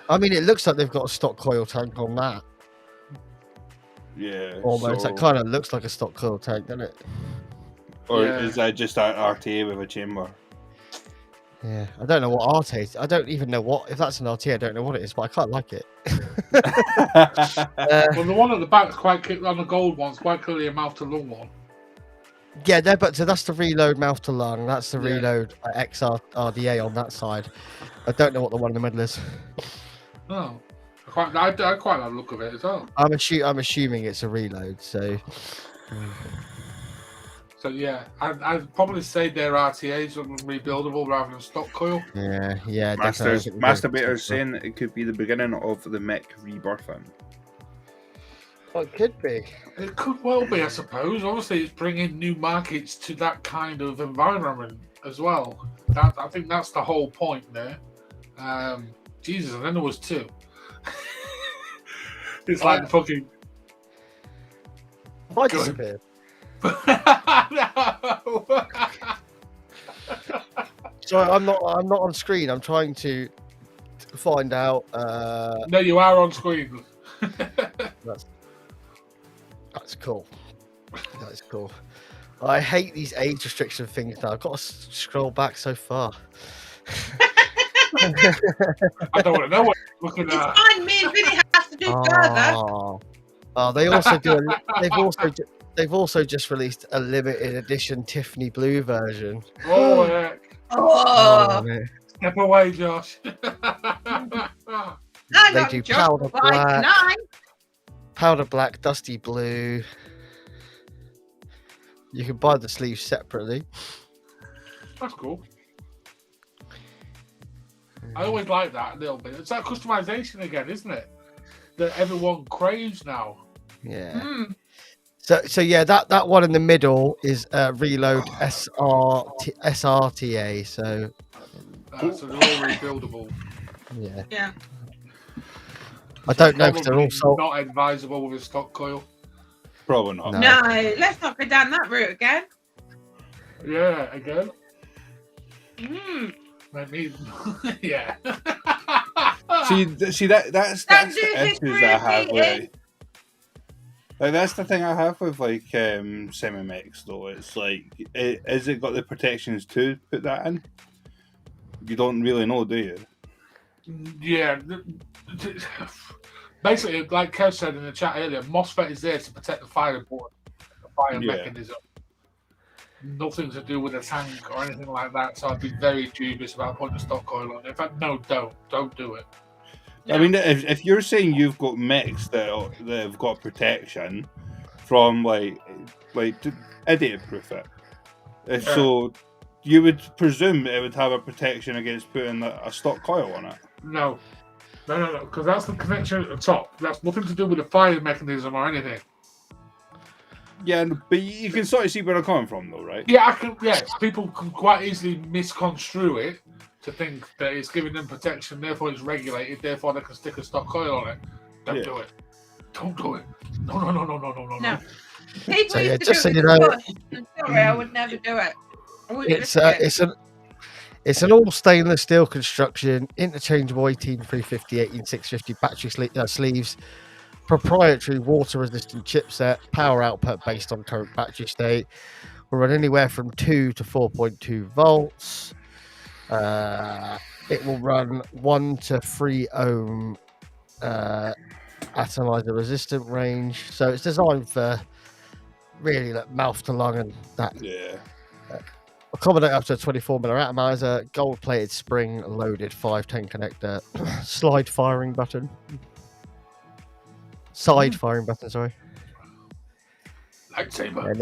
I mean, it looks like they've got a stock coil tank on that. Yeah, almost. That kind of looks like a stock coil tank, doesn't it? Or is that just an RTA with a chamber? Yeah, I don't know what RTA is. I don't even know if that's an RTA. I don't know what it is, but I quite like it. Well, the one at the back's on the gold one's quite clearly a mouth to lung one. Yeah, no, but so that's the reload mouth to lung. That's the reload XR RDA on that side. I don't know what the one in the middle is. Oh, I quite like the look of it as well. I'm assuming it's a reload. So yeah, I'd probably say their RTAs are rebuildable rather than stock coil. Yeah. Masturbators saying it could be the beginning of the mech rebirthing. Well, it could be. It could well be, I suppose. Obviously, it's bringing new markets to that kind of environment as well. I think that's the whole point there. Jesus, and then there was two. It's like the fucking. I disappeared. No. Sorry, I'm not on screen. I'm trying to find out. No, you are on screen. That's cool. That's cool. I hate these age restriction things now. I've got to scroll back so far. I don't want to know what you're looking at. It's fine. Me and Vinny have to do further. They also do. They've also just released a limited edition Tiffany blue version. Oh heck! Step away, Josh. They do powder black. Powder black, dusty blue. You can buy the sleeves separately. That's cool. I always like that a little bit. It's that customization again, isn't it? That everyone craves now. Yeah. So yeah, that one in the middle is Reload SRTA. So So they're all rebuildable. yeah, Yeah. I don't know because they're Probably all sold. not advisable with a stock coil. Probably not. No. No, let's not go down that route again. Yeah, again. Mm. Me, yeah. See that's Don't the do issues I have with history it. Like that's the thing I have with like semi-mix though. It's like, is it got the protections to put that in? You don't really know, do you? Yeah. Basically, like Kev said in the chat earlier, MOSFET is there to protect the fireboard, the fire Yeah. mechanism. Nothing to do with a tank or anything like that. So I'd be very dubious about putting a stock coil on. In fact, no, don't do it. I mean, if you're saying you've got mechs that have got protection from like to idiot-proof it, so you would presume it would have a protection against putting a stock coil on it. No, because that's the connection at the top. That's nothing to do with the fire mechanism or anything. Yeah, but you can sort of see where I'm coming from, though, right? Yeah, people can quite easily misconstrue it to think that it's giving them protection, therefore it's regulated, therefore they can stick a stock coil on it. Don't do it. Don't do it. No. No. People So, yeah, used to just do so it you with know- push. I'm sorry, I would never do it. I wouldn't risk it. It's an all stainless steel construction, interchangeable 18350, 18650 battery sleeves, proprietary water resistant chipset, power output based on current battery state. Will run anywhere from 2 to 4.2 volts. It will run 1 to 3 ohm atomizer resistant range. So it's designed for really like mouth to lung and that. Yeah. Accommodate up to a 24 mm atomizer, gold plated spring loaded 510 connector, slide firing button. Side firing button, sorry. Lightsaber. And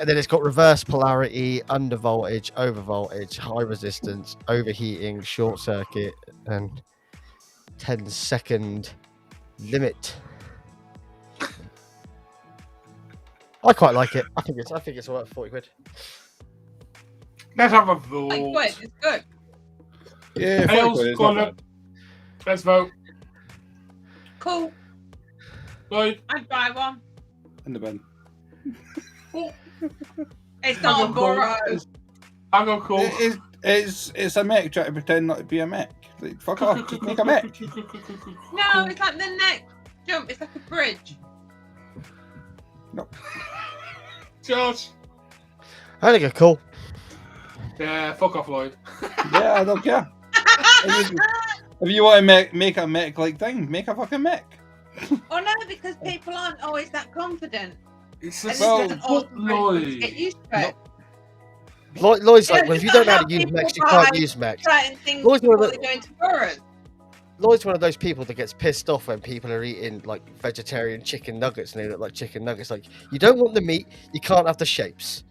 then it's got reverse polarity, under voltage, over voltage, high resistance, overheating, short circuit, and 10-second limit. I quite like it. I think it's worth 40 quid. Let's have a vote. Like, wait, it's good. Yeah, Tails, it's not colour. bad. Let's vote. Cool. Lloyd. I'd buy one. In the bin. It's not a borrow. I'll go cool. It's a mech trying to pretend not to be a mech. Like, fuck off, just make a mech. No, it's like the neck jump. It's like a bridge. No. Josh. I think it's cool. Yeah, fuck off, Lloyd. Yeah, I don't care. If you want to make a mech like thing, make a fucking mech. Oh no, because people aren't always that confident. It's And just this well, is an awesome way to get used to it. Lloyd's like, Yeah, well, if you it's don't know not how to use how mechs, you people can't buy use mechs. Certain things Lloyd's before one of they the- go into boroughs. Lloyd's one of those people that gets pissed off when people are eating like vegetarian chicken nuggets and they look like chicken nuggets. Like, you don't want the meat, you can't have the shapes.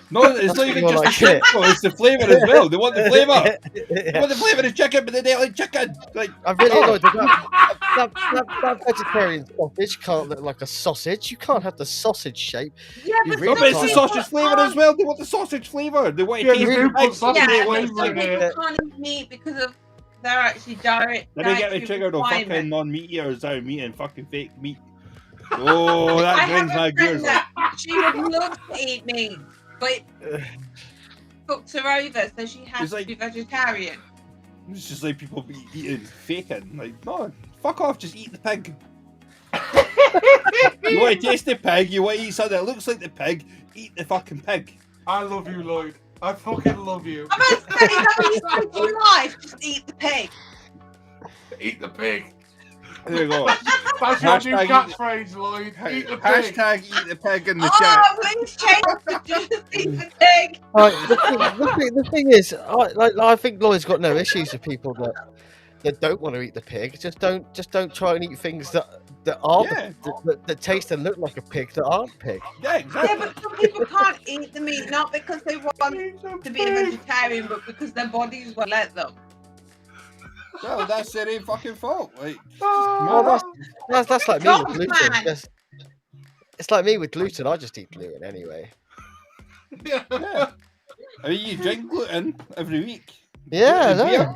No, it's not even just the shape, it's the flavour as well. They want the flavour. They want the flavour of chicken, but they don't like chicken. Like, I really annoyed with that vegetarian sausage can't look like a sausage. You can't have the sausage shape. Yeah, You but really no, but it's the can't. sausage flavour as well. They want the sausage flavour. They want to Yeah, taste they the do put pig. sausage Yeah, flavour but some in it. people can't eat meat because of their actually direct. Then they get me triggered on fucking non-meat eaters out of meat and fucking fake meat. Oh, I that have grinds a my friend gears. that she would love to eat meat, but it fucks her over, so she has It's like- to be vegetarian. It's just like people be eating faking. Like, no, fuck off, just eat the pig. You want to taste the pig, you want to eat something that looks like the pig, eat the fucking pig. I love you, Lloyd. I fucking love you. I'm not saying that you spend your life, just eat the pig. Eat the pig. There you go. That's your new Hashtag catchphrase, Lloyd. Eat the pig. Hashtag eat the pig in the chat. Oh, please change to just eat the pig. Right, the thing is, I think Lloyd's got no issues with people that don't want to eat the pig. Just don't try and eat things that aren't Yeah. that taste and look like a pig that aren't pig. Yeah, Yeah, exactly. but some people can't eat the meat, not because they want to be a vegetarian, but because their bodies won't let them. Well, that's their own fucking fault. Like, Well, that's like me God, with gluten. man. It's like me with gluten. I just eat gluten anyway. Yeah. Yeah. I mean, you drink gluten every week. Yeah, Gluten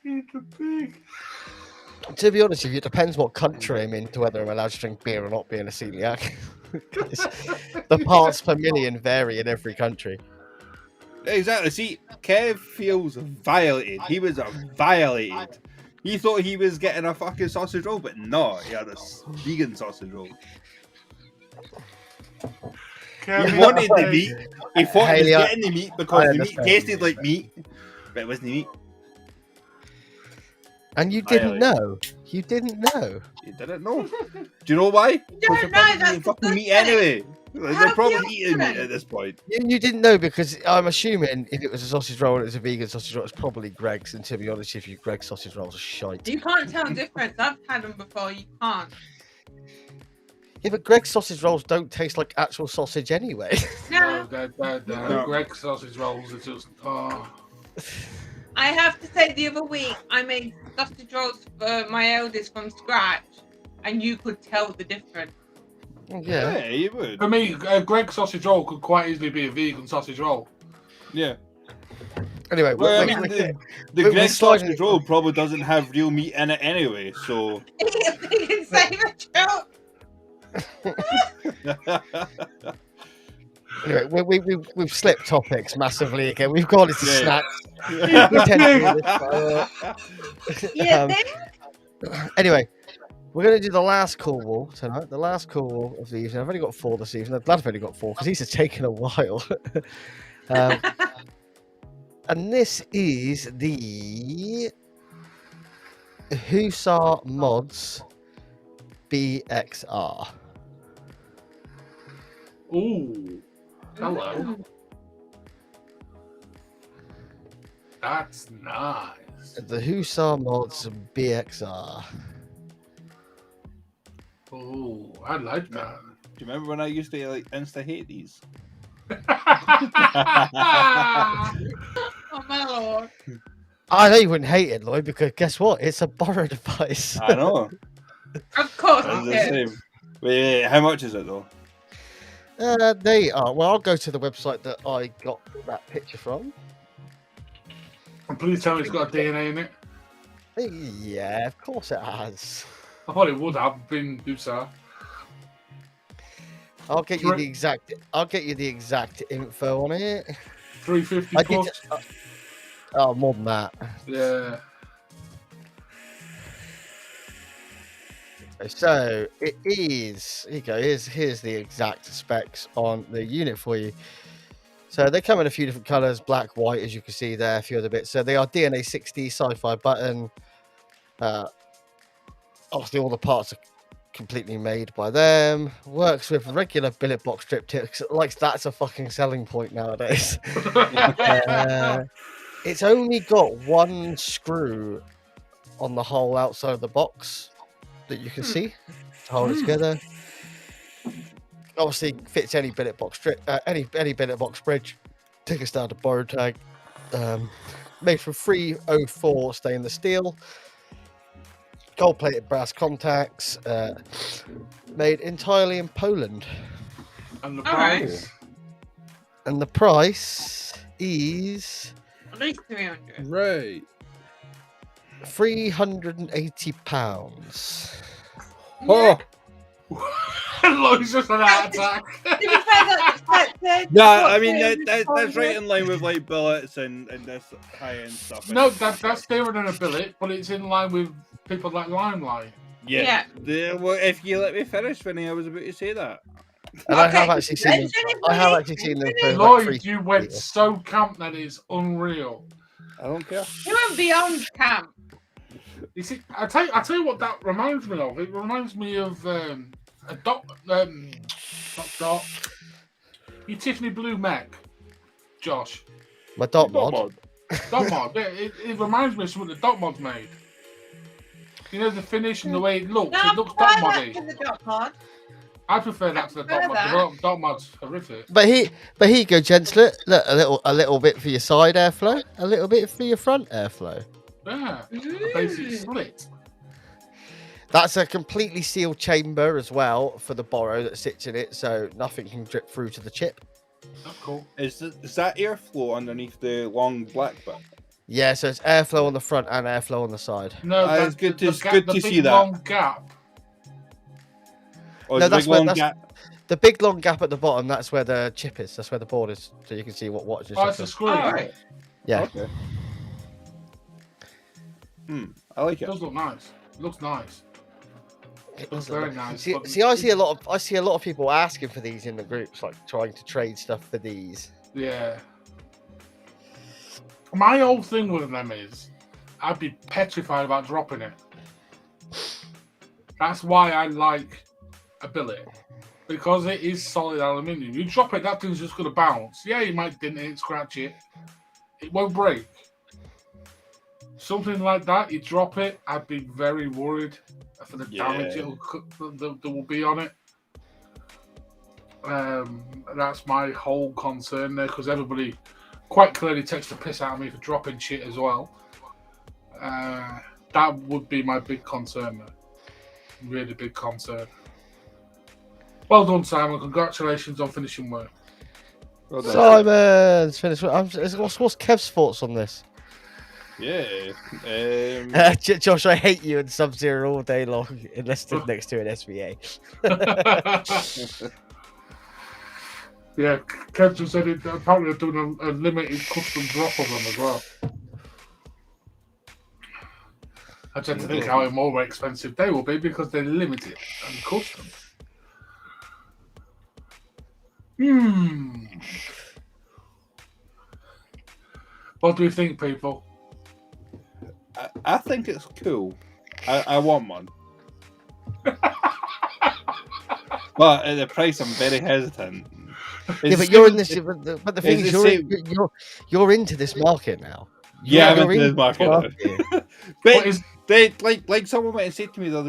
no. Eat a pig. To be honest with you, it depends what country I'm in to whether I'm allowed to drink beer or not, being a celiac. 'Cause the parts per million vary in every country. Exactly. See, Kev feels violated. He was violated. He thought he was getting a fucking sausage roll, but no, he had a vegan sausage roll. He wanted the meat. He thought he was getting the meat because the meat tasted like meat, but it wasn't meat. And you didn't know. You didn't know. You didn't know. Do you know why? Because don't they're know, probably that's eating the fucking good meat thing. anyway. They're Have probably you eating meat done? at this point. You didn't know because I'm assuming if it was a sausage roll and it was a vegan sausage roll, it's probably Greg's. And to be honest with you, Greg's sausage rolls are shite. You can't tell the difference. I've had them before. You can't. Yeah, but Greg's sausage rolls don't taste like actual sausage anyway. No, No, the Greg sausage rolls are just. Oh. I have to say, the other week I made sausage rolls for my eldest from scratch, and you could tell the difference. Yeah. Yeah, you would. For me, a Greg sausage roll could quite easily be a vegan sausage roll. Yeah. Anyway, Well, I we're- mean, we're- the we're Greg sliding- sausage roll probably doesn't have real meat in it anyway, so. You can say the joke. anyway, we've slipped topics massively again. We've gone into Yeah. snacks. Yeah. We tend to do this, You Um, think? Anyway, we're going to do the last call wall tonight. The last call wall of the evening. I've only got 4 this evening. I'm glad I've only got 4 because these have taken a while. And this is the Hussar Mods BXR. Ooh. Hello. That's nice. The Hussar Mods BXR. Ooh, I like that. Do you remember when I used to like insta hate these? Oh my lord. I know you wouldn't hate it, Lloyd, because guess what? It's a borrow device. I know. Of course It's it the is. same. Wait, how much is it though? They are. Well, I'll go to the website that I got that picture from. And please tell me it's got a DNA in it. Yeah, of course it has. I thought it would have been Hussar. I'll get you the exact. I'll get you the exact info on it. 350 I plus. did. Oh, more than that. Yeah. So it is. Here you go. Here's the exact specs on the unit for you. So they come in a few different colors: black, white, as you can see there. A few other bits. So they are DNA 60 sci-fi button. Obviously, all the parts are completely made by them. Works with regular billet box strip tips. Like that's a fucking selling point nowadays. It's only got one screw on the whole outside of the box that you can see to hold it together. Obviously, fits any billet box strip, any billet box bridge. Take a standard borrow tag. Made from 304 stainless steel. Gold-plated brass contacts. Made entirely in Poland. And the Alright. price? And the price is At least 300. Right. £380. Oh. Lloyd's just an heart attack. To be fair, that's expected. Yeah, What, I mean 300? that's right in line with like billets and this high end stuff. No, that's dearer than a billet, but it's in line with people like Limelight. Yeah. Well, if you let me finish, Vinny, I was about to say that. And I have actually seen them. I have actually seen them for like Lloyd, you 3 went so camp that is unreal. I don't care. You went beyond camp. You see, I tell you what that reminds me of. It reminds me of a not dot. Your Tiffany Blue Mech, Josh. My dot mod. Dot mod. Yeah, it reminds me of something the dot mod's made. You know the finish and the way it looks. No, It looks dot I prefer that moddy. to the dot mod. I prefer that to the dot mod. The dot mod's horrific. But here you go, gents. Look, a little bit for your side airflow, a little bit for your front airflow. Yeah, a basic split. That's a completely sealed chamber as well for the borrow that sits in it, so nothing can drip through to the chip. Oh, cool. Is that airflow underneath the long black bit? Yeah, so it's airflow on the front and airflow on the side. No, It's that's good the to big see that. long gap. Or No, is the that's big where- long that's- gap? The big long gap at the bottom, that's where the chip is. That's where the board is, so you can see what watch is. Oh, it's a screw. Oh, Right. Yeah. Okay. I like It it. does look nice. It looks nice. It Looks does very look- nice. See, but see, I see a lot of people asking for these in the groups, like trying to trade stuff for these. Yeah. My whole thing with them is I'd be petrified about dropping it. That's why I like a billet. Because it is solid aluminium. You drop it, that thing's just going to bounce. Yeah, you might dent it, scratch it. It won't break. Something like that, you drop it, I'd be very worried for the damage that will be on it. That's my whole concern there, because everybody quite clearly takes the piss out of me for dropping shit as well. That would be my big concern there. Really big concern. Well done, Simon. Congratulations on finishing work. Well done. Simon's finished. What's Kev's thoughts on this? Yeah. Josh, I hate you and Sub-Zero all day long, unless they're next to an SVA. Yeah, Kev just said it. Apparently, they're doing a limited custom drop of them as well. I tend to think how more expensive they will be because they're limited and custom. What do you think, people? I think it's cool. I want one. But at the price, I'm very hesitant. Yeah, but you're in this. But the thing is, you're into this market now. Yeah, I'm You're into this market now. But they like someone might have said to me the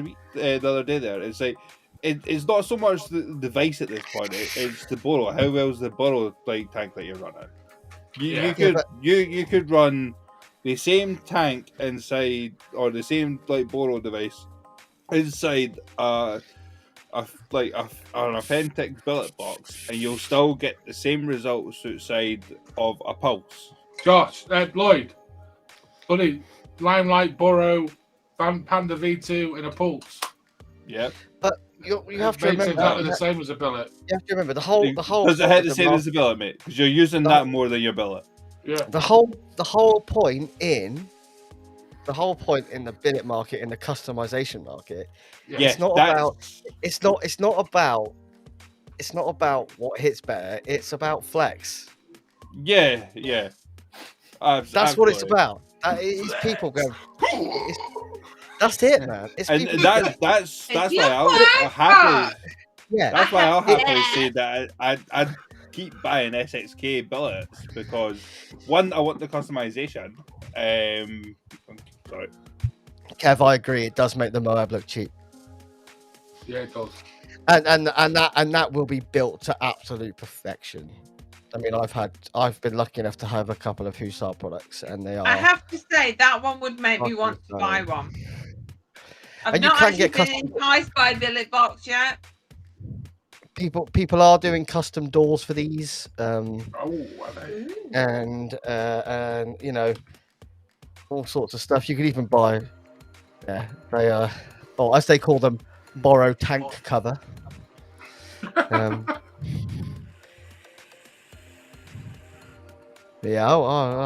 other day there. It's like it's not so much the device at this point. It's the borrow. How well is the borrow tank that you're running? You could run the same tank inside, or the same borrow device inside an authentic billet box, and you'll still get the same results outside of a pulse. Josh, Lloyd, buddy, Limelight, Burrow, Panda V2, and a Pulse. Yep. But you have to remember exactly the same as a billet. You have to remember the whole. Does it hit the same as the billet, mate? Because you're using that more than your billet. Yeah. The whole point in the billet market, in the customization market, it's not about what hits better. It's about flex. Yeah. That's what it's about. It's people going. That's it, man. It's that's why I'll happily. Yeah. That's why I'll happily say that I'd keep buying SXK billets, because one, I want the customization. Sorry. Kev, I agree. It does make the Moab look cheap. Yeah, it does. And that will be built to absolute perfection. I mean, I've been lucky enough to have a couple of Hussar products, and they are. I have to say that one would make me want to buy one. I've And you not can actually get been enticed by a billet box yet. People are doing custom doors for these, and you know, all sorts of stuff. You could even buy. Yeah, they are, or as they call them, borrow tank cover. Yeah.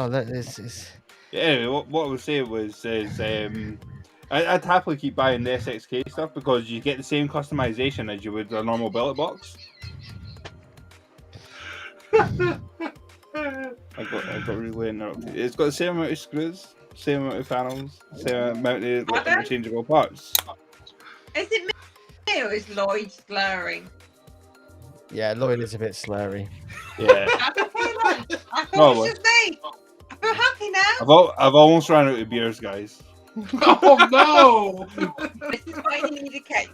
That is. Yeah, anyway, what I was saying was I'd happily keep buying the SXK stuff, because you get the same customization as you would a normal billet box. I got really interrupted. It's got the same amount of screws, same amount of panels, same amount of interchangeable parts. Is it me or is Lloyd slurring? Yeah, Lloyd is a bit slurry. Yeah. I thought it was just me. I feel happy now. I've almost ran out of beers, guys. Oh no! This is why you need a cake.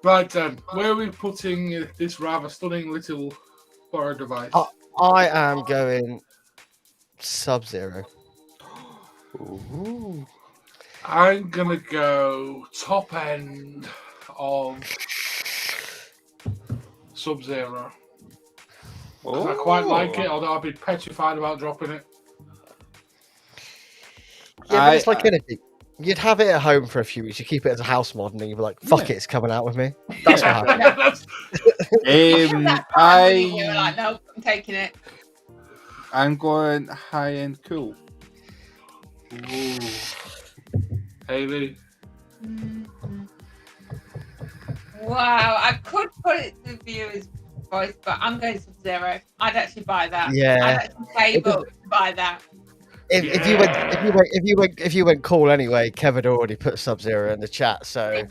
Right then, where are we putting this rather stunning little borrow device? I am going Sub-Zero. Ooh. I'm gonna go top end of Sub-Zero. Because I quite like it, although I'd be petrified about dropping it. Yeah, but it's like anything. You'd have it at home for a few weeks. You keep it as a house mod, and then you'd be like, "Fuck it, it's coming out with me." That's what happened. That time when you were like, no, I'm taking it. I'm going high end cool. Ooh. Hayley. Wow, I could put it to the viewers' voice, but I'm going Sub-Zero. I'd actually buy that. Yeah. I'd actually save up to buy that. If you went cool anyway, Kev had already put Sub-Zero in the chat, so Oh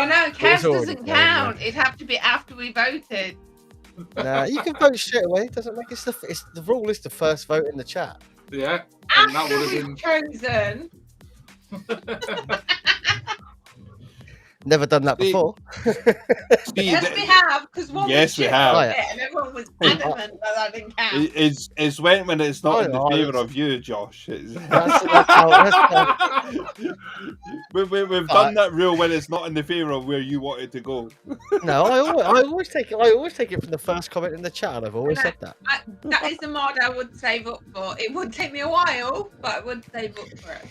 no, Kev already doesn't done, count. It'd have to be after we voted. nah, you can vote straight away. It doesn't make it's the rule is the first vote in the chat. Yeah. And that After would have we've been. chosen. Never done that See- before. Yes, we have, because one Yes, was we have. Oh, yeah. and everyone was adamant that I didn't count. It's when it's not Oh, in the no, favour it's- of you, Josh. It's... That's how- We've done that rule when it's not in the favour of where you wanted to go. no, I always take it from the first comment in the chat, and I've always said that. That is a mod I would save up for. It would take me a while, but I would save up for it.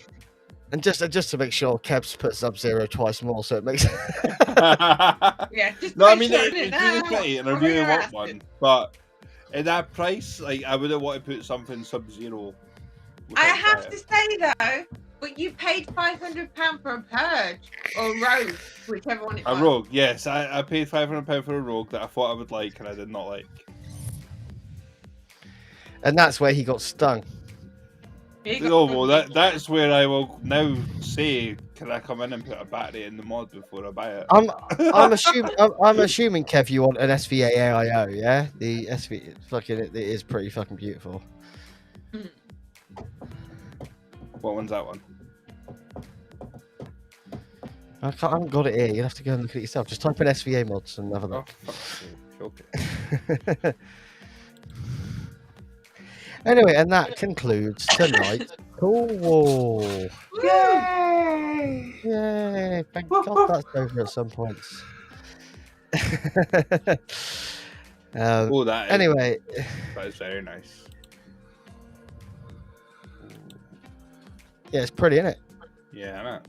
And just to make sure, Kev's put Sub-Zero twice more, so it makes. Yeah, just No, I make mean sure it's now. really pretty, and I Oh, really yeah. want one. But at that price, like I wouldn't want to put something Sub-Zero. I have to say though, but you paid £500 for a purge or rogue, whichever one it A was. rogue, yes. I paid £500 for a rogue that I thought I would like, and I did not like. And that's where he got stung. You got No, well, something. that's where I will now say, can I come in and put a battery in the mod before I buy it? I'm assuming, Kev, you want an SVA AIO, yeah? The SV, it is pretty fucking beautiful. What one's that one? I haven't got it here. You'll have to go and look at it yourself. Just type in SVA mods and have a Oh, look. fuck's sake. Okay. Anyway, and that concludes tonight's Cool. Yay! Yay! Thank God that's over at some points. Oh, that is, Anyway, that is very nice. yeah, it's pretty, isn't it? Yeah, I know.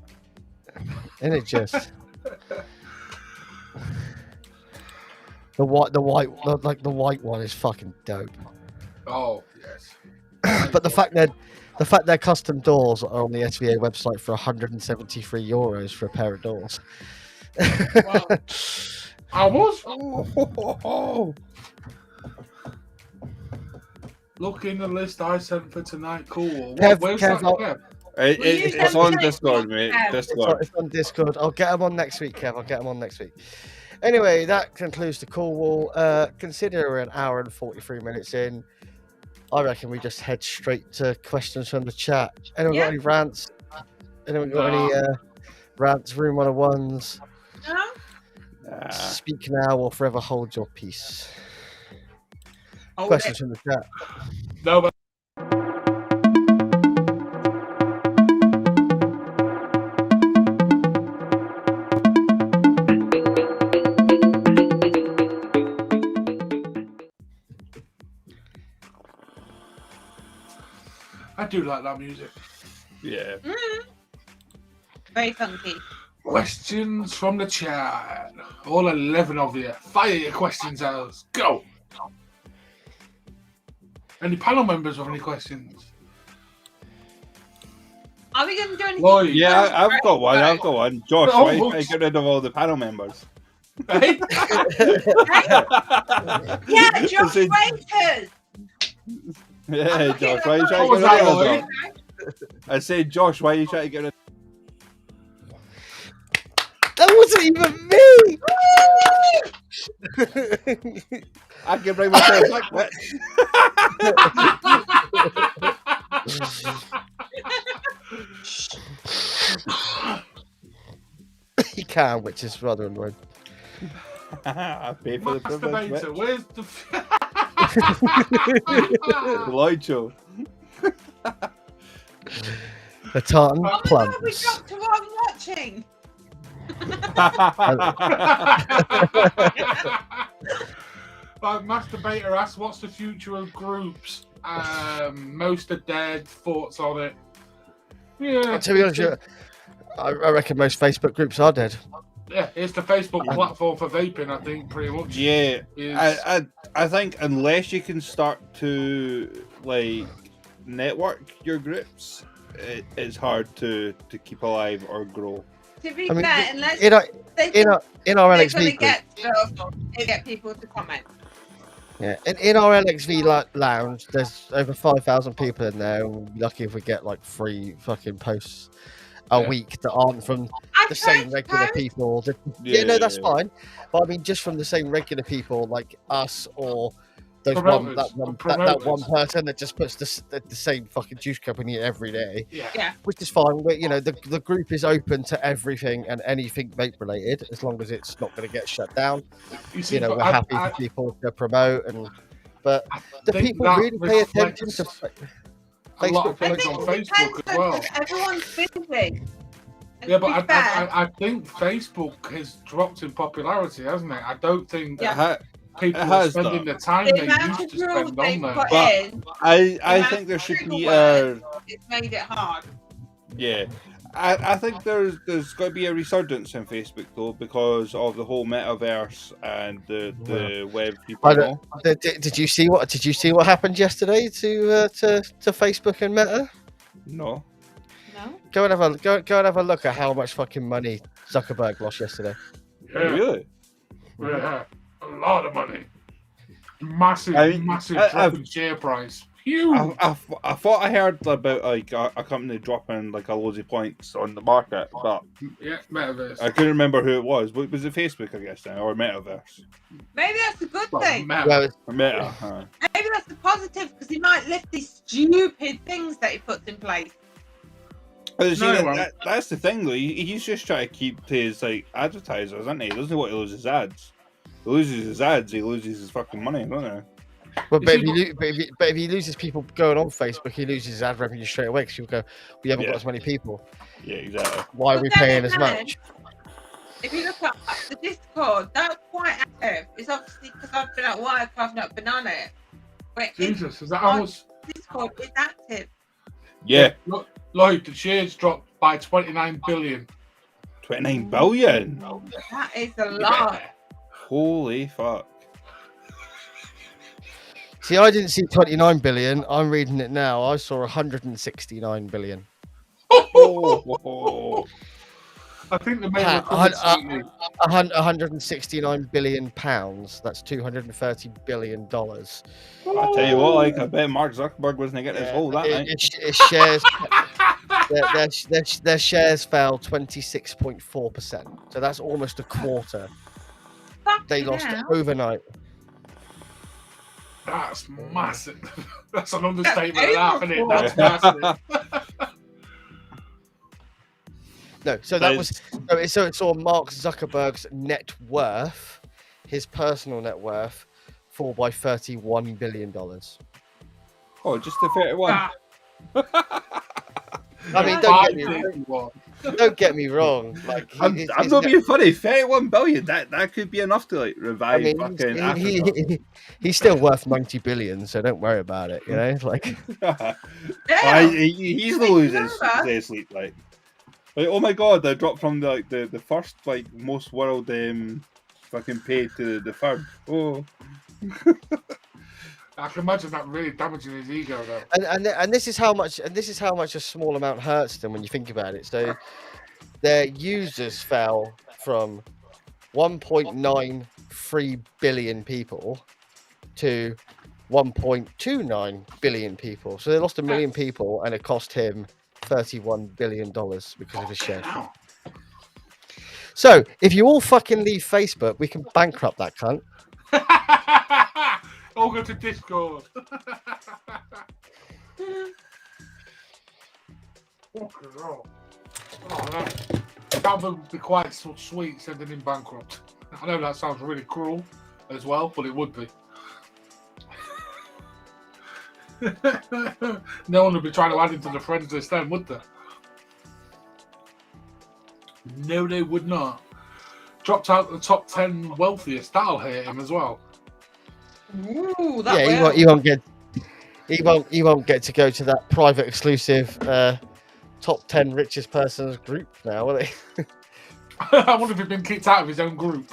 Isn't it just? The white one is fucking dope. Oh, yes. But the fact their custom doors are on the SVA website for €173 for a pair of doors. Wow. I was. Oh, Look in the list I sent for tonight. Cool. Kev, Where's Kev, that? I'll- Kev? It's on Discord, mate. Discord. It's on Discord. I'll get them on next week, Kev. I'll get them on next week. Anyway, that concludes the Cool Wall. Consider we're an hour and 43 minutes in. I reckon we just head straight to questions from the chat. Anyone got any rants? Anyone got any rants, room 101s? No? Speak now or forever hold your peace. Hold Questions it. from the chat. No, but I do like that music. Yeah. Very funky. Questions from the chat. All 11 of you. Fire your questions at us. Go. Any panel members have any questions? Are we going to do anything? Lloyd. Yeah, I've got one. I've got one. Josh, Oh, why are you oh. trying to get rid of all the panel members? Hey? Yeah, Josh Is it- Waiters. Yeah, Josh, why are you trying What to was get that, rid of Lloyd? them? I said, Josh, why are you trying to get rid That wasn't even me! I can bring myself back, He can, which is rather annoying. I pay for the privilege. Masturbator, where's the... Lloyd show. The tartan Oh my god, we plums. dropped to what I'm watching. Masturbator asks, what's the future of groups? Most are dead. Thoughts on it? Yeah. To be honest, I reckon most Facebook groups are dead. Yeah, it's the Facebook platform for vaping, I think, pretty much. Yeah, Is... I think unless you can start to like network your groups, it's hard to keep alive or grow. To be I mean, fair, unless in our they're LXV gonna group, get stuff, they get people to comment. yeah, in our LXV lounge, there's over 5,000 people in there. We'll be lucky if we get like 3 fucking posts a week that aren't from the same regular people. No, that's fine. But I mean, just from the same regular people like us or those that one person that just puts the same fucking juice company every day. Yeah. Which is fine. But, the group is open to everything and anything vape related, as long as it's not going to get shut down. We're happy for people to promote, but the people really pay attention to Facebook. I think on Facebook as well. Everyone's busy. Yeah, but I think Facebook has dropped in popularity, hasn't it? I don't think people are spending the time they used to spend on there. But I think there should be it's made it hard. Yeah. I think there's got to be a resurgence in Facebook though, because of the whole metaverse and the web 3.0. Did you see what happened yesterday to Facebook and Meta? No. Go and have a look at how much fucking money Zuckerberg lost yesterday. Yeah. Really? Yeah, a lot of money. Massive drop in share price. Huge. I thought I heard about like a company dropping like a loads of points on the market, but metaverse. I couldn't remember who it was. Was it Facebook, I guess, then, or metaverse? Maybe that's a good thing. Meta. Maybe that's the positive, because he might lift these stupid things that he puts in place. That's the thing though. He's just trying to keep his like advertisers, isn't he? He doesn't want to lose his ads. He loses his ads, he loses his fucking money, doesn't he? Well, but if he loses people going on Facebook, he loses his ad revenue straight away, because you'll go, we haven't got as many people. Yeah, exactly. Why are we paying as much? If you look at the Discord, that's quite active. It's obviously because I've been at work, I've not been on it. But Jesus, is that how much? Discord is active. Yeah. Lloyd, the shares dropped by 29 billion. 29 billion? That is a lot. Holy fuck. See, I didn't see 29 billion. I'm reading it now. I saw 169 billion. I think the main 169 billion pounds. That's $230 billion. I tell you what, I bet Mark Zuckerberg wasn't getting his whole that night. Its shares, their shares fell 26.4%. So that's almost a quarter. They lost it overnight. That's massive. That's an understatement of that, isn't it? That's massive. No, so that was so it saw Mark Zuckerberg's net worth, his personal net worth, fall by $31 billion. Oh, just the 31. I mean, don't get me wrong. Like, I'm not being funny. 31 billion. That could be enough to like revive fucking Africa. He's still worth 90 billion, so don't worry about it. Like, he's the losers. They sleep like, oh my god, they dropped from the first like most world fucking paid to the third. Oh. I can imagine that really damaging his ego though. And this is how much a small amount hurts them when you think about it. So their users fell from 1.93 billion people to 1.29 billion people. So they lost 1 million people, and it cost him $31 billion because of his share. So if you all fucking leave Facebook, we can bankrupt that cunt. All go to Discord. Fucking hell. That would be quite sweet, sending him bankrupt. I know that sounds really cruel as well, but it would be. No one would be trying to add him to the friends list then, would they? No, they would not. Dropped out the top 10 wealthiest. That'll hurt him as well. Ooh, that Yeah, will. he won't get to go to that private exclusive top 10 richest persons group now, will he? I wonder if he'd been kicked out of his own group.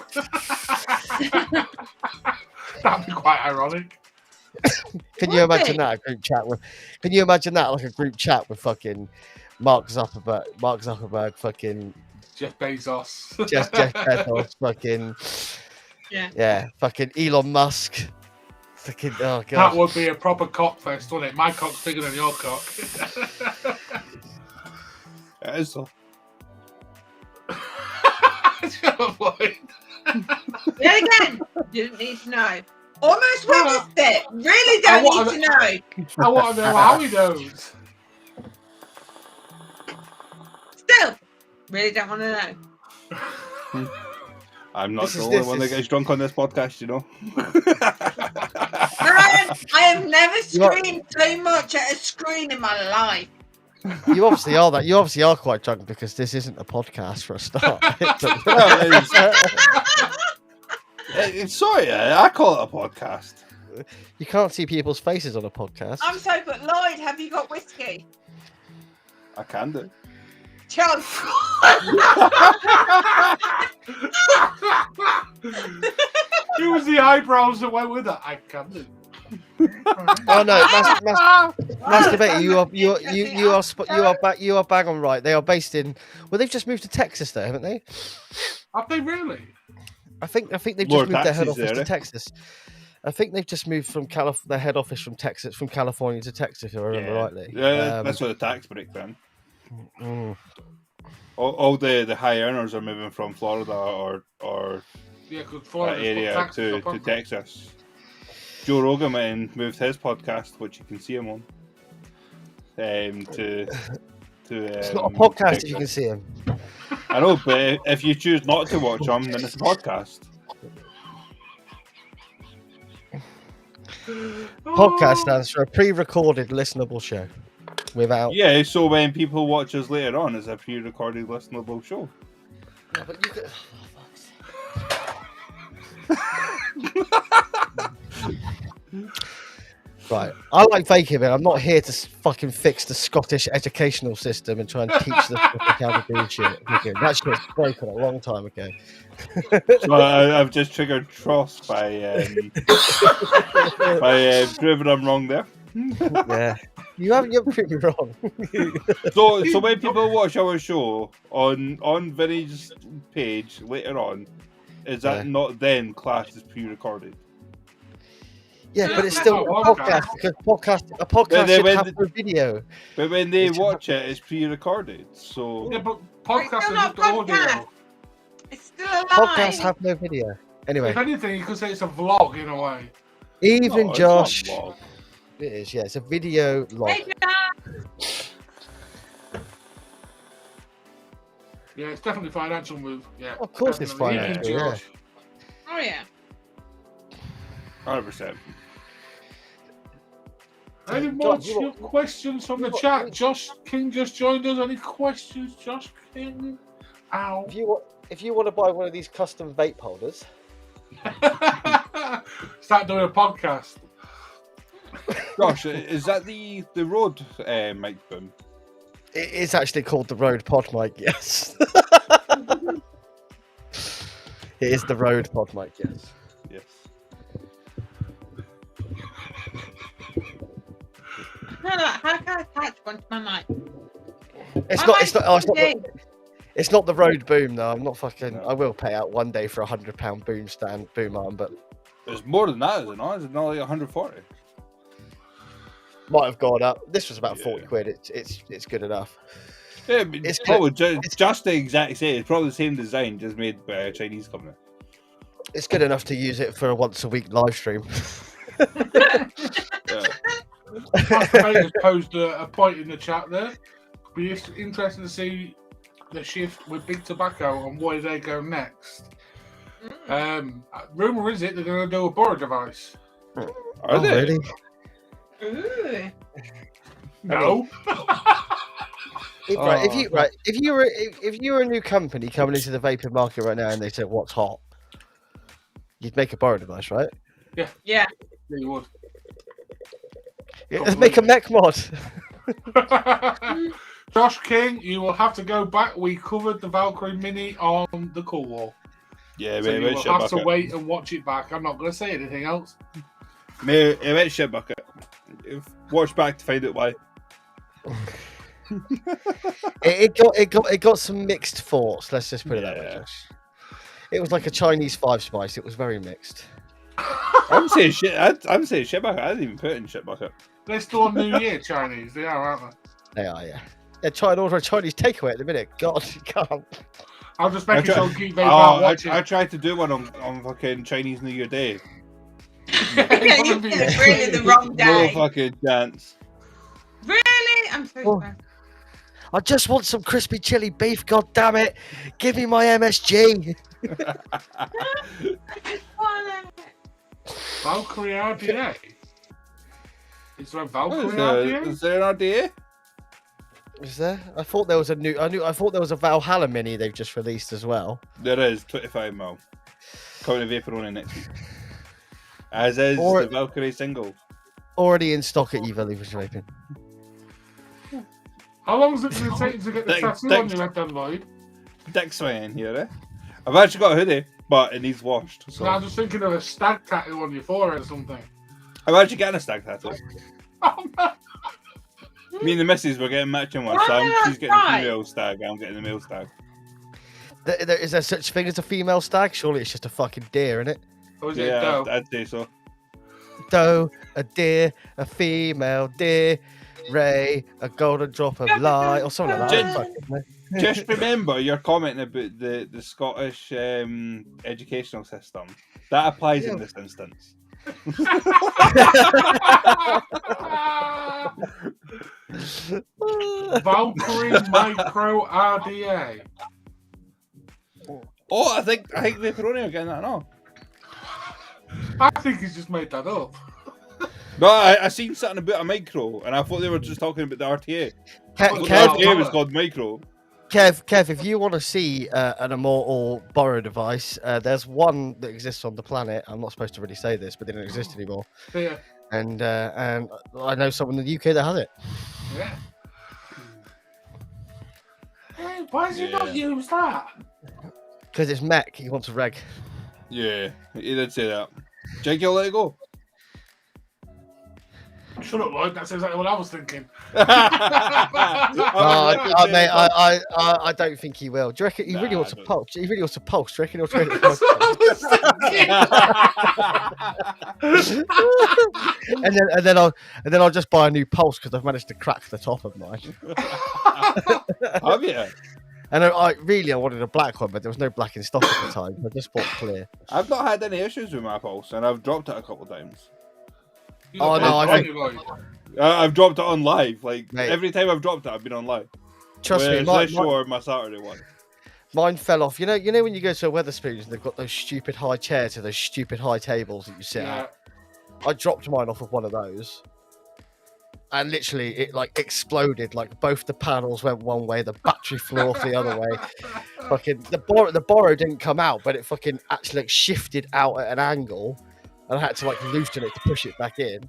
That'd be quite ironic. Can you imagine that, a group chat with? Can you imagine that, like a group chat with fucking Mark Zuckerberg, fucking Jeff Bezos. Jeff Bezos, fucking yeah, fucking Elon Musk, fucking oh god. That would be a proper cock fest, wouldn't it? My cock's bigger than your cock. It is though. Shut up, Lloyd. Yet again, didn't need to know. Almost witnessed it. Really don't need to know. I want to know how he knows. Still, really don't want to know. I'm not the only one that gets drunk on this podcast, you know. Brian, I have never screamed so much at a screen in my life. You obviously are that. You obviously are quite drunk because this isn't a podcast for a start. Sorry, I call it a podcast. You can't see people's faces on a podcast. I'm so but Lloyd, have you got whiskey? I can do. Chug. It was the eyebrows that went with it. I can do. Oh no, Masturbate. You are bang on right. They are based in. Well, they've just moved to Texas, though, haven't they? Have they really? I think they've just More moved their head taxis office there, to eh? Texas. I think they've just moved from their head office from California to Texas, if I remember rightly. Yeah, that's what the tax break then. Mm. All the high earners are moving from Florida or Yeah, because that Florida's put area taxes to up, haven't they? Texas. Joe Rogan went and moved his podcast, which you can see him on, to It's not a podcast if you can see him. I know, but if you choose not to watch him, then it's a podcast. Podcast stands for a pre-recorded listenable show. Without. Yeah, so when people watch us later on, it's a pre-recorded listenable show. Yeah, but you could... Right, I like vaping, but I'm not here to fucking fix the Scottish educational system and try and teach the how to do shit. Okay, that shit's broken a long time ago. So I've just triggered trust by proving I'm wrong there. Yeah, you're pretty wrong. So when people watch our show on Vinny's page later on, is that not then classed as pre-recorded? Yeah, but it's still a podcast because a podcast should have no video. But when they watch it, it's pre-recorded. So Yeah, but podcast It's is still not just podcast. audio. It's still alive. Podcasts have no video. Anyway, If anything, you could say it's a vlog in a way. evening, No, it's Josh. not vlog. It is, yeah. It's a video log. Hey, Dad. Yeah, it's definitely a financial move. Yeah, Of course it's definitely. financial, Evening, yeah. Josh. Oh yeah. 100%. Any more Josh, you- questions from the chat? Josh King just joined us. Any questions, Josh King? Ow. If you want to buy one of these custom vape holders, Start doing a podcast. Gosh, is that the road mic boom? it is actually called the Rode Pod Mic. Yes, it is the Rode Pod Mic. Yes. Yes. How can I attach one to my mic? It's not the Rode Boom though. I'm not fucking. No. I will pay out one day for £100 boom arm, but There's more than that, is it not? Is it not like 140? might have gone up. This was about 40 Yeah. quid. It's good enough. Yeah, but It's probably just the exact same. It's probably the same design, just made by a Chinese company. It's good enough to use it for a once a week live stream. Yeah. Master has posed a point in the chat there. Be interesting to see the shift with Big Tobacco and where they go next. Rumor is it they're going to do a borrow device. Are they? Really? Ooh. No. If you were a new company coming into the vaping market right now and they said what's hot, you'd make a borrow device, right? Yeah. Yeah, you would. Yeah, let's make a mech mod. Josh King, you will have to go back. We covered the Valkyrie Mini on the Cool Wall. Yeah, So mate, you will have to wait and watch it back. I'm not going to say anything else. Mate, it went shit bucket. Watch back to find out why. it got some mixed thoughts. Let's just put it that way, Yeah. Josh. It was like a Chinese 5 spice. It was very mixed. I'm saying shit. I'm saying shit bucket. I didn't even put it in shit bucket. They're still on New Year Chinese. They are, aren't they? They are, yeah. They're trying to order a Chinese takeaway at the minute. God, you can't. I'll just make sure keep Vape I tried to do one on fucking Chinese New Year Day. Yeah, you did it really the wrong No day. fucking chance. Really? I'm so Oh. sorry. I just want some crispy chili beef. God damn it! Give me my MSG. I just want it. Valkyrie RDA? Is there a Oh, Valkyrie is RDA? there an RDA? Is there? I thought there was a new. I thought there was a Valhalla mini they've just released as well. There is 25mm. Coming to Vaporoni next week. As is Or- the Valkyrie single. Already in stock at Evil Evil Vaping. How long is it going to take to get the tattoo on your head then, Lloyd? Dick swinging here, eh? I've actually got a hoodie, but it needs washed. So So I'm just thinking of a stag tattoo on your forehead or something. I'm actually getting a stag tattoo. Oh, no. Me and the missus were getting matching ones, so she's getting the female stag, I'm getting the male stag. Is there such thing as a female stag? Surely it's just a fucking deer, isn't it? Or is it Yeah, doe? I'd say so. Doe, a deer, a female deer, Ray, a golden drop of light, or something like that. I don't fucking know. Just remember, you're commenting about the Scottish educational system. That applies in this instance. Valkyrie Micro RDA. Oh, I think Vaporoni are getting that now. I think he's just made that up. No, I seen something about a micro, and I thought they were just talking about the RTA. But the Kev, RTA was called micro. Kev, if you want to see an immortal borrow device, there's one that exists on the planet. I'm not supposed to really say this, but they don't exist anymore. Yeah. And I know someone in the UK that has it. Yeah. Hey, why did you not use that? Because it's mech. He wants a reg. Yeah, he did say that. Jake, you'll let it go. Shut up, Lloyd. That's exactly what I was thinking. I don't think he will. Do you reckon he really wants a pulse? He really wants a pulse. Do you reckon he'll trade it? That's what I was thinking. and then I'll just buy a new pulse because I've managed to crack the top of mine. Have you? And I wanted a black one, but there was no black in stock at the time. So I just bought clear. I've not had any issues with my pulse, and I've dropped it a couple of times. Oh, no, I think- I've dropped it on live. Like Mate. every time I've dropped it, I've been on live. Trust me, Whereas this show or my Saturday one. mine fell off. You know when you go to a Weatherspoons and they've got those stupid high chairs and those stupid high tables that you sit Yeah. at. I dropped mine off of one of those, and literally it like exploded. Like both the panels went one way, the battery flew off the other way. Fucking the borrow didn't come out, but it fucking actually like shifted out at an angle, and I had to like loosen it to push it back in.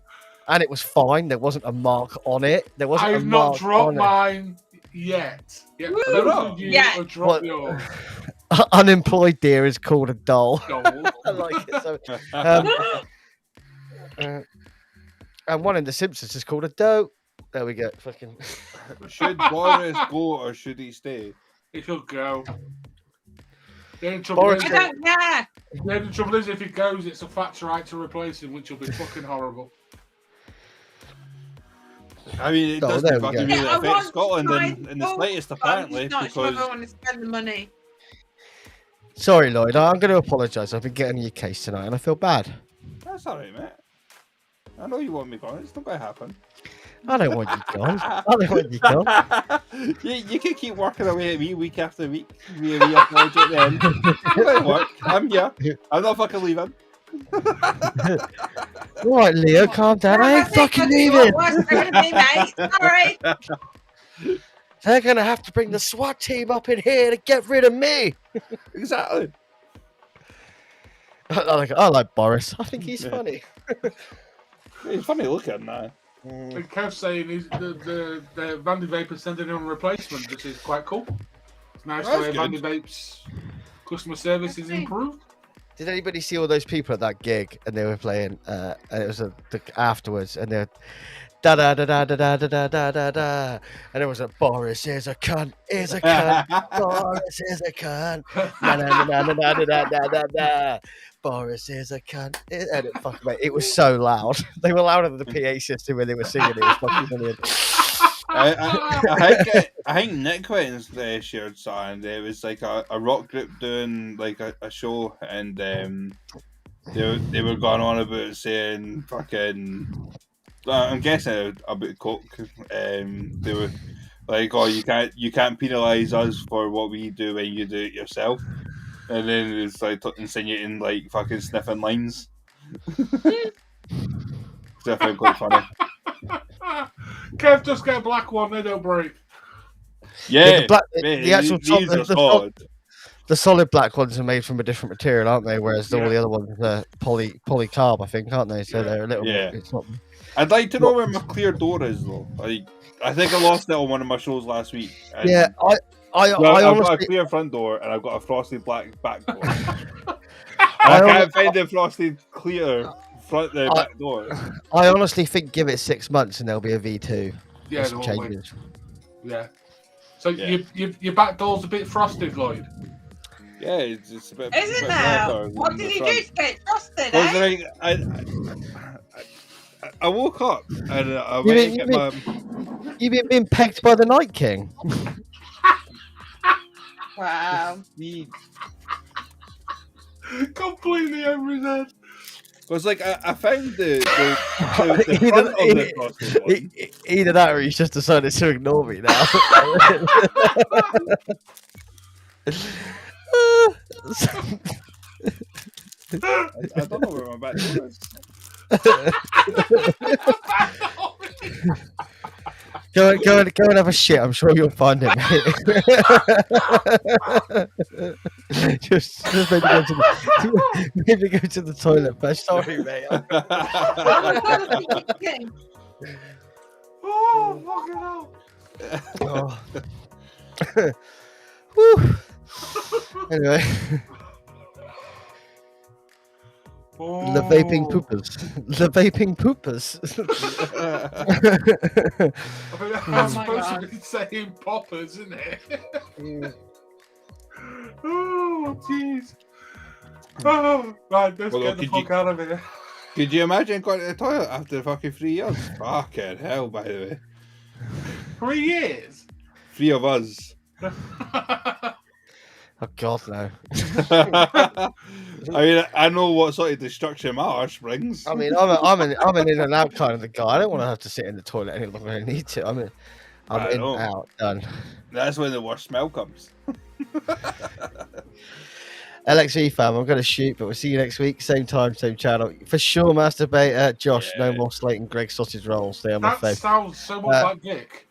And it was fine. There wasn't a mark on it. There wasn't. I've a not mark dropped on it. mine yet. Yeah, Woo! those of you Yeah. who dropped What? yours. Unemployed deer is called a doll. No. I like it. So, and one in The Simpsons is called a doe. There we go. Fucking. Should Boris go or should he stay? It should go. The only trouble Boris- is, I don't care. the only trouble is if he goes, it's a factor right to replace him, which will be fucking horrible. I mean, it Oh, doesn't there we fucking go. really I affect want Scotland to in the try slightest, both, but I'm apparently, just not sure if because I want to spend the money. Sorry, Lloyd. I'm going to apologise. I've been getting your case tonight, and I feel bad. that's all right, mate. I know you want me gone. It's not going to happen. I don't want you gone. I don't want you gone. you can keep working away at me week after week. We apology at the end. It might work. I'm here. I'm not fucking leaving. All right, Leo, calm down. I ain't fucking leaving. Sorry. They're gonna have to bring the SWAT team up in here to get rid of me. Exactly. I like Boris. I think he's funny. He's funny looking now. And Kev's saying the Vandy Vape is sending him a replacement, which is quite cool. It's nice That's to hear good. Vandy Vape's customer service is improved. Did anybody see all those people at that gig and they were playing? And it was afterwards, and they're da da da da da da da da da da, and it was a Boris is a cunt, is a cunt, Boris is a cunt, na na na na na na na na na. Boris is a cunt, and fuck mate, it was so loud. They were louder than the PA system when they were singing. It was fucking brilliant. I think Nick went and shared something. There was like a rock group doing like a show, and they were going on about saying fucking. I'm guessing about coke. They were like, "Oh, you can't penalise us for what we do when you do it yourself." And then it's like insinuating like fucking sniffing lines. So I found quite funny. Kev, just get a black one, they don't break. Yeah, the actual the solid black ones are made from a different material, aren't they? Whereas all the other ones are polycarb, I think, aren't they? So they're a little bit. It's not. I'd like to know where my clear door is, though. I think I lost it on one of my shows last week. Yeah, I I've honestly got a clear front door and I've got a frosted black back door. I can't find the frosted clear back door. I honestly think give it 6 months and there'll be a V2. Yeah, some changes. Yeah. So your back door's a bit frosted, Lloyd. Yeah, it's a bit. Isn't now? What did you do to get frosted? I woke up and I went to get my. You've been pegged by the Night King. Wow. Completely over his head. Because like I found the front of the frosted one. Either that or he's just decided to ignore me now. I don't know where my back door is. Go and have a shit. I'm sure you'll find it, mate. just maybe go to the toilet first. Sorry, mate. Oh, fucking hell. Oh. Woo. Anyway. Oh. The vaping poopers. The vaping poopers. I mean, I'm supposed to be saying poppers, isn't it? Oh, jeez. Oh, right, let's get the fuck out of here. Could you imagine going to the toilet after fucking 3 years? Fucking hell, by the way. 3 years? 3 of us. Oh God, no. I mean, I know what sort of destruction my arse brings. I mean, I'm an in and out kind of the guy. I don't want to have to sit in the toilet any longer than I need to. I'm in and out, done. That's when the worst smell comes. LXV fam, I'm going to shoot, but we'll see you next week. Same time, same channel. For sure, Masturbator. Josh, no more Slate and Greg sausage rolls. Stay on my face. That sounds so much like Dick.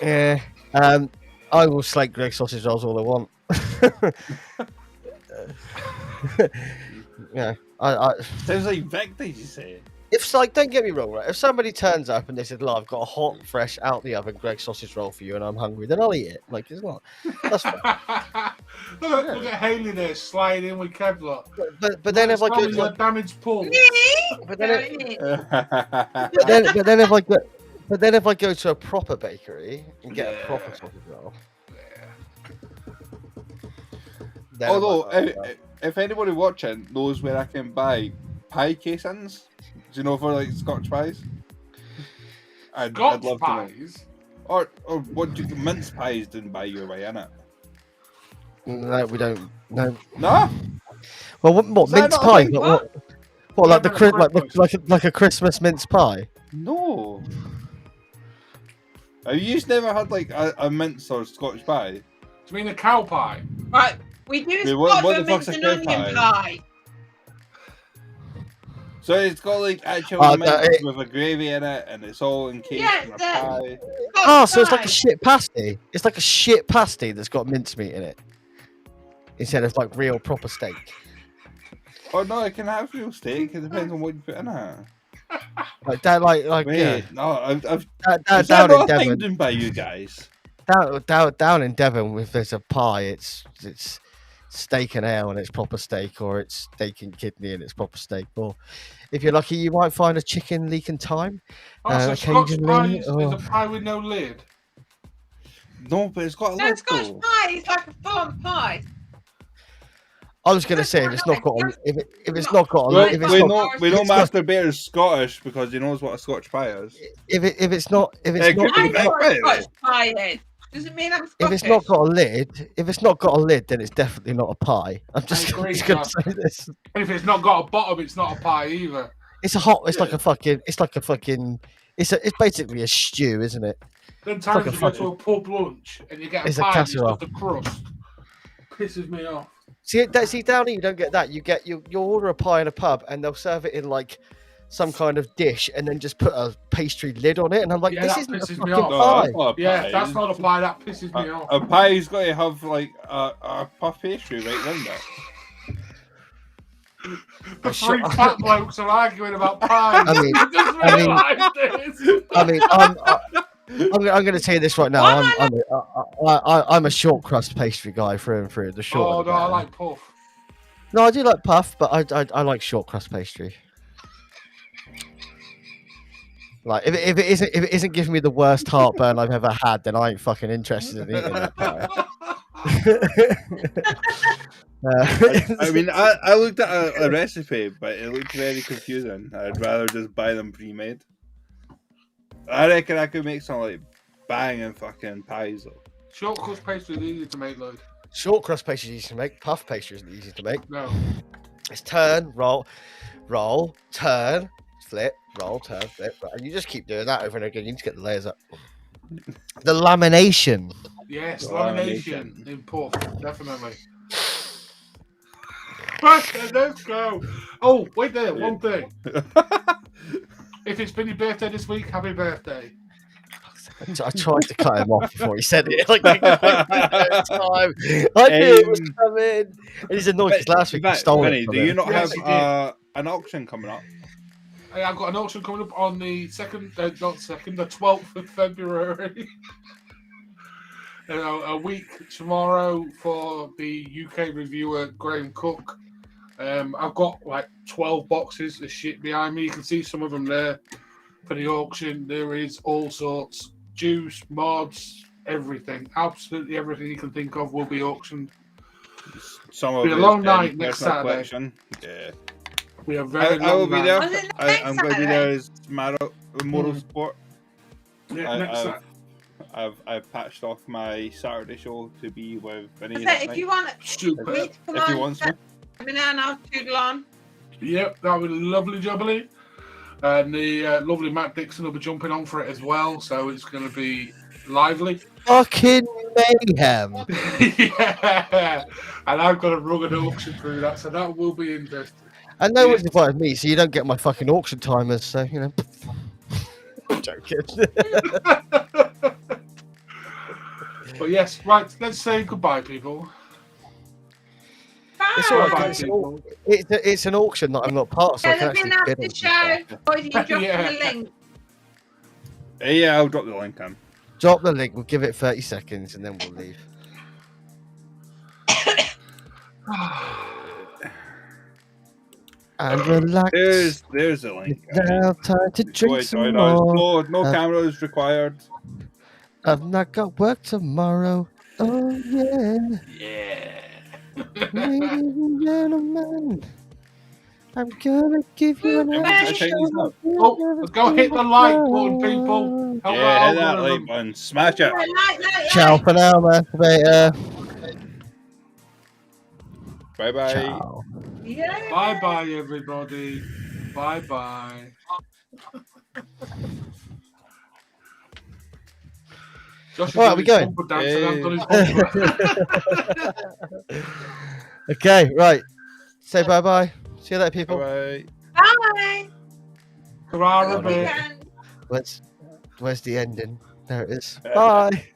Yeah. I will slate Greg sausage rolls all I want. Yeah. Sounds like Vic, did you say? If like, don't get me wrong, right? If somebody turns up and they said, "Look, I've got a hot, fresh, out the oven Greg sausage roll for you," and I'm hungry, then I'll eat it. Like, it's not. That's fine. Look at Haley there sliding in with Kevlar. But then if I go to a damaged pool. but then if I go to a proper bakery and get a proper sausage roll. Yeah. Although, if anybody watching knows where I can buy pie casings, do you know, for like Scotch pies? I'd love pies? To know. Or what do mince pies didn't buy your way, innit? No, we don't. No. No? Well, what mince pie? What like a Christmas mince pie? No. Have you never had like a mince or Scotch pie? Do you mean a cow pie? Right, we do what Scotch the fuck's mince a and cow onion pie? pie. So it's got like actual Oh, mint no, it- with a gravy in it, and it's all encased Yeah, in a it's, pie. Oh, so it's like a Scotch shit pasty. It's like a shit pasty that's got mincemeat in it instead of like real proper steak. Oh no, it can have real steak. It depends on what you put in it. Like that, like Wait, yeah. no, I've Down, is that down in not a thing Devon, done by you guys? down in Devon, if there's a pie, it's steak and ale and it's proper steak, or it's steak and kidney and it's proper steak, or if you're lucky, you might find a chicken leek and thyme. Oh, so Scotch occasionally, pie is oh. a pie with no lid. No, but it's got a No, lid Scotch though. pie is like a full-on pie. I was gonna say if it's not got if it's not got Well, if it's we not know we know it's not- Master Bear is Scottish because he knows what a Scotch pie is. if it's not It could I be know what right, a Scotch pie is. Doesn't mean I'm if Scottish. it's not got a lid, then it's definitely not a pie. I'm just agree, gonna Josh. say this. And if it's not got a bottom, it's not a pie either. It's like a fucking. It's basically a stew, isn't it? Then times like a you go to fucking- a pub lunch and you get a It's a pie and it's casserole. just a crust. Pisses me off. See down here you don't get that. You order a pie in a pub and they'll serve it in like some kind of dish and then just put a pastry lid on it, and I'm like, Yeah, this that isn't a pisses me fucking off. No, pie. that's not a Yeah, pie. that's not a pie. That pisses me off. A pie's got to have like a puff pastry right round it. The three fat blokes are arguing about pies. I mean- I just I mean- realised this. I mean, I'm going to tell you this right now. I'm a short crust pastry guy through and through. The Oh short. no, I like puff. No, I do like puff, but I like short crust pastry. Like if it isn't giving me the worst heartburn I've ever had, then I ain't fucking interested in eating that pie. I mean, I looked at a recipe, but it looked very confusing. I'd rather just buy them pre-made. I reckon I could make some like banging fucking pies though. Short crust pastry is easy to make, Lloyd. Short crust pastry is easy to make. Puff pastry isn't easy to make. No. It's turn, roll, turn, flip, roll, turn, flip, and you just keep doing that over and again. You need to get the layers up. The lamination. Yes, Lamination. lamination in puff, definitely. Right, let's go. Oh, wait there, one thing. If it's been your birthday this week, happy birthday. I tried to cut him off before he said it. Like, time. I knew it was coming. And he's annoyed because last week he stole Vinny, it. from do you him. not Yes, he have an auction coming up? Hey, I've got an auction coming up on the 12th of February. A week tomorrow for the UK reviewer Graham Cook. I've got like 12 boxes of shit behind me. You can see some of them there for the auction. There is all sorts. Juice, mods, everything. Absolutely everything you can think of will be auctioned. Some It'll be of a his long night next personal Saturday. collection. Yeah. We are very I will long be night. there. Was it I'm next going to be Saturday? there as moral support. Yeah, I- next I've- Saturday. I've patched off my Saturday show to be with Vinny. So that if night. you want Super. me to come If he on, wants me. let me know and I'll toodle on. Yep, that would be lovely jubbly. And the lovely Matt Dixon will be jumping on for it as well, so it's going to be lively. Fucking mayhem. Yeah, and I've got a rugged auction through that, so that will be interesting. And no one's invited me, so you don't get my fucking auction timers. So you know. I'm joking. But yes, right, let's say goodbye, people. It's Bye. all Bye, right. people. It's an auction that I'm not part of, so I Yeah, can there'll be actually an bid after on show. Or you drop Yeah. the link. Yeah, I'll drop the link in. Drop the link. We'll give it 30 seconds and then we'll leave. And relax. There's the link. It's now time to drink some No, more. no cameras required. I've not got work tomorrow. Oh yeah, Yeah. ladies and gentlemen, I'm gonna give you an Hey, Chinese love. Oh, let's go hit the like button, people. Help Yeah, out hit that algorithm. like button. Smash it. Like. Ciao for now, masturbator. Bye bye. Ciao. Yeah. Bye bye, everybody. Bye bye. Josh is All right, doing we his going? bumper dance and I've done his bumper. Okay, right. Say bye bye. See you later, people. Bye bye. Bye. Ta-ra Have a a good bit. weekend. Where's the ending? There it is. Yeah. Bye.